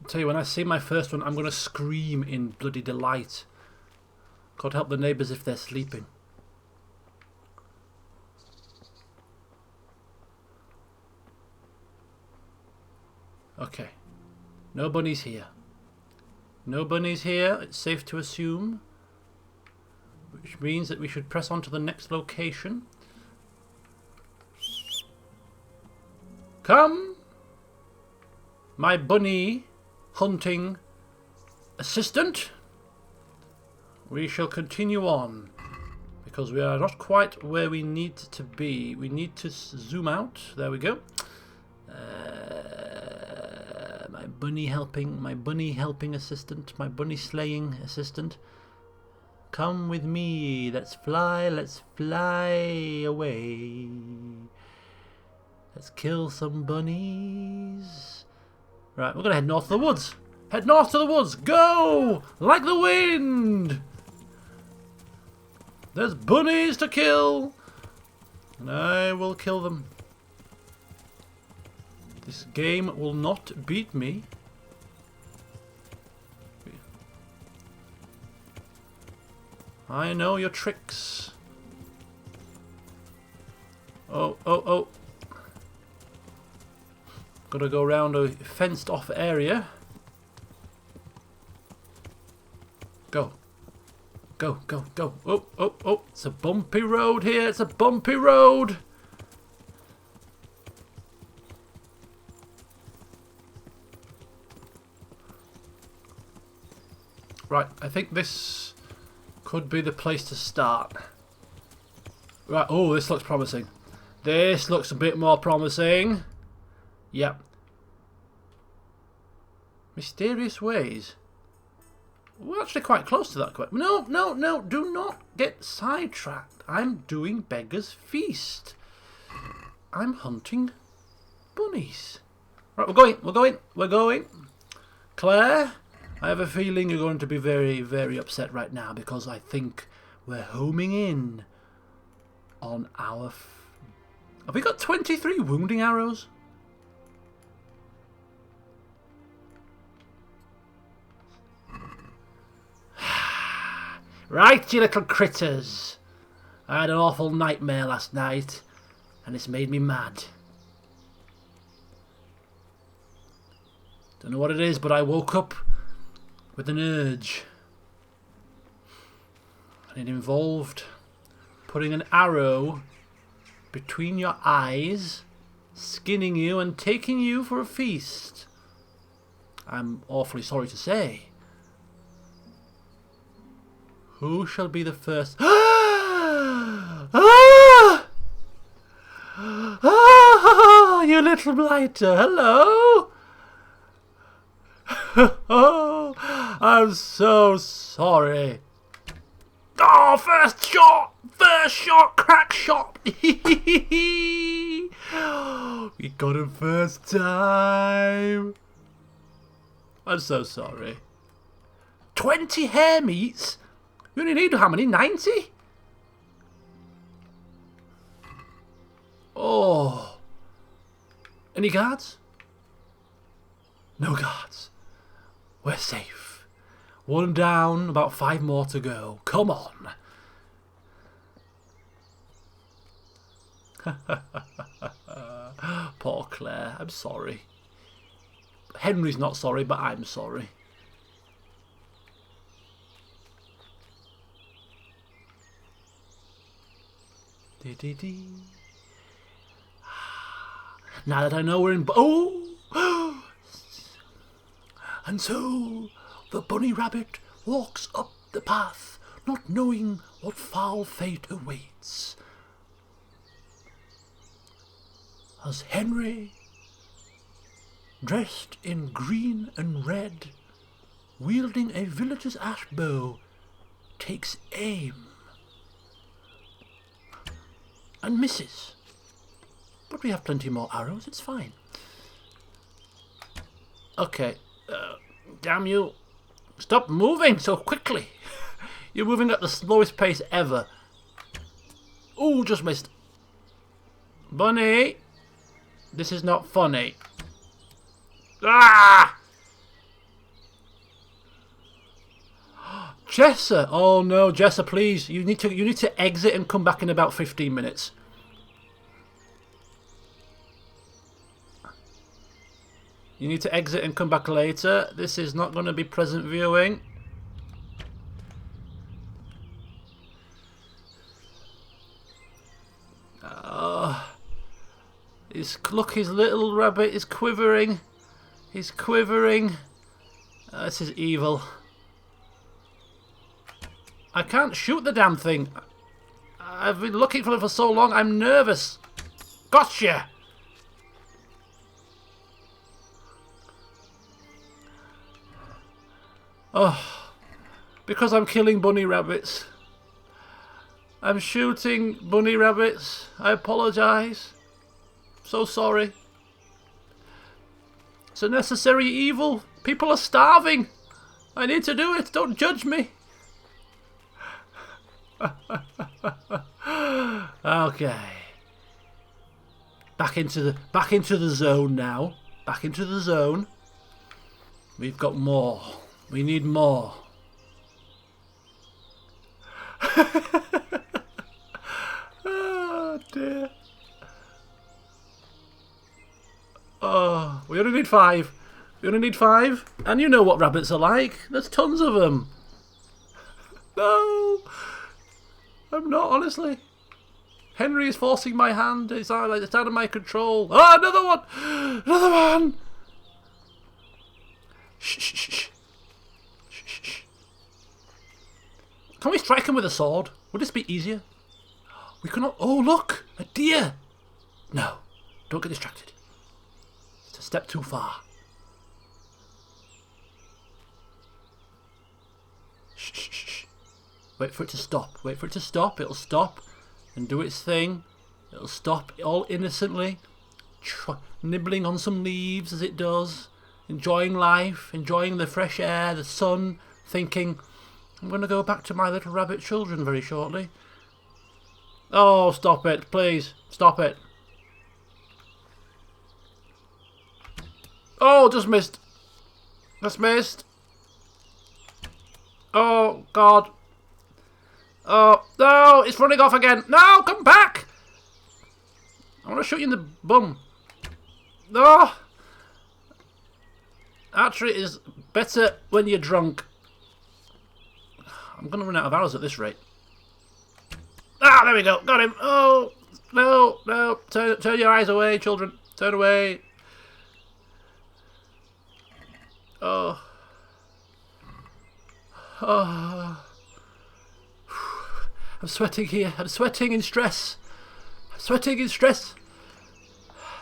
I'll tell you, when I see my first one, I'm going to scream in bloody delight. God help the neighbours if they're sleeping. Okay. No bunnies here. No bunnies here, it's safe to assume. Which means that we should press on to the next location. Come! My bunny hunting assistant. We shall continue on, because we are not quite where we need to be. We need to zoom out. There we go. My bunny helping assistant, my bunny slaying assistant. Come with me. Let's fly away. Let's kill some bunnies. Right, we're gonna head north to the woods. Head north to the woods. Go like the wind. There's bunnies to kill, and I will kill them. This game will not beat me. I know your tricks. Oh, oh, oh. Gotta go around a fenced off area. Go. Go, go, go. Oh, oh, oh. It's a bumpy road here. It's a bumpy road. Right, I think this could be the place to start. Right, oh, this looks promising. This looks a bit more promising. Yep. Mysterious ways. We're actually quite close to that. No, no, no. Do not get sidetracked. I'm doing Beggar's Feast. I'm hunting bunnies. Right, we're going. Claire, I have a feeling you're going to be very, very upset right now because I think we're homing in on our... Have we got 23 wounding arrows? Right, you little critters. I had an awful nightmare last night, and it's made me mad. Don't know what it is, but I woke up with an urge. And it involved putting an arrow between your eyes, skinning you, and taking you for a feast. I'm awfully sorry to say. Who shall be the first? You little blighter, hello! Oh, I'm so sorry. Oh, first shot, crack shot. We got him first time. I'm so sorry. 20 hair meats? We only need how many? 90? Oh. Any guards? No guards. We're safe. One down, about 5 more to go. Come on. Poor Claire. I'm sorry. Henry's not sorry, but I'm sorry. Dee. Now that I know we're in... Oh! And so the bunny rabbit walks up the path, not knowing what foul fate awaits. As Henry, dressed in green and red, wielding a villager's ash bow, takes aim and misses. But we have plenty more arrows, it's fine. Okay, damn you. Stop moving so quickly. You're moving at the slowest pace ever. Ooh, just missed. Bunny, this is not funny. Ah! Jessa, oh no, Jessa, please. You need to exit and come back in about 15 minutes. You need to exit and come back later. This is not going to be pleasant viewing. Look, his little rabbit is quivering. He's quivering. This is evil. I can't shoot the damn thing. I've been looking for it for so long. I'm nervous. Gotcha. Oh, because I'm killing bunny rabbits. I'm shooting bunny rabbits. I apologise. So sorry. It's a necessary evil. People are starving. I need to do it. Don't judge me. Okay. Back into the zone now. Back into the zone. We've got more. We need more. Oh dear. Oh, we only need 5. We only need 5. And you know what rabbits are like. There's tons of them. No. I'm not, honestly. Henry is forcing my hand. It's out of my control. Oh, another one. Another one. Shh. Can we strike him with a sword? Would this be easier? We cannot... Oh, look! A deer! No. Don't get distracted. It's a step too far. Shh. Wait for it to stop. Wait for it to stop. It'll stop and do its thing. It'll stop all innocently, nibbling on some leaves as it does, enjoying life, enjoying the fresh air, the sun, thinking, I'm going to go back to my little rabbit children very shortly. Oh, stop it, please, stop it. Oh, just missed. Just missed. Oh, God. Oh, no, it's running off again. No, come back. I want to shoot you in the bum. No. Archery is better when you're drunk. I'm going to run out of arrows at this rate. Ah, there we go. Got him. Oh, no, no. Turn your eyes away, children. Turn away. Oh. Oh. I'm sweating here. I'm sweating in stress. I'm sweating in stress.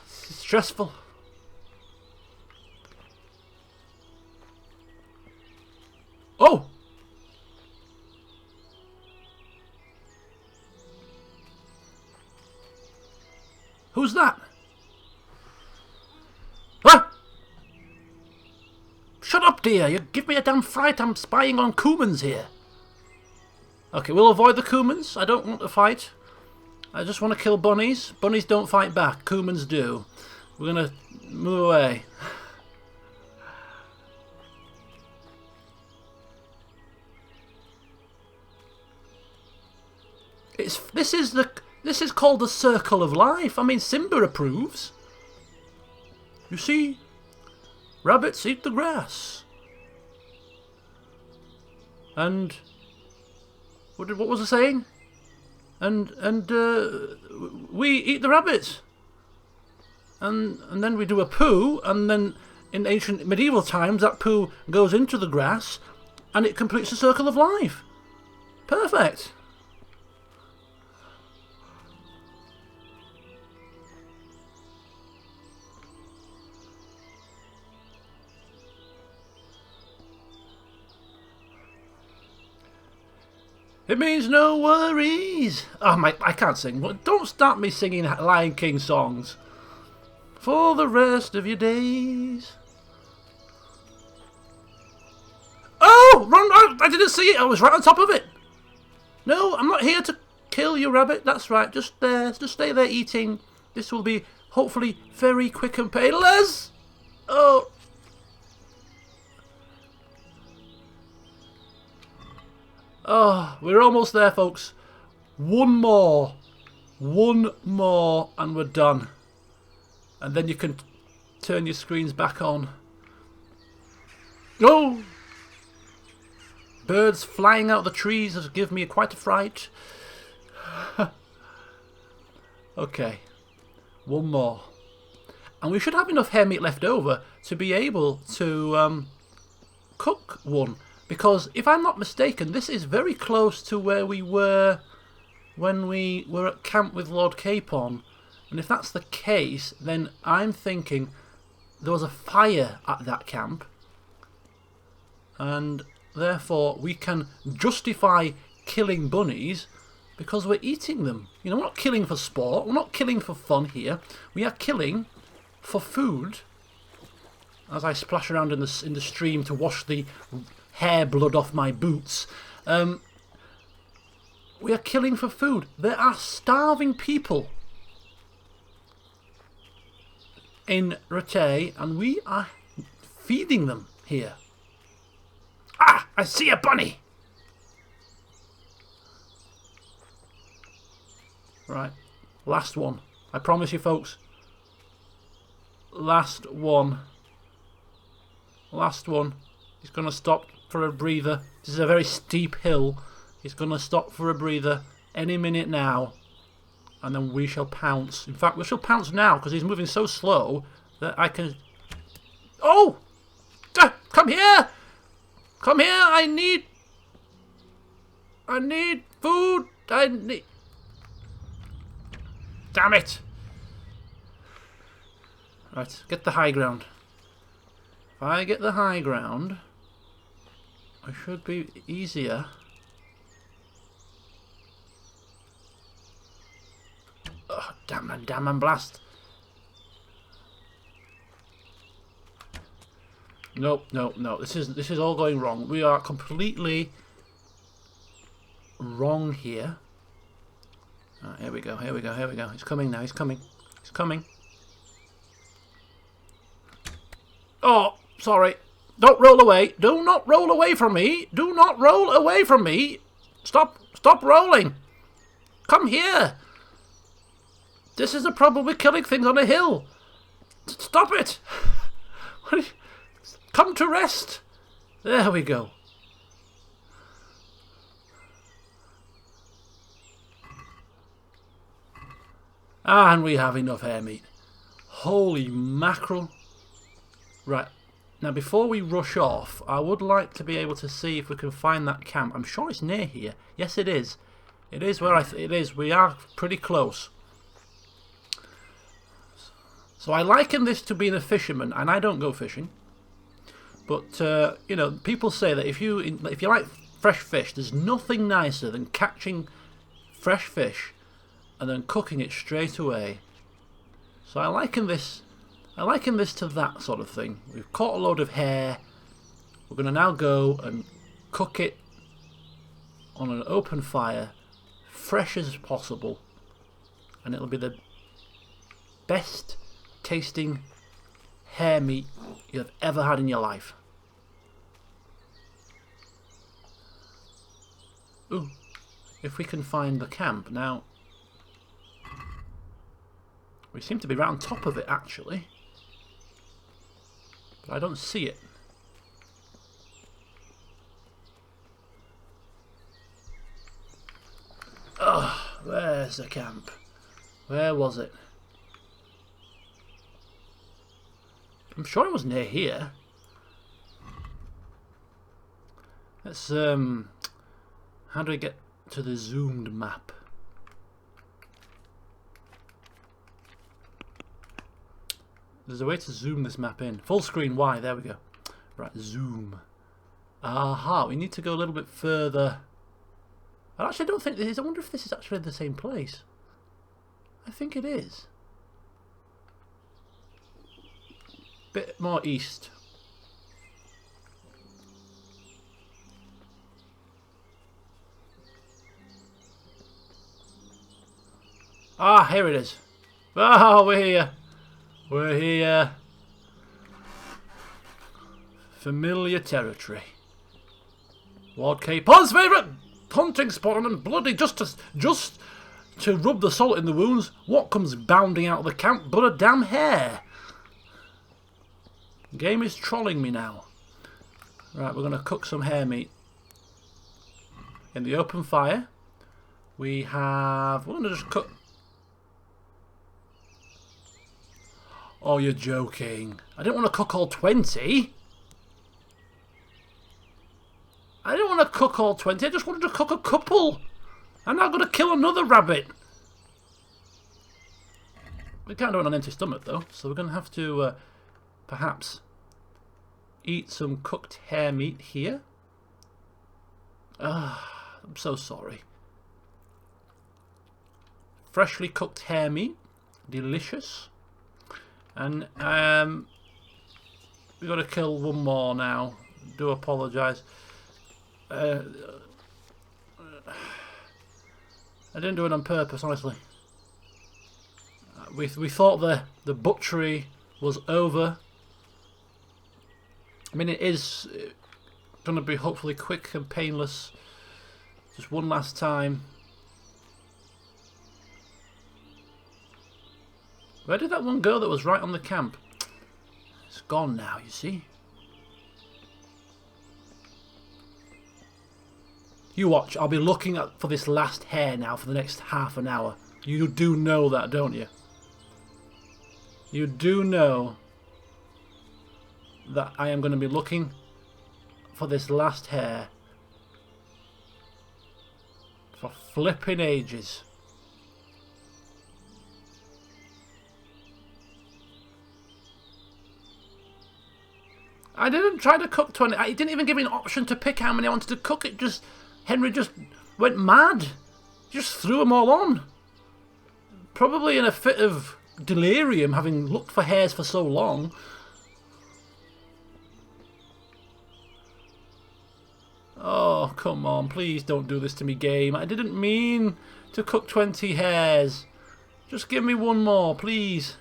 This is stressful. Oh! Who's that? Ah! Shut up, dear. You give me a damn fright. I'm spying on Kumans here. Okay, we'll avoid the Kumans. I don't want to fight. I just want to kill bunnies. Bunnies don't fight back. Kumans do. We're going to move away. This is called the circle of life. I mean, Simba approves. You see, rabbits eat the grass. And what was I saying? And we eat the rabbits. And then we do a poo, and then in ancient medieval times that poo goes into the grass, and it completes the circle of life. Perfect. It means no worries. Oh my, I can't sing. Don't start me singing Lion King songs. For the rest of your days. Oh, run! I didn't see it. I was right on top of it. No, I'm not here to kill you, rabbit. That's right. Just stay there eating. This will be hopefully very quick and painless. Oh. Oh, we're almost there, folks. One more, and we're done. And then you can turn your screens back on. Oh! Birds flying out of the trees has given me quite a fright. Okay, one more. And we should have enough hare meat left over to be able to cook one. Because, if I'm not mistaken, this is very close to where we were when we were at camp with Lord Capon. And if that's the case, then I'm thinking there was a fire at that camp. And therefore, we can justify killing bunnies because we're eating them. You know, we're not killing for sport. We're not killing for fun here. We are killing for food. As I splash around in the stream to wash the hair blood off my boots. We are killing for food. There are starving people in Rattay, and we are feeding them here. Ah! I see a bunny! Right. Last one. I promise you, folks. Last one. Last one. He's going to stop for a breather. This is a very steep hill. He's going to stop for a breather any minute now. And then we shall pounce. In fact, we shall pounce now because he's moving so slow that I can... Oh! Come here! Come here! I need food! Damn it! Right, get the high ground. If I get the high ground... it should be easier. Damn and blast. Nope. This is all going wrong. We are completely wrong here. Here we go. He's coming now. He's coming. Oh, sorry. Don't roll away. Do not roll away from me. Do not roll away from me. Stop rolling. Come here. This is the problem with killing things on a hill. Stop it. Come to rest. There we go. And we have enough hare meat. Holy mackerel. Right. Now, before we rush off, I would like to be able to see if we can find that camp. I'm sure it's near here. Yes, it is. It is where it is. We are pretty close. So I liken this to being a fisherman, and I don't go fishing. But you know, people say that if you like fresh fish, there's nothing nicer than catching fresh fish and then cooking it straight away. So I liken this to that sort of thing. We've caught a load of hare. We're going to now go and cook it on an open fire, fresh as possible, and it'll be the best tasting hare meat you've ever had in your life. Ooh, if we can find the camp. Now, we seem to be right on top of it, actually. But I don't see it. Ugh, where's the camp? Where was it? I'm sure it was near here. Let's, how do I get to the zoomed map? There's a way to zoom this map in. Full screen, why? There we go. Right, zoom. Aha, we need to go a little bit further. I actually don't think this is. I wonder if this is actually the same place. I think it is. Bit more east. Ah, here it is. Oh, we're here. We're here. Familiar territory. Lord Capon's favourite hunting spot, and bloody just to rub the salt in the wounds. What comes bounding out of the camp but a damn hare? Game is trolling me now. Right, we're going to cook some hare meat in the open fire. We're going to just cook. Oh, you're joking. I didn't want to cook all 20. I didn't want to cook all 20. I just wanted to cook a couple. I'm now going to kill another rabbit. We can't do it on an empty stomach, though. So we're going to have to perhaps eat some cooked hare meat here. I'm so sorry. Freshly cooked hare meat. Delicious. And we've got to kill one more now. Do apologise. I didn't do it on purpose, honestly. We thought the butchery was over. I mean, it is going to be hopefully quick and painless. Just one last time. Where did that one go that was right on the camp? It's gone now, you see. You watch, I'll be looking for this last hare now for the next half an hour. You do know that, don't you? You do know that I am going to be looking for this last hare for flipping ages. I didn't try to cook 20. I didn't even give me an option to pick how many I wanted to cook. Henry just went mad. Just threw them all on. Probably in a fit of delirium, having looked for hares for so long. Oh, come on. Please don't do this to me, game. I didn't mean to cook 20 hares. Just give me one more, please.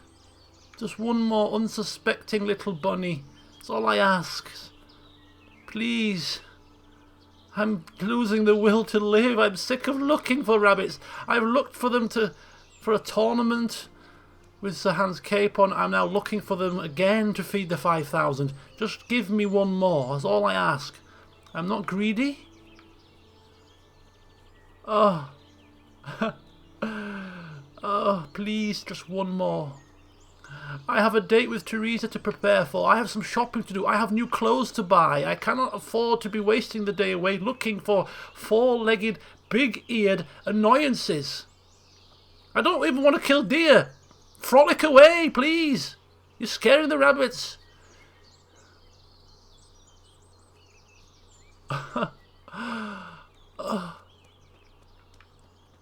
Just one more unsuspecting little bunny. That's all I ask. Please. I'm losing the will to live. I'm sick of looking for rabbits. I've looked for them for a tournament with Sir Hans Capon. I'm now looking for them again to feed the 5,000. Just give me one more. That's all I ask. I'm not greedy. Oh. Oh, please, just one more. I have a date with Theresa to prepare for. I have some shopping to do. I have new clothes to buy. I cannot afford to be wasting the day away looking for four-legged, big-eared annoyances. I don't even want to kill deer. Frolic away, please. You're scaring the rabbits.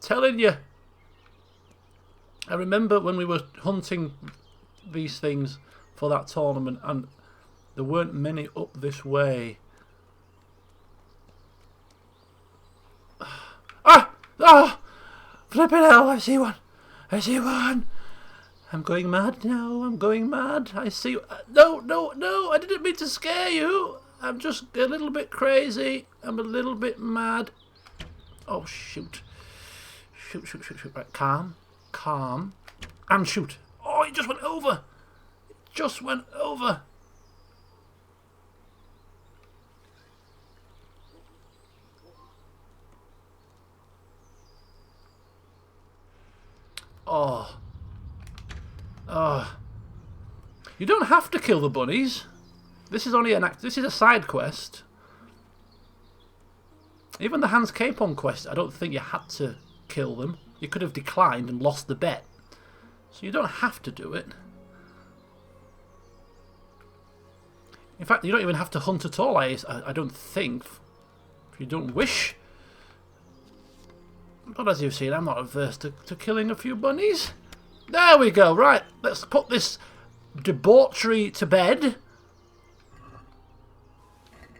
Telling you. I remember when we were hunting these things for that tournament, and there weren't many up this way. Ah! Ah! Flippin' hell, I see one! I see one! I'm going mad now, I'm going mad. I see... No, no, no! I didn't mean to scare you! I'm just a little bit crazy. I'm a little bit mad. Oh, shoot. Shoot, shoot, shoot, shoot. Right, calm. Calm. And shoot. Oh, it just went over. It just went over. Oh. Oh. You don't have to kill the bunnies. This is only an act. This is a side quest. Even the Hans Capon quest, I don't think you had to kill them. You could have declined and lost the bet. So you don't have to do it. In fact, you don't even have to hunt at all, I don't think. If you don't wish. But as you've seen, I'm not averse to killing a few bunnies. There we go. Right, let's put this debauchery to bed.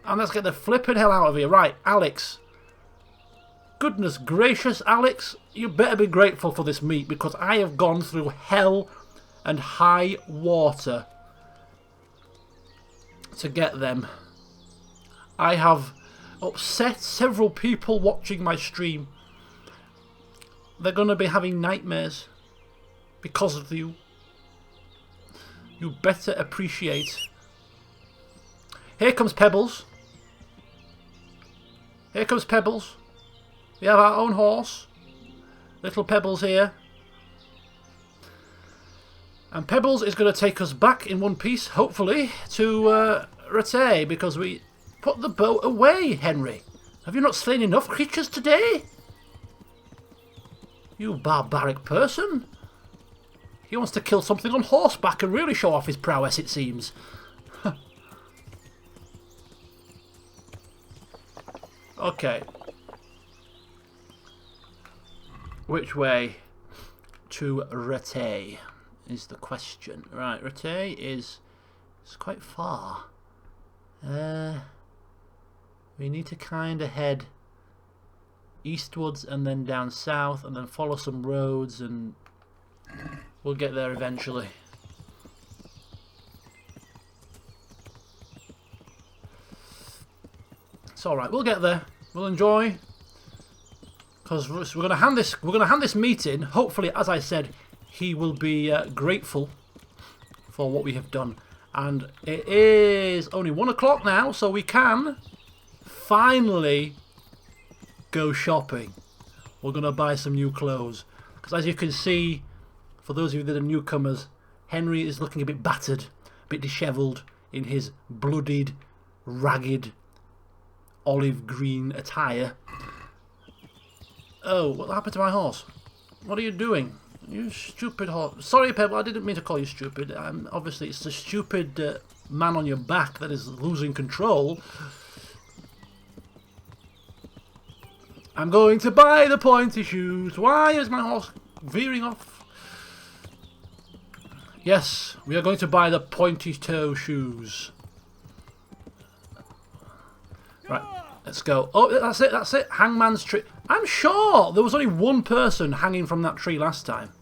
And let's get the flipping hell out of here. Right, Alex. Goodness gracious, Alex. You better be grateful for this meat, because I have gone through hell and high water to get them. I have upset several people watching my stream. They're going to be having nightmares because of you. You better appreciate. Here comes Pebbles. Here comes Pebbles. We have our own horse. Little Pebbles here. And Pebbles is going to take us back in one piece, hopefully, to Rattay, because we put the boat away, Henry. Have you not slain enough creatures today? You barbaric person. He wants to kill something on horseback and really show off his prowess, it seems. Okay. Which way to Rattay is the question. Right, Rattay is quite far. We need to kind of head eastwards and then down south and then follow some roads, and we'll get there eventually. It's all right. We'll get there. We'll enjoy, because we're gonna hand this meeting. Hopefully, as I said, he will be grateful for what we have done. And it is only 1 o'clock now, so we can finally go shopping. We're gonna buy some new clothes, because as you can see, for those of you that are newcomers, Henry is looking a bit battered, a bit dishevelled in his bloodied, ragged, olive green attire. Oh, what happened to my horse? What are you doing? You stupid horse. Sorry, Pebble, I didn't mean to call you stupid. Obviously, it's the stupid man on your back that is losing control. I'm going to buy the pointy shoes. Why is my horse veering off? Yes, we are going to buy the pointy toe shoes. Right, let's go. Oh, that's it, that's it. Hangman's tree. I'm sure there was only one person hanging from that tree last time.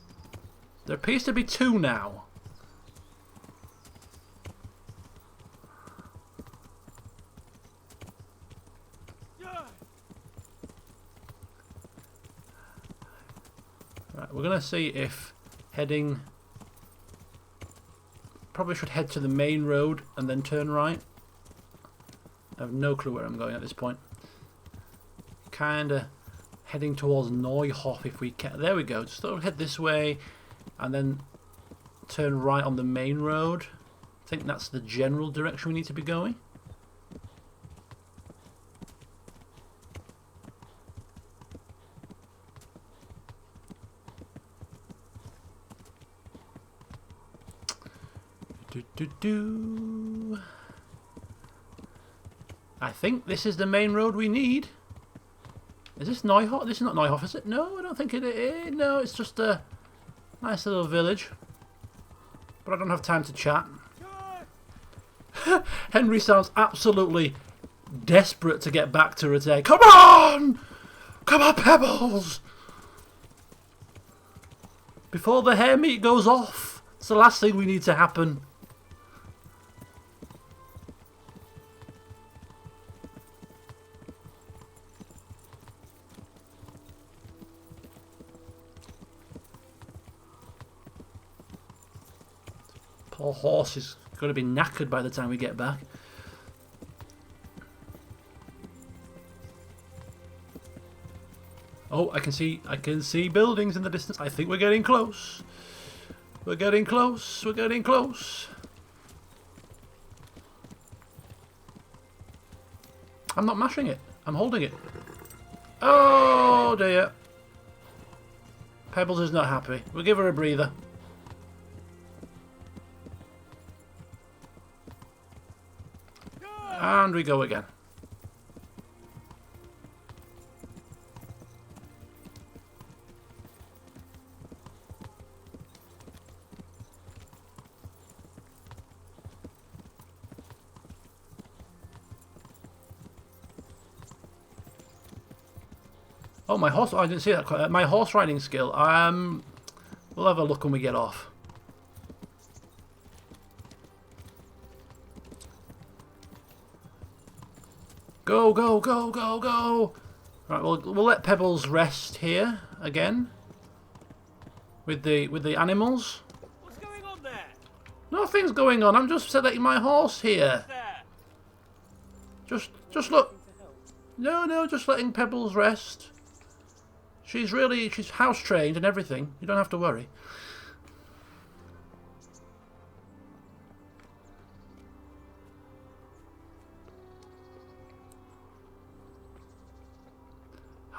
There appears to be two now. Right, we're going to see if heading... Probably should head to the main road and then turn right. I have no clue where I'm going at this point. Kinda heading towards Neuhof if we can. There we go. Just head this way and then turn right on the main road. I think that's the general direction we need to be going. I think this is the main road we need. Is this Neuhof? This is not Neuhof, is it? No, I don't think it is. No, it's just a nice little village. But I don't have time to chat. Henry sounds absolutely desperate to get back to Rete. Come on! Come on, Pebbles! Before the hair meat goes off. It's the last thing we need to happen. Poor horse is going to be knackered by the time we get back. Oh, I can see buildings in the distance. I think we're getting close. We're getting close. We're getting close. I'm not mashing it. I'm holding it. Oh dear. Pebbles is not happy. We'll give her a breather. And we go again. Oh, my horse! Oh, I didn't see that quite. My horse riding skill. We'll have a look when we get off. Go, go, go, go, go! Right, we'll let Pebbles rest here again with the animals. What's going on there? Nothing's going on. I'm just letting my horse here. Just look. No, just letting Pebbles rest. She's house trained and everything. You don't have to worry.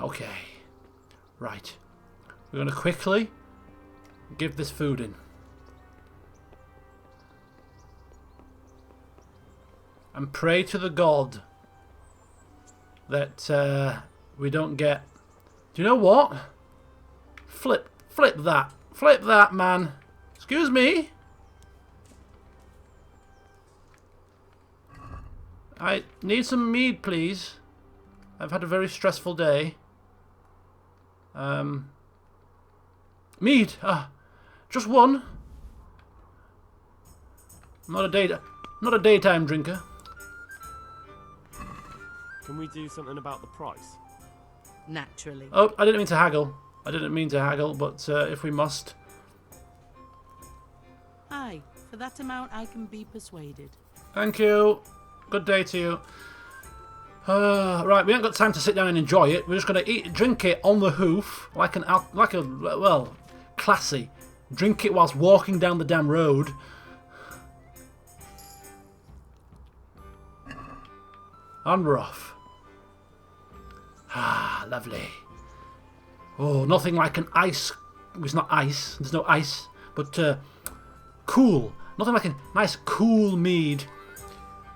Okay, right. We're going to quickly give this food in. And pray to the god that we don't get... Do you know what? Flip that. Flip that, man. Excuse me. I need some mead, please. I've had a very stressful day. Mead. Just one. Not a daytime drinker. Can we do something about the price? Naturally. Oh, I didn't mean to haggle. But if we must. Aye, for that amount I can be persuaded. Thank you. Good day to you. Right, we haven't got time to sit down and enjoy it. We're just going to drink it on the hoof, like a classy. Drink it whilst walking down the damn road. And we're off. Ah, lovely. Oh, nothing like an ice. It's not ice. There's no ice, but cool. Nothing like a nice cool mead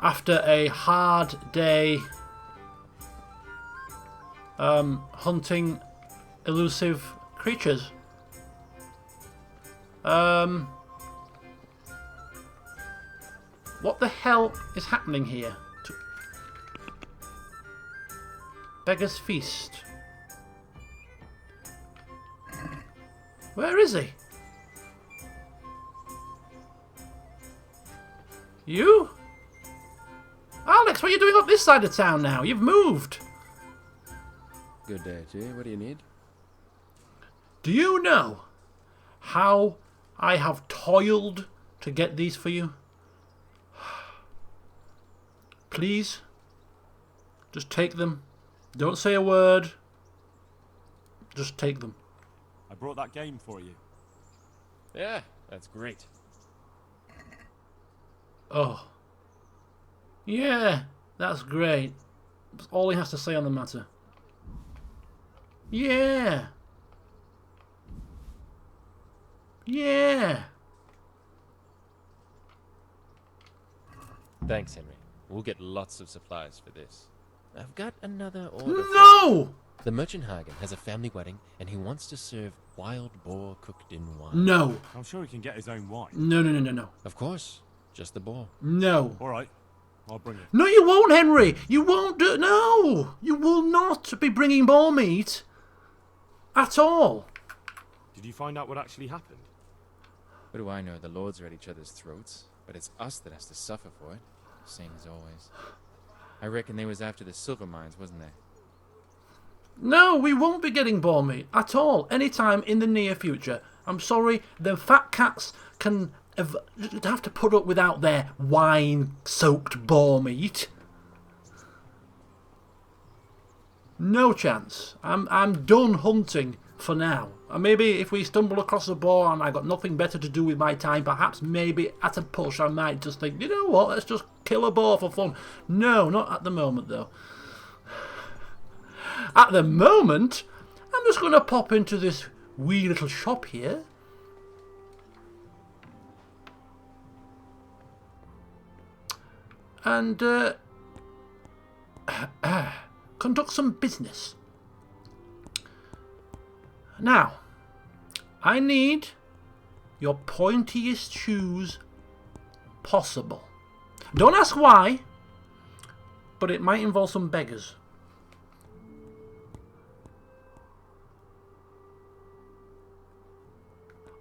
after a hard day. Hunting elusive creatures. What the hell is happening here? Beggar's Feast. Where is he? You? Alex, what are you doing up this side of town now? You've moved. Good day to you. What do you need? Do you know how I have toiled to get these for you? Please, just take them. Don't say a word. Just take them. I brought that game for you. Yeah, that's great. Oh. Yeah, that's great. That's all he has to say on the matter. Yeah. Yeah. Thanks, Henry. We'll get lots of supplies for this. I've got another order. No! The merchant Hagen has a family wedding, and he wants to serve wild boar cooked in wine. No. I'm sure he can get his own wine. No. Of course. Just the boar. No. All right. I'll bring it. No, you won't, Henry. You won't do. No, you will not be bringing boar meat at all. Did you find out what actually happened? What do I know? The lords are at each other's throats, but it's us that has to suffer for it. Same as always. I reckon they was after the silver mines, wasn't they? No, we won't be getting boar meat at all anytime in the near future. I'm sorry, the fat cats can have to put up without their wine-soaked boar meat. No chance. I'm done hunting for now. And maybe if we stumble across a boar and I got nothing better to do with my time, perhaps maybe at a push I might just think, you know what, let's just kill a boar for fun. No, not at the moment though. At the moment, I'm just going to pop into this wee little shop here. And conduct some business. Now, I need your pointiest shoes possible. Don't ask why, but it might involve some beggars.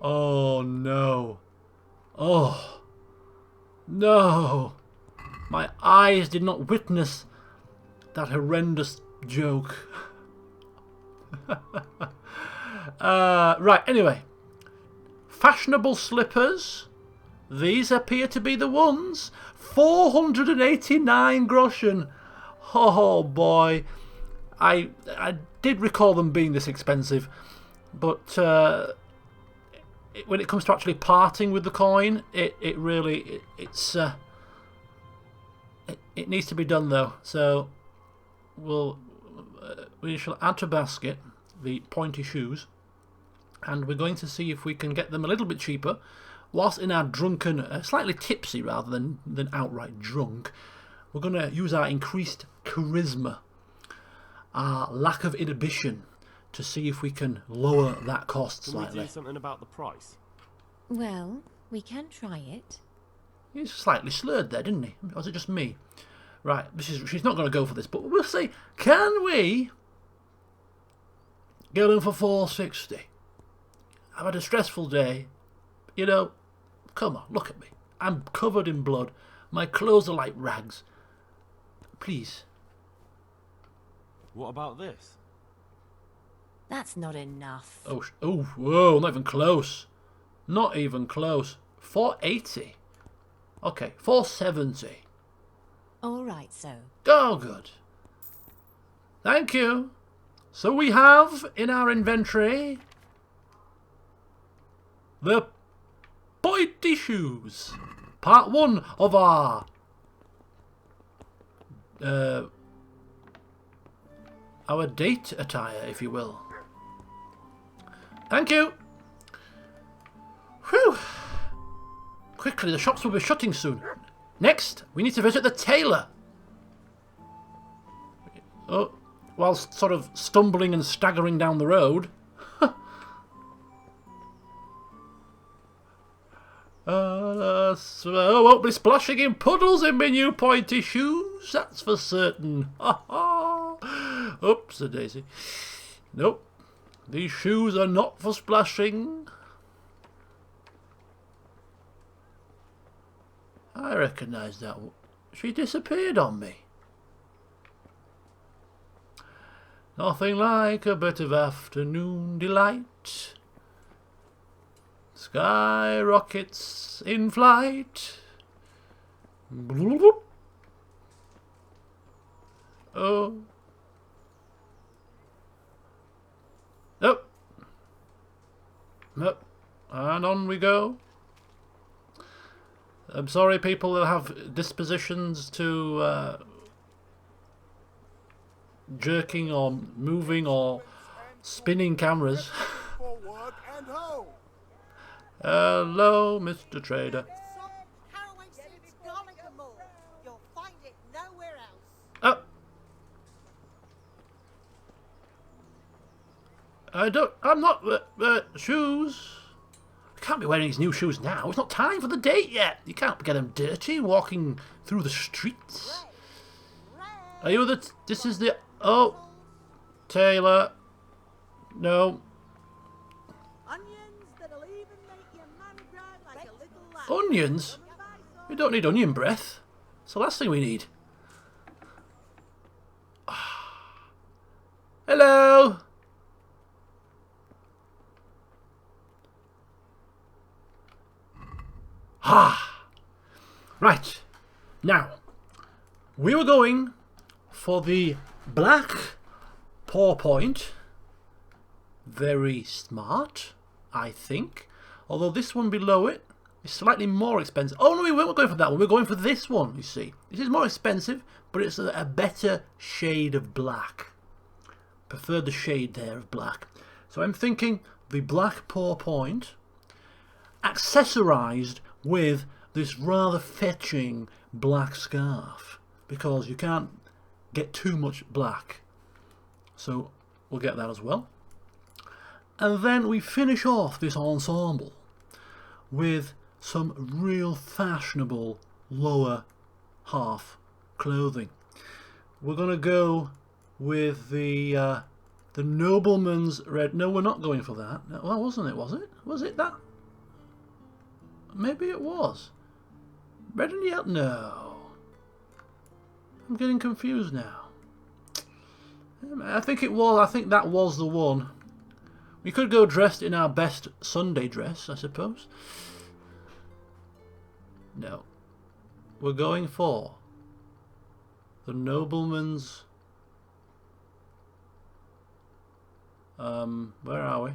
Oh no. Oh no. My eyes did not witness that horrendous joke. Right, anyway. Fashionable slippers. These appear to be the ones. 489 groschen. Oh boy. I did recall them being this expensive. But when it comes to actually parting with the coin, it needs to be done though. So we shall add to basket the pointy shoes, and we're going to see if we can get them a little bit cheaper, whilst in our drunken, slightly tipsy rather than outright drunk. We're going to use our increased charisma, our lack of inhibition, to see if we can lower that cost slightly. Can we do something about the price? Well, we can try it. He slightly slurred there, didn't he? Or was it just me? Right, she's not going to go for this, but we'll see. Can we get them for 460? I've had a stressful day. You know, come on, look at me. I'm covered in blood. My clothes are like rags. Please. What about this? That's not enough. Oh, whoa, not even close. Not even close. 480. Okay, 470. All right, so. Oh, good. Thank you. So we have in our inventory the pointy shoes. Part 1 of our date attire, if you will. Thank you. Whew. Quickly, the shops will be shutting soon. Next, we need to visit the tailor. Oh, whilst sort of stumbling and staggering down the road. La, la, I won't be splashing in puddles in my new pointy shoes, that's for certain. Ha ha! Oops, a daisy. Nope. These shoes are not for splashing. I recognise that. She disappeared on me. Nothing like a bit of afternoon delight. Sky rockets in flight. Oh. Nope. Nope. And on we go. I'm sorry, people that have dispositions to jerking or moving or spinning cameras. Hello, Mr. Trader. Oh. I'm not, shoes. I can't be wearing these new shoes now. It's not time for the date yet. You can't get them dirty walking through the streets. Are you this is the, oh, Taylor. No. Onions? We don't need onion breath. It's the last thing we need. Hello. Right. Now, we were going for the black paw point. Very smart, I think. Although this one below it is slightly more expensive. Oh no, we weren't going for that one. We're going for this one, you see. This is more expensive, but it's a better shade of black. Prefer the shade there of black. So I'm thinking the black paw point accessorized with this rather fetching black scarf, because you can't get too much black. So we'll get that as well. And then we finish off this ensemble with some real fashionable lower half clothing. We're going to go with the nobleman's red. No, we're not going for that. Well, wasn't it? Was it? Was it that? Maybe it was. Red and yellow? No. I'm getting confused now. I think it was. I think that was the one. We could go dressed in our best Sunday dress, I suppose. No. We're going for the nobleman's... where are we?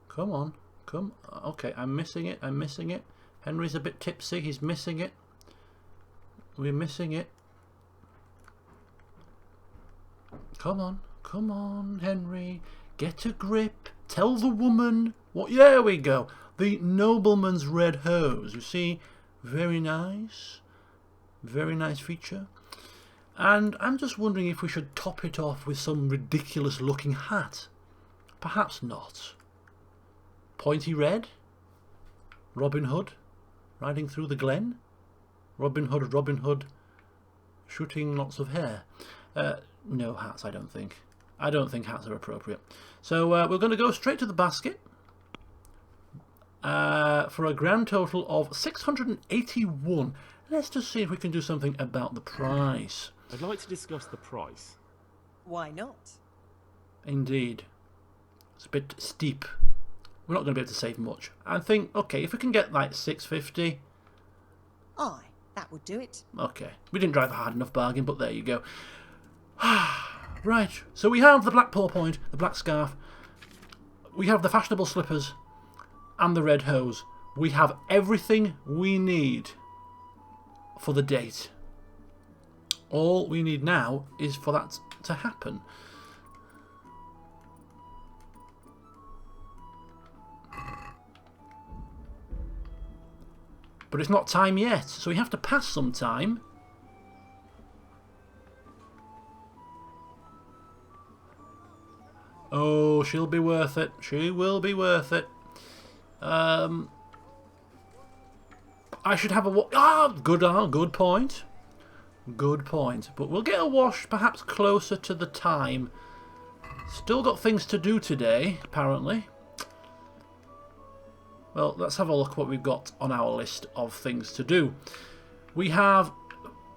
Come on. Come. Okay, I'm missing it. I'm missing it. Henry's a bit tipsy. He's missing it. We're missing it. Come on. Come on, Henry. Get a grip. Tell the woman what... There we go. The nobleman's red hose. You see? Very nice. Very nice feature. And I'm just wondering if we should top it off with some ridiculous looking hat. Perhaps not. Pointy red? Robin Hood? Riding through the glen? Robin Hood, shooting lots of hair. No hats, I don't think. I don't think hats are appropriate. So we're going to go straight to the basket for a grand total of 681. Let's just see if we can do something about the price. I'd like to discuss the price. Why not? Indeed. It's a bit steep. We're not going to be able to save much. I think, okay, if we can get like 650. Aye, that would do it. Okay. We didn't drive a hard enough bargain, but there you go. Right. So we have the black paw point, the black scarf. We have the fashionable slippers and the red hose. We have everything we need for the date. All we need now is for that to happen. But it's not time yet, so we have to pass some time. Oh, she'll be worth it. She will be worth it. I I should have a good point. Good point. But we'll get a wash perhaps closer to the time. Still got things to do today, apparently. Well, let's have a look what we've got on our list of things to do. We have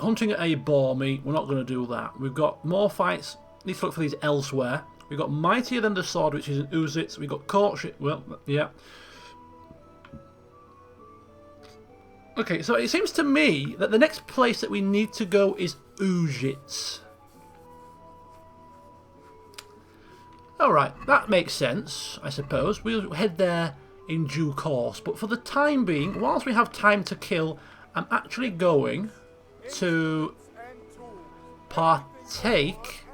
hunting a boar meat. We're not going to do that. We've got more fights. Need to look for these elsewhere. We've got Mightier Than the Sword, which is in Uzits. We've got Courtship. Well, yeah. Okay, so it seems to me that the next place that we need to go is Uzits. Alright, that makes sense, I suppose. We'll head there in due course. But for the time being, whilst we have time to kill, I'm actually going to partake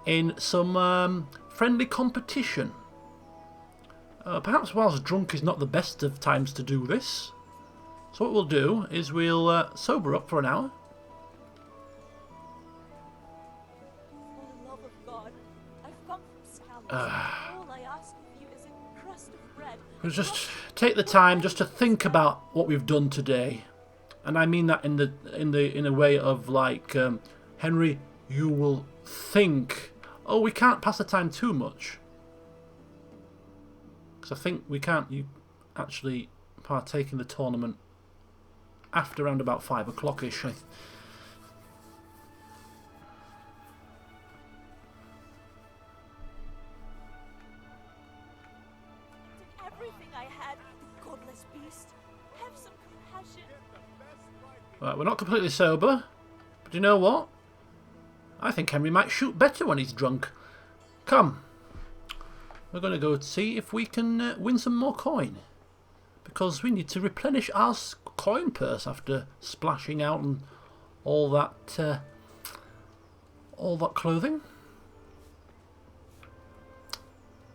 in some friendly competition. Perhaps whilst drunk is not the best of times to do this. So what we'll do is we'll sober up for an hour. For the love of God, I've come from Scotland. All I ask of you is a crust of bread. We'll just take the time just to think about what we've done today. And I mean that in a way of like, Henry, you will think. Oh, we can't pass the time too much. Because I think we can't actually partake in the tournament after around about 5 o'clock-ish. Did everything I had, godless beast. Have some compassion. Right, we're not completely sober, but you know what? I think Henry might shoot better when he's drunk. Come. We're going to go see if we can win some more coin. Because we need to replenish our coin purse after splashing out and all that clothing.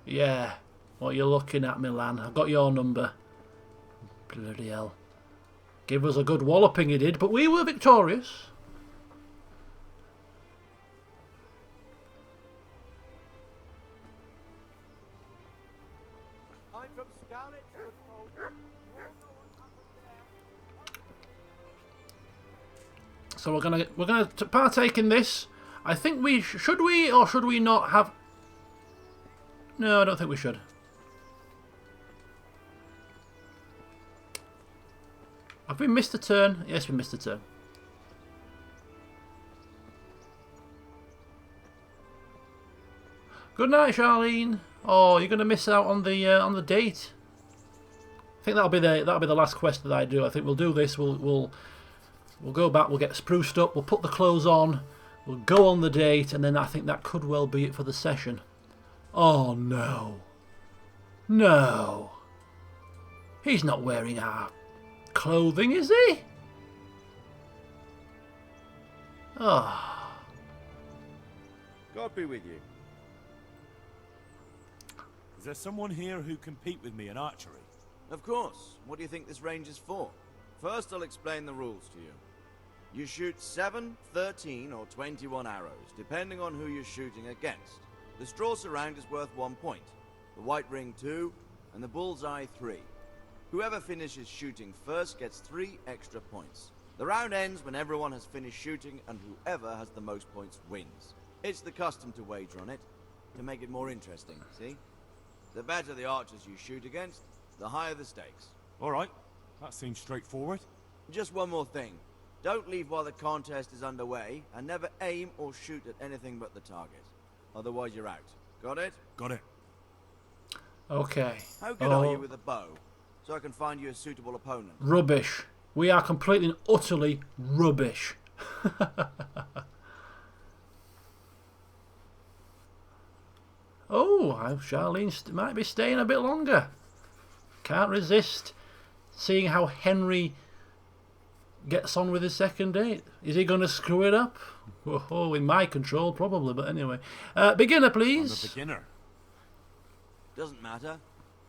Yeah, what you're looking at, Milan. I've got your number. Bloody hell. Give us a good walloping he did, but we were victorious. I'm from Scarlet. So we're gonna partake in this. I think we should we or should we not have? No, I don't think we should. Have we missed a turn? Yes, we missed a turn. Good night, Charlene. Oh, you're gonna miss out on the date. I think that'll be the last quest that I do. I think we'll do this. We'll go back. We'll get spruced up. We'll put the clothes on. We'll go on the date, and then I think that could well be it for the session. Oh no, no. He's not wearing our clothing, is he? Oh. God be with you. Is there someone here who compete with me in archery? Of course. What do you think this range is for? First, I'll explain the rules to you. You shoot 7, 13, or 21 arrows, depending on who you're shooting against. The straw surround is worth 1 point, the white ring 2, and the bullseye 3. Whoever finishes shooting first gets 3 extra points. The round ends when everyone has finished shooting, and whoever has the most points wins. It's the custom to wager on it, to make it more interesting, see? The better the archers you shoot against, the higher the stakes. All right, that seems straightforward. Just one more thing. Don't leave while the contest is underway, and never aim or shoot at anything but the target. Otherwise you're out. Got it? Got it. Okay. How good are you with a bow? So I can find you a suitable opponent. Rubbish. We are completely and utterly rubbish. Oh, Charlene might be staying a bit longer. Can't resist seeing how Henry gets on with his second date. Is he going to screw it up? Oh, in my control, probably, but anyway. Beginner, please. I'm a beginner. Doesn't matter.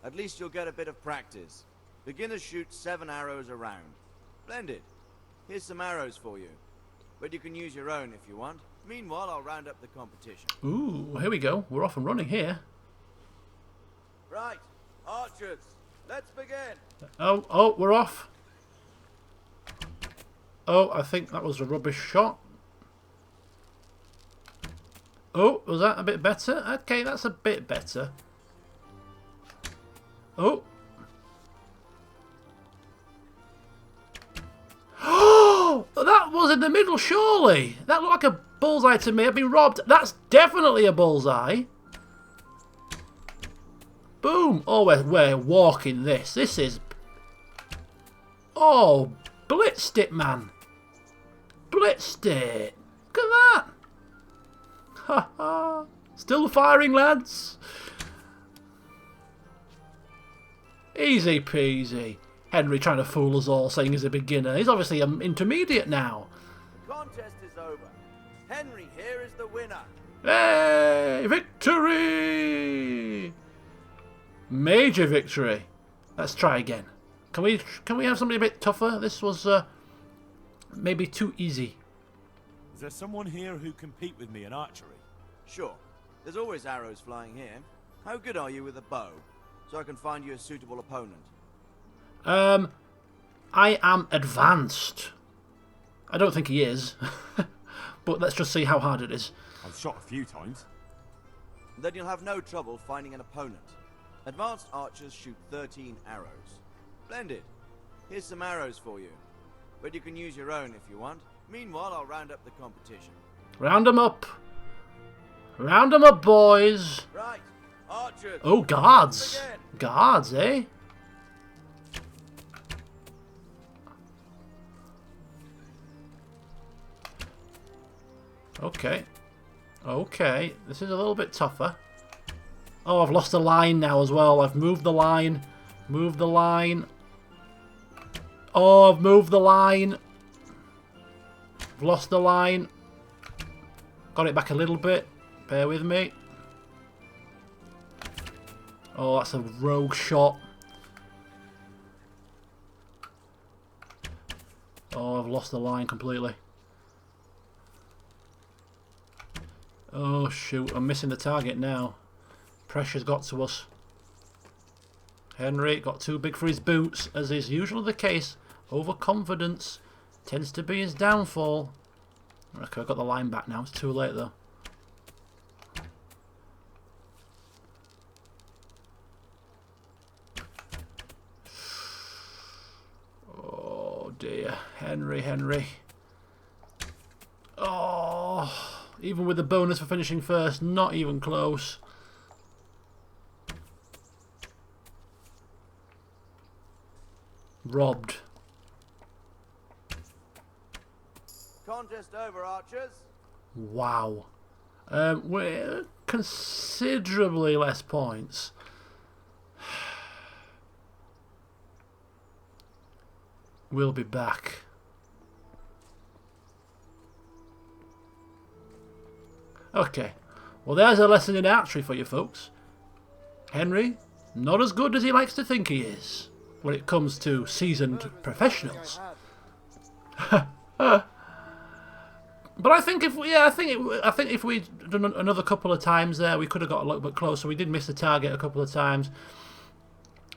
At least you'll get a bit of practice. Beginners shoot 7 arrows a round. Splendid. Here's some arrows for you. But you can use your own if you want. Meanwhile, I'll round up the competition. Ooh, here we go. We're off and running here. Right. Archers, let's begin. Oh, we're off. Oh, I think that was a rubbish shot. Oh, was that a bit better? Okay, that's a bit better. Oh. Oh, that was in the middle, surely. That looked like a bullseye to me. I've been robbed. That's definitely a bullseye. Boom. Oh, we're walking this. This is... Oh, blitzed it, man. Blitzed it. Look at that. Ha ha. Still firing, lads. Easy peasy. Henry trying to fool us all, saying he's a beginner. He's obviously an intermediate now. The contest is over. Henry here is the winner. Hey! Victory! Major victory. Let's try again. Can we have somebody a bit tougher? This was maybe too easy. Is there someone here who compete with me in archery? Sure. There's always arrows flying here. How good are you with a bow? So I can find you a suitable opponent. I am advanced. I don't think he is. But let's just see how hard it is. I've shot a few times. Then you'll have no trouble finding an opponent. Advanced archers shoot 13 arrows. Splendid. Here's some arrows for you. But you can use your own if you want. Meanwhile, I'll round up the competition. Round them up. Round them up, boys. Right. Archers. Oh, guards. Guards, eh? Okay. Okay. This is a little bit tougher. Oh, I've lost the line now as well. I've moved the line. Moved the line. Oh, I've moved the line. I've lost the line. Got it back a little bit. Bear with me. Oh, that's a rogue shot. Oh, I've lost the line completely. Oh, shoot. I'm missing the target now. Pressure's got to us. Henry got too big for his boots, as is usually the case. Overconfidence tends to be his downfall. Okay, I've got the line back now. It's too late, though. Oh, dear. Henry. Oh, even with the bonus for finishing first, not even close. Robbed. Contest over, archers. Wow. We're considerably less points. We'll be back. Okay. Well, there's a lesson in archery for you folks. Henry, not as good as he likes to think he is when it comes to seasoned professionals. But I think if we'd done another couple of times there, we could have got a little bit closer. We did miss the target a couple of times,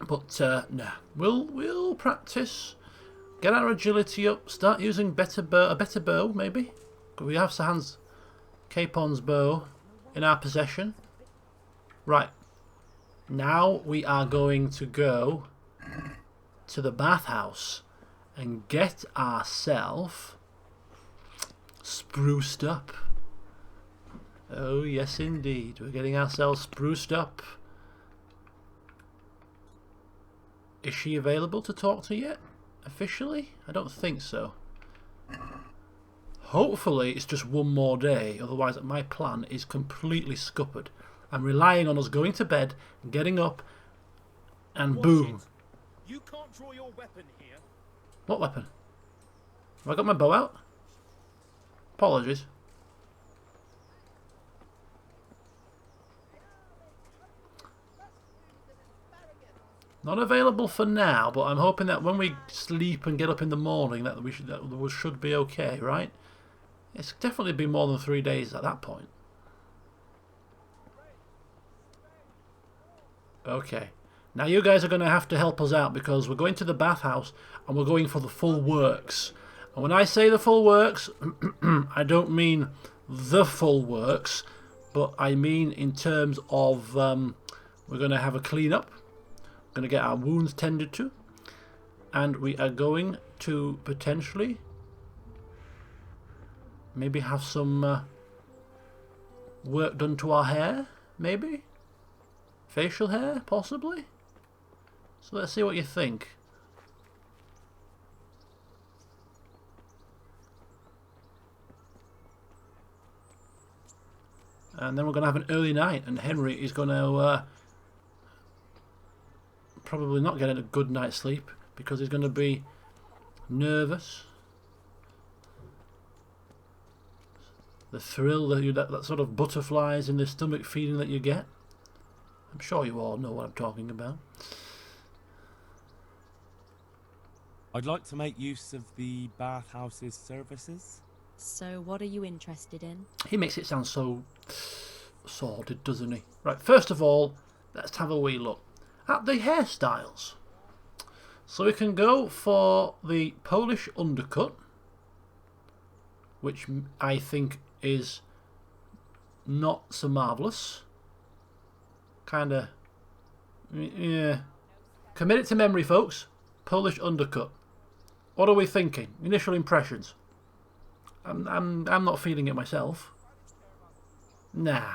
but no, we'll practice, get our agility up, start using a better bow maybe. We have Sahan's Capon's bow in our possession. Right, now we are going to go to the bathhouse and get ourselves spruced up. Oh yes indeed, we're getting ourselves spruced up. Is she available to talk to yet? Officially? I don't think so. Hopefully it's just one more day, otherwise my plan is completely scuppered. I'm relying on us going to bed, getting up, and boom. You can't draw your weapon here. What weapon? Have I got my bow out? Apologies. Not available for now, but I'm hoping that when we sleep and get up in the morning that we should be okay, right? It's definitely been more than 3 days at that point. Okay. Now you guys are going to have to help us out because we're going to the bathhouse and we're going for the full works. And when I say the full works, I don't mean the full works, but I mean in terms of we're going to have a clean up, we're going to get our wounds tended to, and we are going to potentially maybe have some work done to our hair, maybe? Facial hair, possibly? So let's see what you think. And then we're going to have an early night, and Henry is going to probably not get a good night's sleep because he's going to be nervous. The thrill, that sort of butterflies in the stomach feeling that you get. I'm sure you all know what I'm talking about. I'd like to make use of the bathhouse's services. So what are you interested in? He makes it sound so sordid, doesn't he? Right, first of all, let's have a wee look at the hairstyles. So we can go for the Polish undercut, which I think is not so marvellous. Kind of, yeah. Commit it to memory, folks. Polish undercut. What are we thinking? Initial impressions. I'm not feeling it myself. Nah,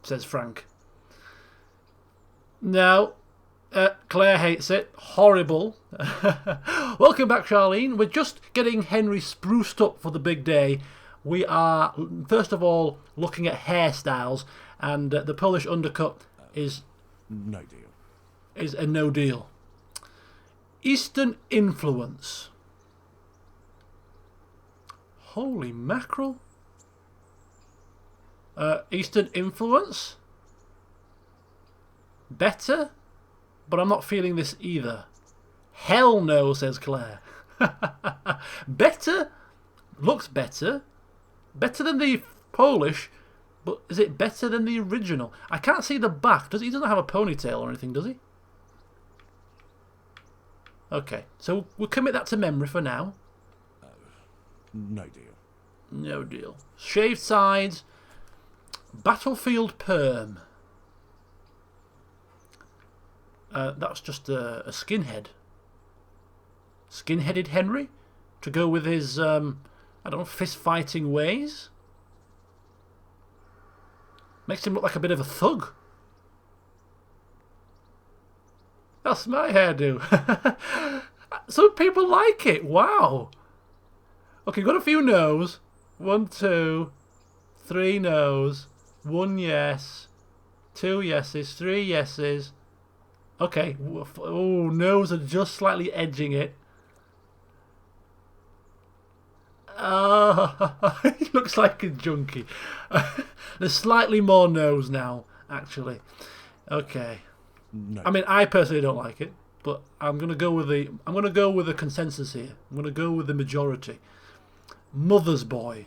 says Frank. No, Claire hates it. Horrible. Welcome back, Charlene. We're just getting Henry spruced up for the big day. We are, first of all, looking at hairstyles, and the Polish undercut is no deal. Is a no deal. Eastern influence. Holy mackerel. Eastern influence. Better, but I'm not feeling this either. Hell no, says Claire. Better, looks better. Better than the Polish, but is it better than the original? I can't see the back. He doesn't have a ponytail or anything, does he? Okay, so we'll commit that to memory for now. No deal. No deal. Shaved sides. Battlefield perm. That's just a skinhead. Skinheaded Henry? To go with his, I don't know, fist-fighting ways? Makes him look like a bit of a thug. That's my hairdo. Some people like it. Wow. Okay, got a few no's. 1, 2, 3 no's. 1 yes. 2 yeses. 3 yeses. Okay. Oh, no's are just slightly edging it. He looks like a junkie. There's slightly more no's now, actually. Okay. No. I mean, I personally don't like it, but I'm gonna go with the consensus here. I'm gonna go with the majority. Mother's boy.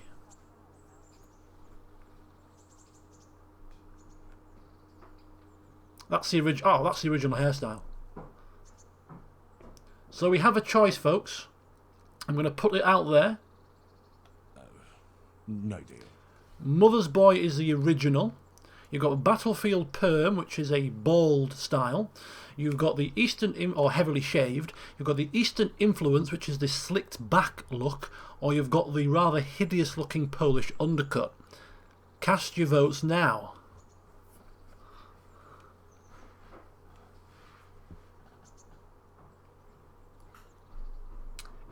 That's the original. Oh, that's the original hairstyle. So we have a choice, folks. I'm gonna put it out there. No deal. Mother's boy is the original. You've got Battlefield perm, which is a bald style. You've got the Eastern, or heavily shaved. You've got the Eastern influence, which is the slicked back look. Or you've got the rather hideous looking Polish undercut. Cast your votes now.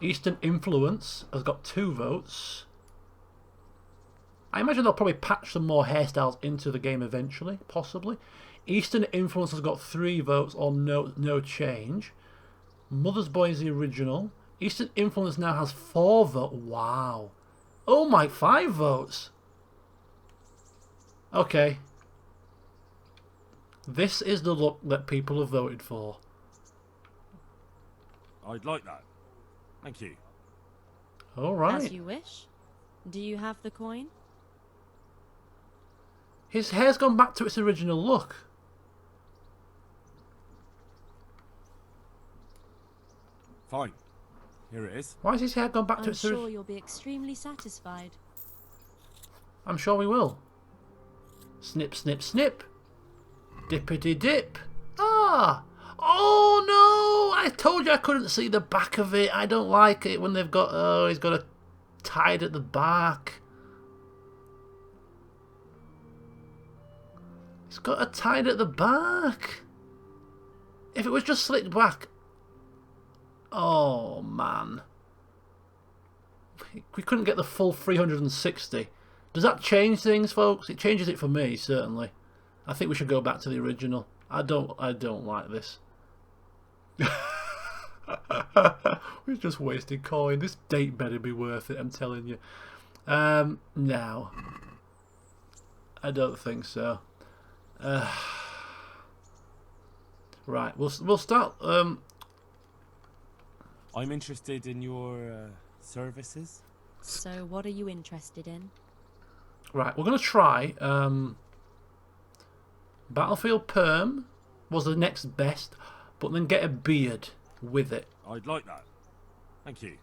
Eastern influence has got 2 votes. I imagine they'll probably patch some more hairstyles into the game eventually, possibly. Eastern influence has got 3 votes or no change. Mother's boy is the original. Eastern influence now has 4 votes. Wow. Oh my, 5 votes. Okay. This is the look that people have voted for. I'd like that. Thank you. All right. As you wish. Do you have the coin? His hair's gone back to its original look. Fine. here it is. Why has his hair gone back to I'm its sure you'll be extremely satisfied. I'm sure we will. Snip, snip, snip. Dippity dip. Ah! Oh no! I told you I couldn't see the back of it. I don't like it when they've got... Oh, he's got a tied at the back. He's got a tied at the back. If it was just slicked back... Oh, man. We couldn't get the full 360. Does that change things, folks? It changes it for me, certainly. I think we should go back to the original. I don't like this. We've just wasted coin. This date better be worth it, I'm telling you. No. I don't think so. Right, we'll start. I'm interested in your services. So, what are you interested in? Right, we're going to try Battlefield Perm was the next best, but then get a beard with it. I'd like that. Thank you.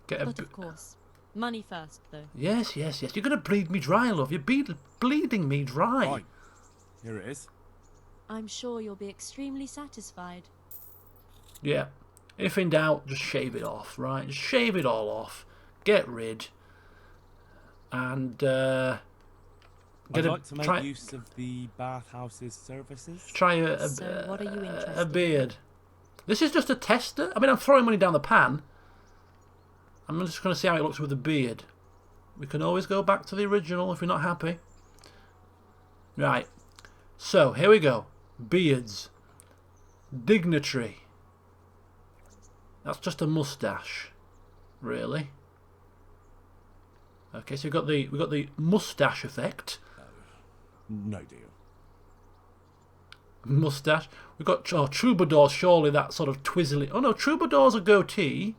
Get a But of course, money first, though. Yes, yes, yes. You're going to bleed me dry, love. You're bleeding me dry. Fine. Here it is. I'm sure you'll be extremely satisfied. Yeah. If in doubt, just shave it off, right? Just shave it all off. Get rid. And I'd like to make use of the bathhouse's services. Try So what are you interested a beard. This is just a tester. I mean, I'm throwing money down the pan. I'm just going to see how it looks with a beard. We can always go back to the original if we're not happy. Right. So, here we go. Beards. Dignitary. That's just a mustache. Really. Okay, so we've got the mustache effect. No deal. Mustache. We've got troubadour, surely that sort of twizzly. Oh no, troubadour's a goatee.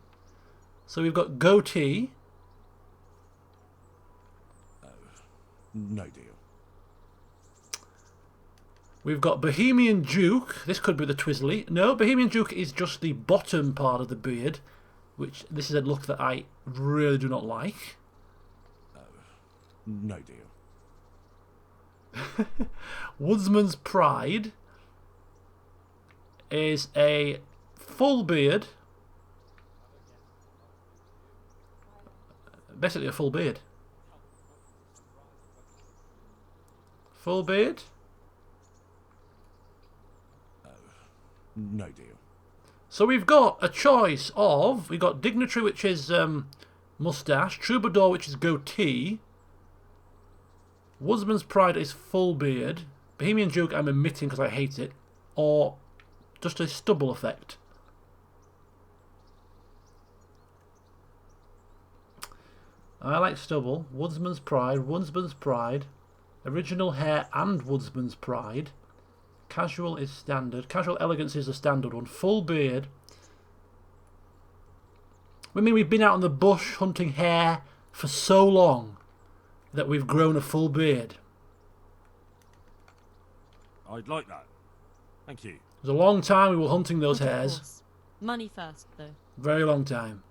So we've got goatee. No deal. We've got Bohemian Duke. This could be the twizzly. No, Bohemian Duke is just the bottom part of the beard, which this is a look that I really do not like. No deal. Woodsman's Pride is a full beard. Basically a full beard. Full beard. No deal. So we've got a choice of... We've got Dignitary, which is mustache. Troubadour, which is goatee. Woodsman's Pride is full beard. Bohemian Duke I'm omitting because I hate it. Or just a stubble effect. I like stubble. Woodsman's Pride. Original hair and Woodsman's Pride. Casual is standard. Casual elegance is the standard one. Full beard. I mean, we've been out in the bush hunting hare for so long that we've grown a full beard. I'd like that. Thank you. It was a long time we were hunting those But of hares. course, money first, though. Very long time.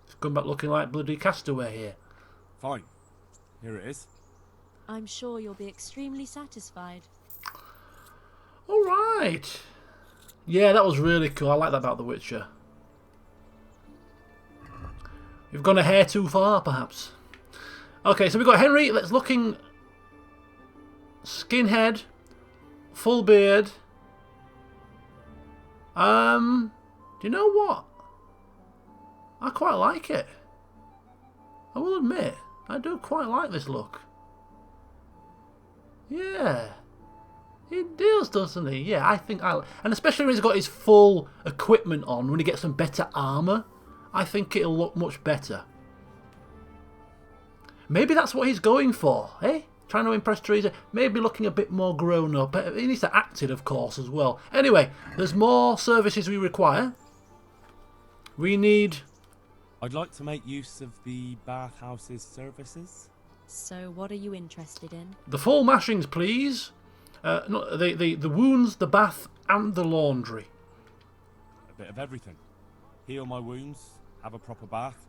It's come back looking like bloody Castaway here. Fine. Here it is. I'm sure you'll be extremely satisfied. All right. Yeah, that was really cool. I like that about The Witcher. We've gone a hair too far, perhaps. Okay, so we've got Henry that's looking skinhead, full beard. Do you know what? I quite like it. I will admit, I do quite like this look. Yeah. He does, doesn't he? Yeah, I think and especially when he's got his full equipment on, when he gets some better armour, I think it'll look much better. Maybe that's what he's going for, eh? Trying to impress Theresa. Maybe looking a bit more grown up. He needs to act it, of course, as well. Anyway, there's more services we require. We need... I'd like to make use of the bathhouse's services. So what are you interested in? The full mashings, please. No, the wounds, the bath, and the laundry. A bit of everything. heal my wounds, have a proper bath.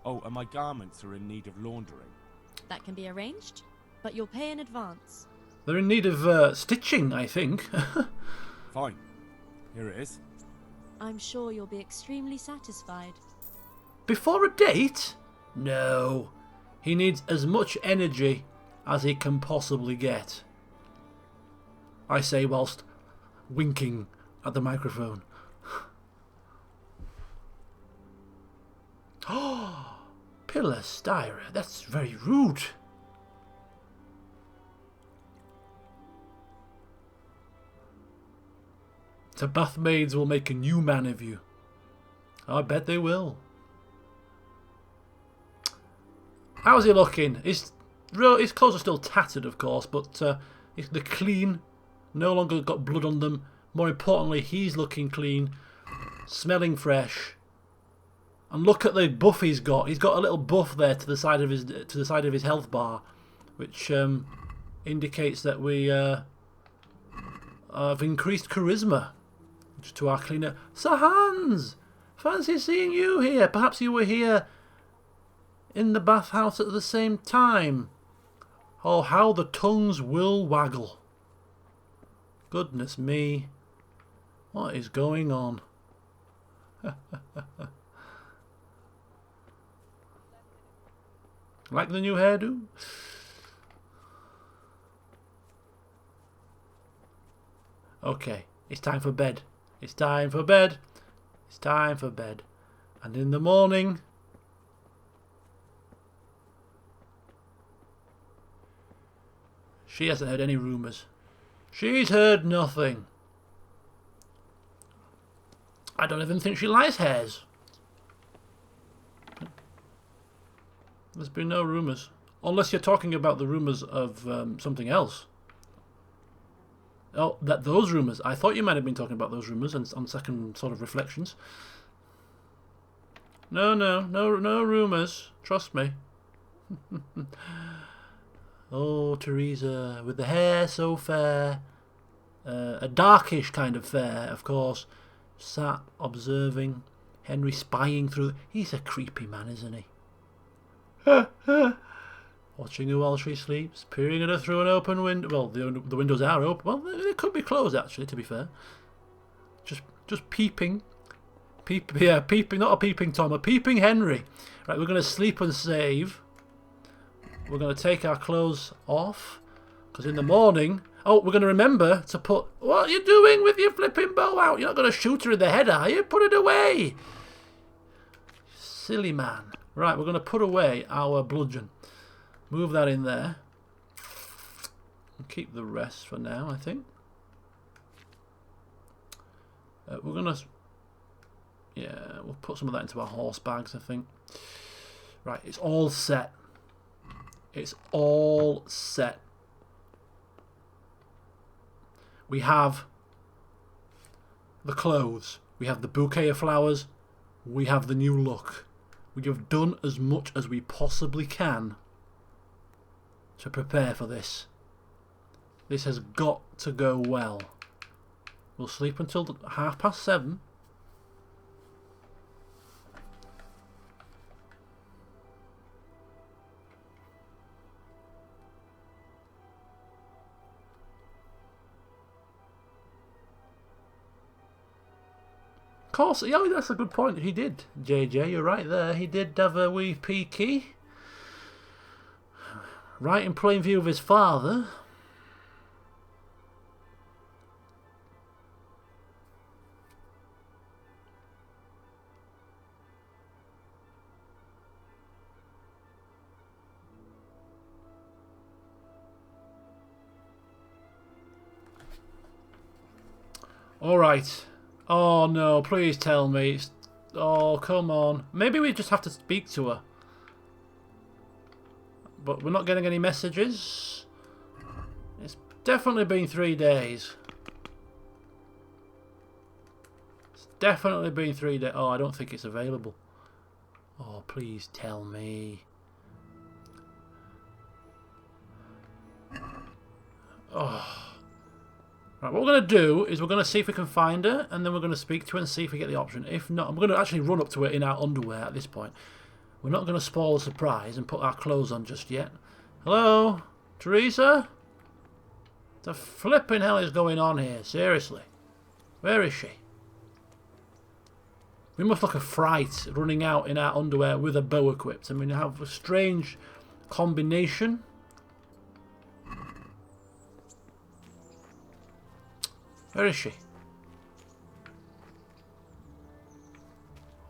Oh, and my garments are in need of laundering. That can be arranged, but you'll pay in advance. They're in need of stitching, I think. Fine. Here it is. I'm sure you'll be extremely satisfied. Before a date? No. He needs as much energy as he can possibly get. I say whilst winking at the microphone. Oh, Pillar Styra, that's very rude. The bath maids will make a new man of you. I bet they will. How's he looking? His clothes are still tattered, of course, but they're clean. No longer got blood on them. More importantly, he's looking clean, smelling fresh. And look at the buff he's got. He's got a little buff there to the side of his health bar, which indicates that we have increased charisma to our cleaner. Sir Hans, fancy seeing you here. Perhaps you were here in the bathhouse at the same time. Oh, how the tongues will waggle. Goodness me. What is going on? Like the new hairdo? Okay, it's time for bed. It's time for bed. It's time for bed. And in the morning... She hasn't heard any rumours. She's heard nothing. I don't even think she likes hairs. There's been no rumours. Unless you're talking about the rumours of something else. Oh, those rumours. I thought you might have been talking about those rumours on second sort of reflections. No rumours. Trust me. Oh, Theresa, with the hair so fair. A darkish kind of fair, of course. Sat observing. Henry spying through. He's a creepy man, isn't he? Watching her while she sleeps, peering at her through an open window. Well, the windows are open. Well, they could be closed, actually, to be fair. Just peeping. Peeping, not a peeping Tom, a peeping Henry. Right, we're going to sleep and save. We're going to take our clothes off. Because in the morning... Oh, we're going to remember to put... What are you doing with your flipping bow out? You're not going to shoot her in the head, are you? Put it away. Silly man. Right, we're going to put away our bludgeon. Move that in there. And keep the rest for now, I think. We're going to... Yeah, we'll put some of that into our horse bags, I think. Right, it's all set. It's all set. We have the clothes. We have the bouquet of flowers. We have the new look. We have done as much as we possibly can to prepare for this. This has got to go well. We'll sleep until 7:30. Of course, yeah, that's a good point. He did, JJ, you're right there. He did have a wee peeky. Right in plain view of his father. All right. Oh no, please tell me. Oh, come on. Maybe we just have to speak to her. But we're not getting any messages. It's definitely been 3 days. It's definitely been 3 days. Oh, I don't think it's available. Oh, please tell me. Oh. Right, what we're going to do is we're going to see if we can find her, and then we're going to speak to her and see if we get the option. If not, I'm going to actually run up to her in our underwear at this point. We're not going to spoil the surprise and put our clothes on just yet. Hello? Theresa? The flipping hell is going on here? Seriously. Where is she? We must look a fright running out in our underwear with a bow equipped. I mean, we have a strange combination. Where is she?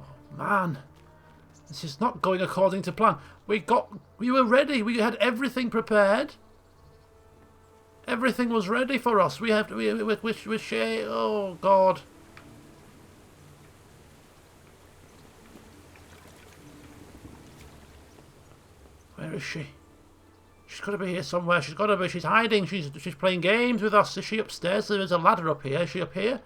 Oh, man. This is not going according to plan. We were ready. We had everything prepared. Everything was ready for us. We oh, God. Where is she? She's got to be here somewhere. She's got to be. She's hiding. She's playing games with us. Is she upstairs? There's a ladder up here. Is she up here?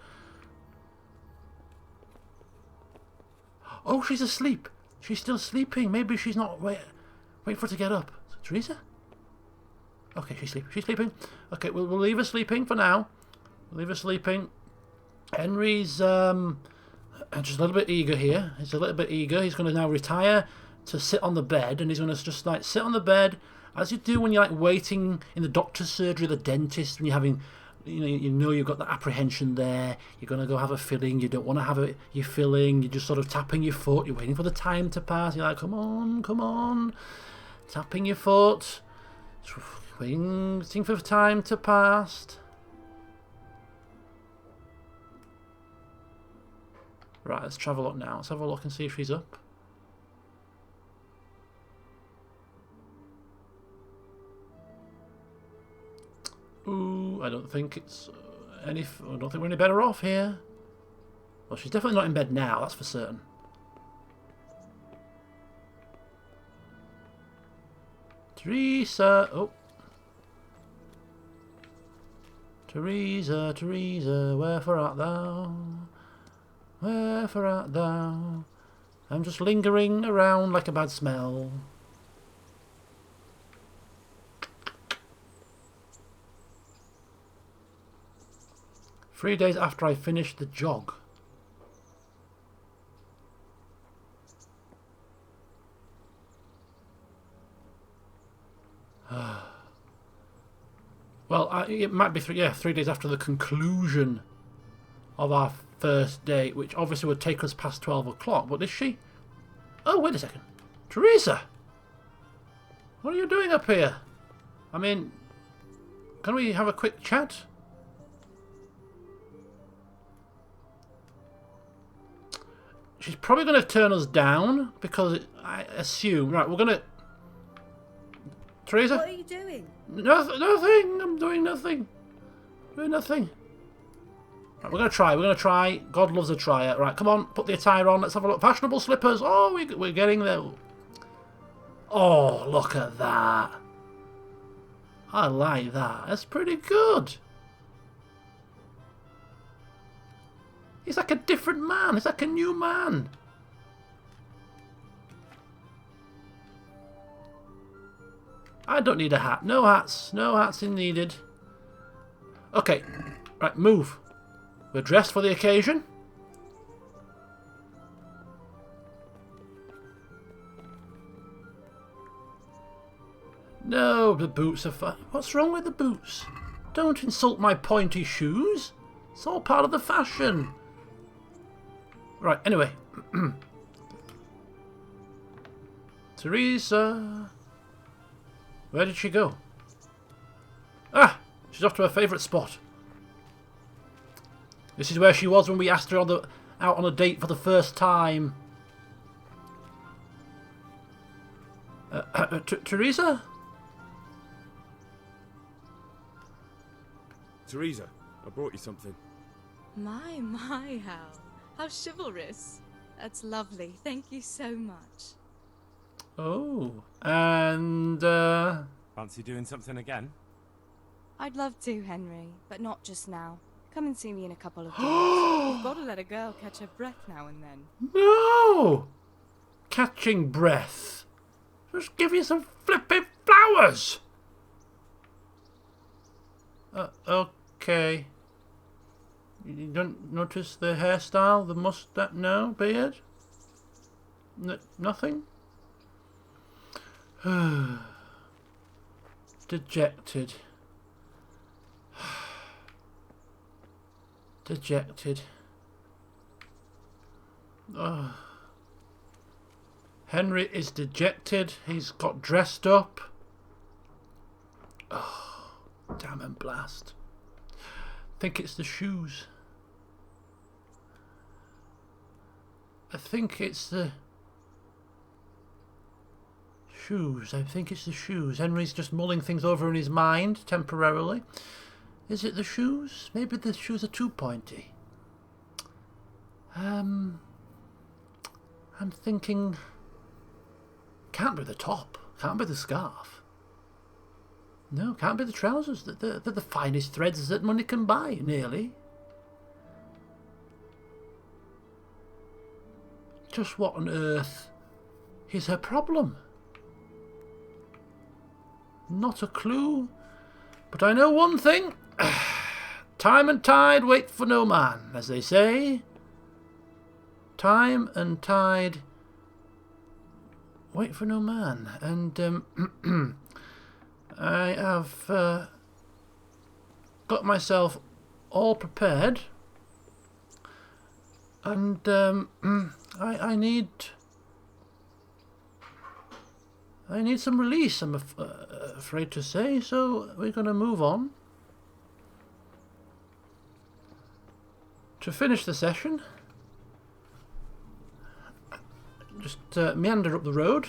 Oh, she's asleep. She's still sleeping. Maybe she's not. Wait for her to get up. Theresa? Okay, she's sleeping. She's sleeping. Okay, we'll leave her sleeping for now. We'll leave her sleeping. Henry's just a little bit eager here. He's a little bit eager. He's going to now retire to sit on the bed, and he's going to just like sit on the bed as you do when you're like waiting in the doctor's surgery, the dentist, when you're having, you know you've got the apprehension there. You're going to go have a filling. You don't want to have your filling. You're just sort of tapping your foot. You're waiting for the time to pass. You're like, come on, come on, tapping your foot, waiting for the time to pass. Right, let's travel up now. Let's have a look and see if she's up. Ooh, I don't think it's I don't think we're any better off here. Well, she's definitely not in bed now, that's for certain. Theresa, oh. Theresa, Theresa, wherefore art thou? Wherefore art thou? I'm just lingering around like a bad smell. Three days after I finished the jog. Well, it might be 3 days after the conclusion of our first date, which obviously would take us past 12 o'clock. But is she? Oh, wait a second. Theresa! What are you doing up here? I mean, can we have a quick chat? She's probably going to turn us down because I assume... Right, we're going to... Theresa? What are you doing? Nothing. I'm doing nothing. Doing nothing. Right, we're going to try. We're going to try. God loves a tryer. Right, come on. Put the attire on. Let's have a look. Fashionable slippers. Oh, we're getting there. Oh, look at that. I like that. That's pretty good. He's like a different man. He's like a new man. I don't need a hat. No hats. No hats needed. Okay. Right, move. We're dressed for the occasion. No, the boots are fine. What's wrong with the boots? Don't insult my pointy shoes. It's all part of the fashion. Right, anyway. Theresa. Where did she go? Ah! She's off to her favourite spot. This is where she was when we asked her out on a date for the first time. Theresa? Theresa, I brought you something. My, how chivalrous. That's lovely. Thank you so much. Oh, and fancy doing something again? I'd love to, Henry, but not just now. Come and see me in a couple of days. You've got to let a girl catch her breath now and then. No! Catching breath. Just give you some flipping flowers. Okay. You don't notice the hairstyle, the mustache? No, beard? Nothing? Dejected. Dejected. Oh. Henry is dejected. He's got dressed up. Oh, damn and blast. I think it's the shoes. I think it's the shoes. I think it's the shoes. Henry's just mulling things over in his mind temporarily. Is it the shoes? Maybe the shoes are too pointy. I'm thinking... Can't be the top. Can't be the scarf. No, can't be the trousers. They're the finest threads that money can buy, nearly. Just what on earth is her problem? Not a clue. But I know one thing. Time and tide wait for no man, as they say. Time and tide wait for no man. And I have got myself all prepared. And I need some release, I'm afraid to say, so we're going to move on to finish the session. Just meander up the road.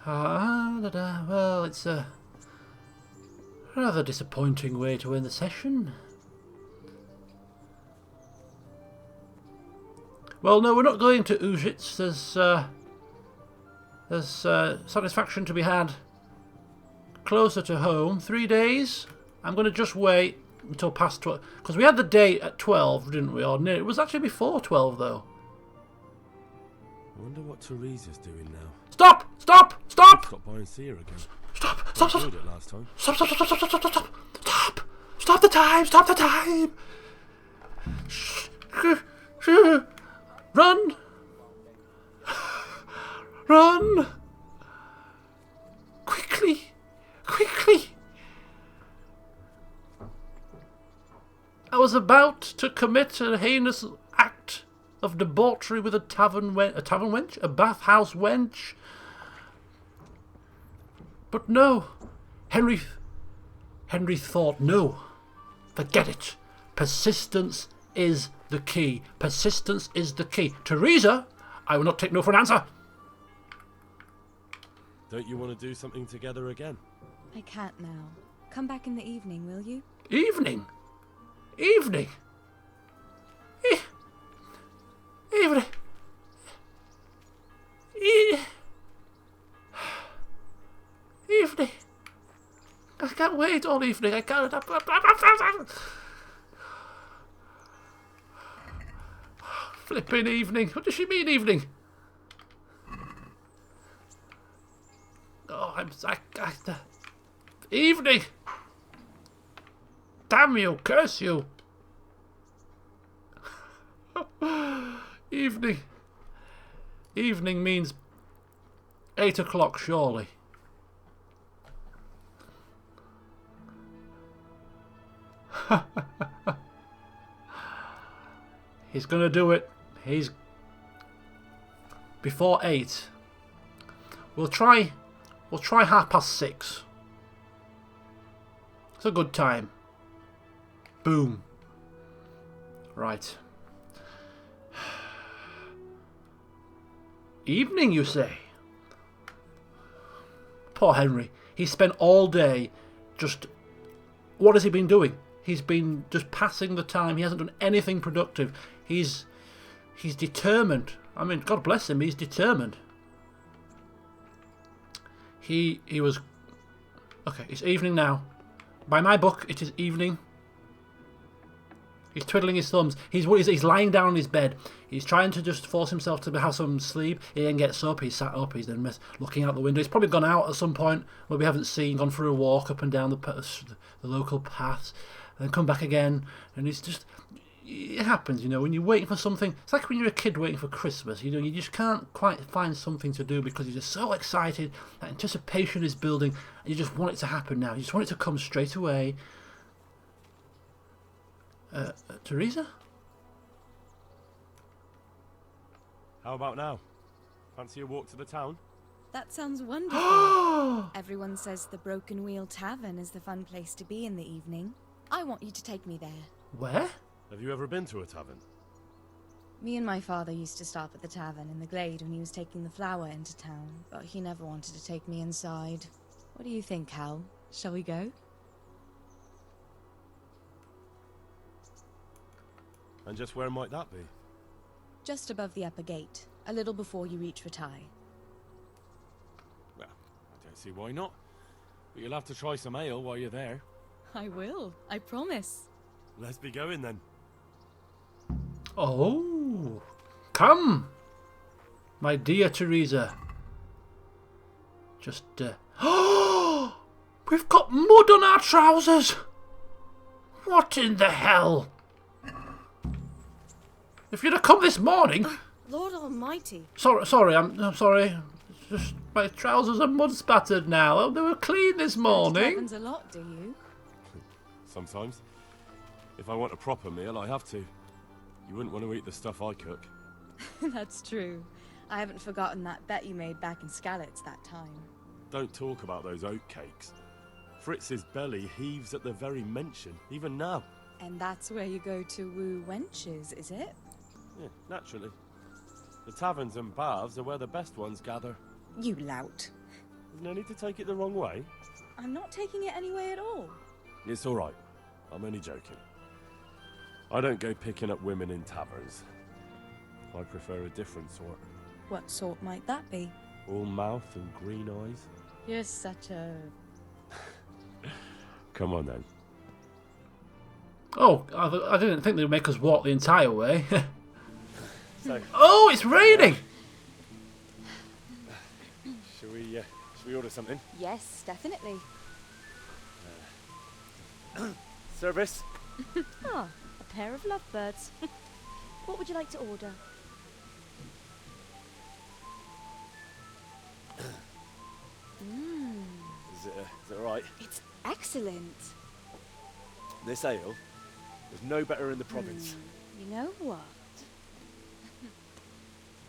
Well, it's a rather disappointing way to end the session. Well, no, we're not going to Ujits. There's satisfaction to be had closer to home. 3 days. I'm going to just wait until past 12. Because we had the date at 12, didn't we? Or no, it was actually before 12, though. I wonder what Theresa's doing now. Stop! Stop! Stop! Stop by and see her again. Stop! Stop! Stop! Enjoyed it last time. Stop! Stop! Stop! Stop! Stop! Stop! Stop! Stop! Stop the time! Stop the time! Run! Run! Quickly! Quickly! I was about to commit a heinous act of debauchery with a tavern wench? A bathhouse wench? But no. Henry thought, no. Forget it. Persistence is the key. Persistence is the key. Theresa, I will not take no for an answer. Don't you want to do something together again? I can't now. Come back in the evening, will you? Evening? Evening? Evening? Evening? I can't wait all evening. I can't. Flipping evening. What does she mean, evening? Oh, evening. Damn you, curse you. Evening. Evening means 8 o'clock, surely. He's gonna do it. He's before 8. We'll try 6:30. It's a good time. Boom. Right. Evening, you say? Poor Henry. He spent all day just... What has he been doing? He's been just passing the time. He hasn't done anything productive. He's determined. I mean, God bless him, he's determined. He was... Okay, it's evening now. By my book, it is evening. He's twiddling his thumbs. He's lying down on his bed. He's trying to just force himself to have some sleep. He then gets up. He's sat up. He's then looking out the window. He's probably gone out at some point where we haven't seen. Gone for a walk up and down the local paths, then come back again. And it's just, it happens, you know, when you're waiting for something. It's like when you're a kid waiting for Christmas. You know, you just can't quite find something to do because you're just so excited. That anticipation is building, and you just want it to happen now. You just want it to come straight away. Theresa? How about now? Fancy a walk to the town? That sounds wonderful. Everyone says the Broken Wheel Tavern is the fun place to be in the evening. I want you to take me there. Where? Have you ever been to a tavern? Me and my father used to stop at the tavern in the Glade when he was taking the flour into town, but he never wanted to take me inside. What do you think, Hal? Shall we go? And just where might that be? Just above the upper gate, a little before you reach Ratai. Well, I don't see why not. But you'll have to try some ale while you're there. I will, I promise. Let's be going then. Oh, come, my dear Theresa. Just, oh, we've got mud on our trousers. What in the hell? If you'd have come this morning... Lord Almighty. Sorry, I'm sorry. It's just my trousers are mud spattered now. Oh, they were clean this morning. Happens a lot, do you? Sometimes. If I want a proper meal, I have to. You wouldn't want to eat the stuff I cook. That's true. I haven't forgotten that bet you made back in Skalitz that time. Don't talk about those oat cakes. Fritz's belly heaves at the very mention, even now. And that's where you go to woo wenches, is it? Yeah, naturally. The taverns and baths are where the best ones gather. You lout. There's no need to take it the wrong way. I'm not taking it any way at all. It's all right. I'm only joking. I don't go picking up women in taverns. I prefer a different sort. What sort might that be? All mouth and green eyes. You're such a... Come on then. Oh, I didn't think they'd make us walk the entire way. So, oh, it's raining! Should we order something? Yes, definitely. Service? Ah, a pair of lovebirds. What would you like to order? Is it alright? It's excellent. This ale is no better in the province. You know what?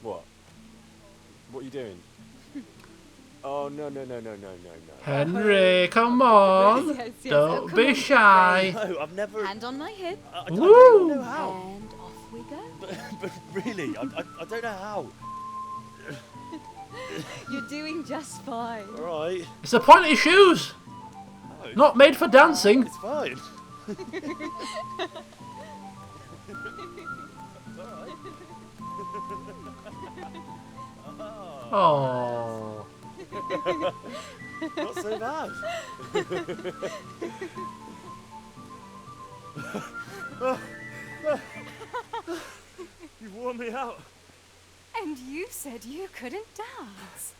What? What are you doing? Oh, no. Henry, come on. Yes, Don't come be on. shy. No, I've never... Hand on my hip. I Woo! don't know how. And off we go. But really, I don't know how. You're doing just fine. Alright. It's the point of your shoes. No, Not made for dancing. it's fine. Oh. Not so bad. You've worn me out. And you said you couldn't dance.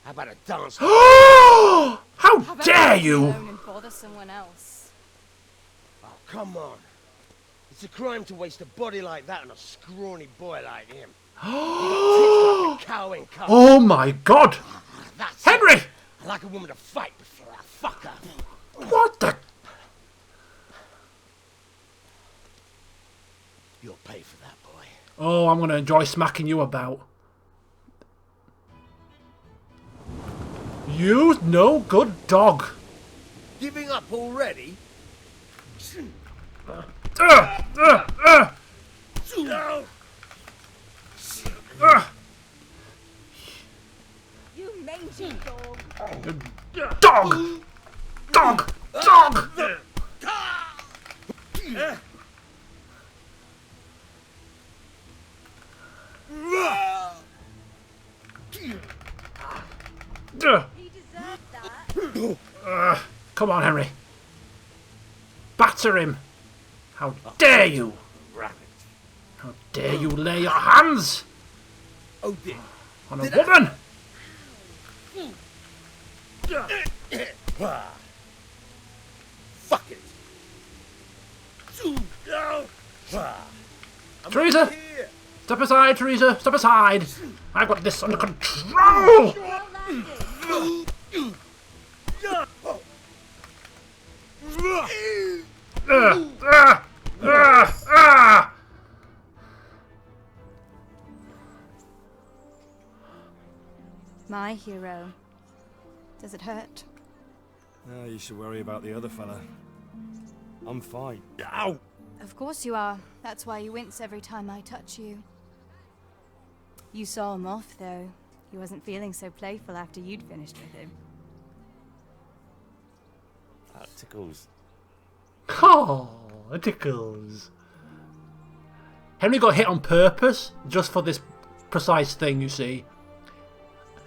How about a dance? How How about dare leave me you? alone and bother someone else? Oh, come on. It's a crime to waste a body like that on a scrawny boy like him. You got tits like a cow in calf. Oh my God. That's Henry! it. I like a woman to fight before I fuck her. What the? You'll pay for that, boy. Oh, I'm going to enjoy smacking you about. You no good dog. Giving up already? You mangy dog. Dog! Dog! Dog! He deserved that. Come on, Henry. batter him. How dare you? How dare you lay your hands Oh dear. on a woman? Fuck it. Theresa! Step aside, Theresa! Step aside! I've got this under control! My hero. Does it hurt? No, you should worry about the other fella. I'm fine. Ow! Of course you are. That's why you wince every time I touch you. You saw him off, though. He wasn't feeling so playful after you'd finished with him. That tickles. Oh, it tickles. Henry got hit on purpose, just for this precise thing, you see.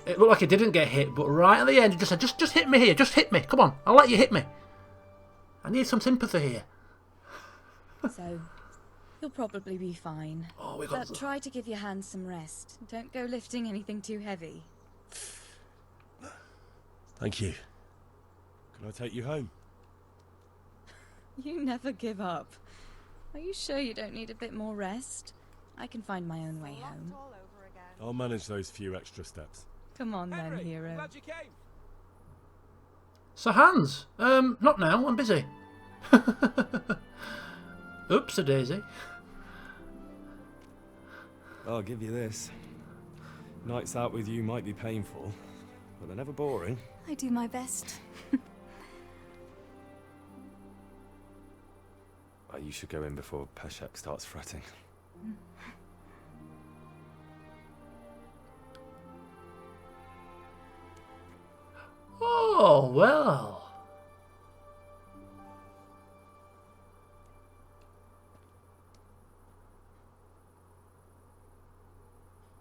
It looked like he didn't get hit, but right at the end he just said, just hit me here, just hit me, come on, I'll let you hit me. I need some sympathy here. So, you'll probably be fine. Oh, we got But try to give your hands some rest. Don't go lifting anything too heavy. Thank you. Can I take you home? You never give up. Are you sure you don't need a bit more rest? I can find my own way home. I'll manage those few extra steps. Come on then, hero. Glad you came. So Hans, not now, I'm busy. Oops-a-daisy. I'll give you this. Nights out with you might be painful, but they're never boring. I do my best. You should go in before Peshek starts fretting. Oh, well.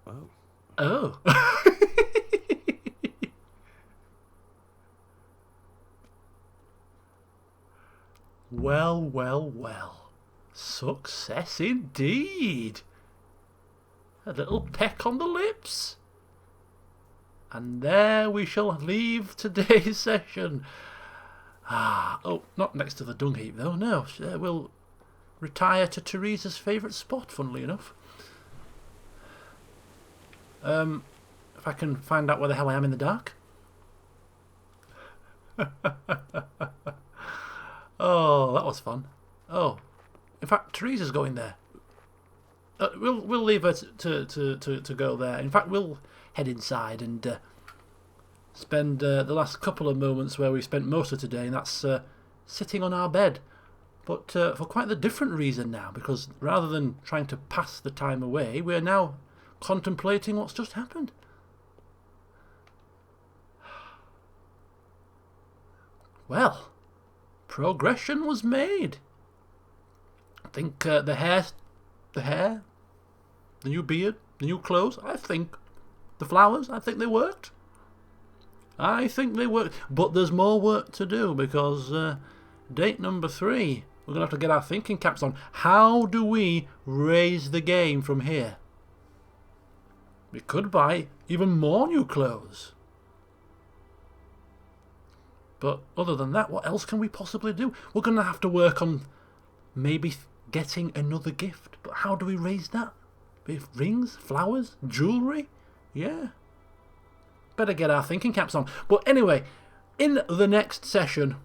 Oh. Oh. Well, well, well. Success indeed. A little peck on the lips. And there we shall leave today's session. Oh, not next to the dung heap though, no. We'll retire to Theresa's favourite spot, funnily enough. If I can find out where the hell I am in the dark. Oh, that was fun. Oh, in fact, Theresa's going there. We'll leave her to go there. In fact, we'll head inside and spend the last couple of moments where we spent most of today, and that's sitting on our bed. But for quite the different reason now, because rather than trying to pass the time away, we're now contemplating what's just happened. Well, progression was made. I think the hair, the new beard, the new clothes, I think the flowers, I think they worked. I think they worked. But there's more work to do because date number 3, we're going to have to get our thinking caps on. How do we raise the game from here? We could buy even more new clothes. But other than that, what else can we possibly do? We're going to have to work on maybe getting another gift. But how do we raise that? With rings, flowers, jewellery? Yeah. Better get our thinking caps on. But anyway, in the next session,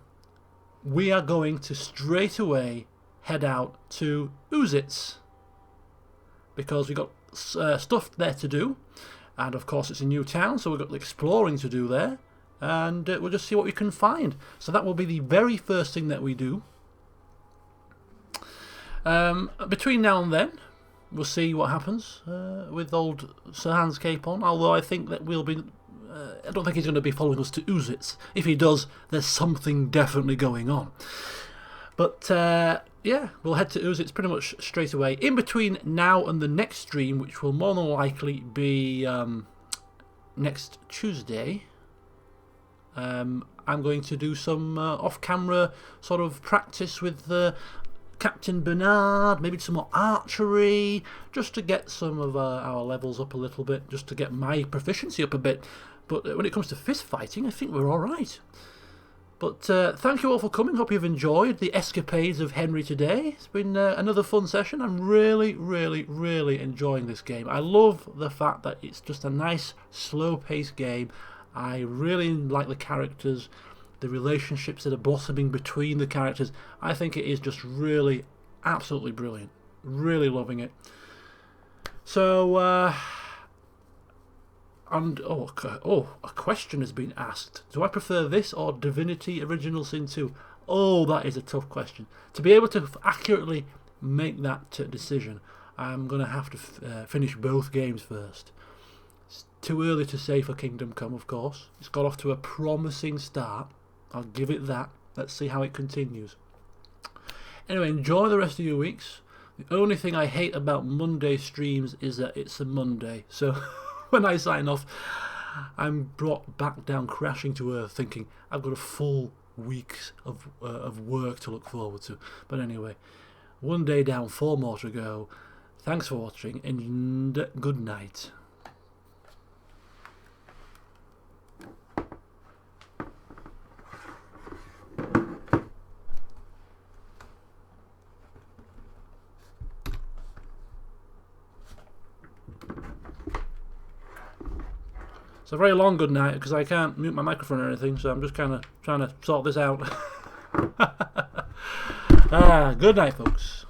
we are going to straight away head out to Uzitz. Because we've got stuff there to do. And of course it's a new town, so we've got exploring to do there. And we'll just see what we can find. So that will be the very first thing that we do. Between now and then, we'll see what happens with old Sir Hans Capon. Although I think that we'll be... I don't think he's going to be following us to Uzitz. If he does, there's something definitely going on. But yeah, we'll head to Uzitz pretty much straight away. In between now and the next stream, which will more than likely be next Tuesday, I'm going to do some off-camera sort of practice with Captain Bernard, maybe some more archery, just to get some of our levels up a little bit, just to get my proficiency up a bit. But when it comes to fist fighting, I think we're all right. But thank you all for coming. Hope you've enjoyed the escapades of Henry today. It's been another fun session. I'm really, really, really enjoying this game. I love the fact that it's just a nice, slow-paced game. I really like the characters, the relationships that are blossoming between the characters. I think it is just really, absolutely brilliant. Really loving it. So, a question has been asked. Do I prefer this or Divinity Original Sin 2? Oh, that is a tough question. To be able to accurately make that decision, I'm going to have to finish both games first. It's too early to say for Kingdom Come, of course. It's got off to a promising start. I'll give it that. Let's see how it continues. Anyway, enjoy the rest of your weeks. The only thing I hate about Monday streams is that it's a Monday. So when I sign off, I'm brought back down crashing to earth thinking I've got a full week of work to look forward to. But anyway, one day down, 4 more to go. Thanks for watching and good night. It's a very long good night because I can't mute my microphone or anything, so I'm just kind of trying to sort this out. Good night, folks.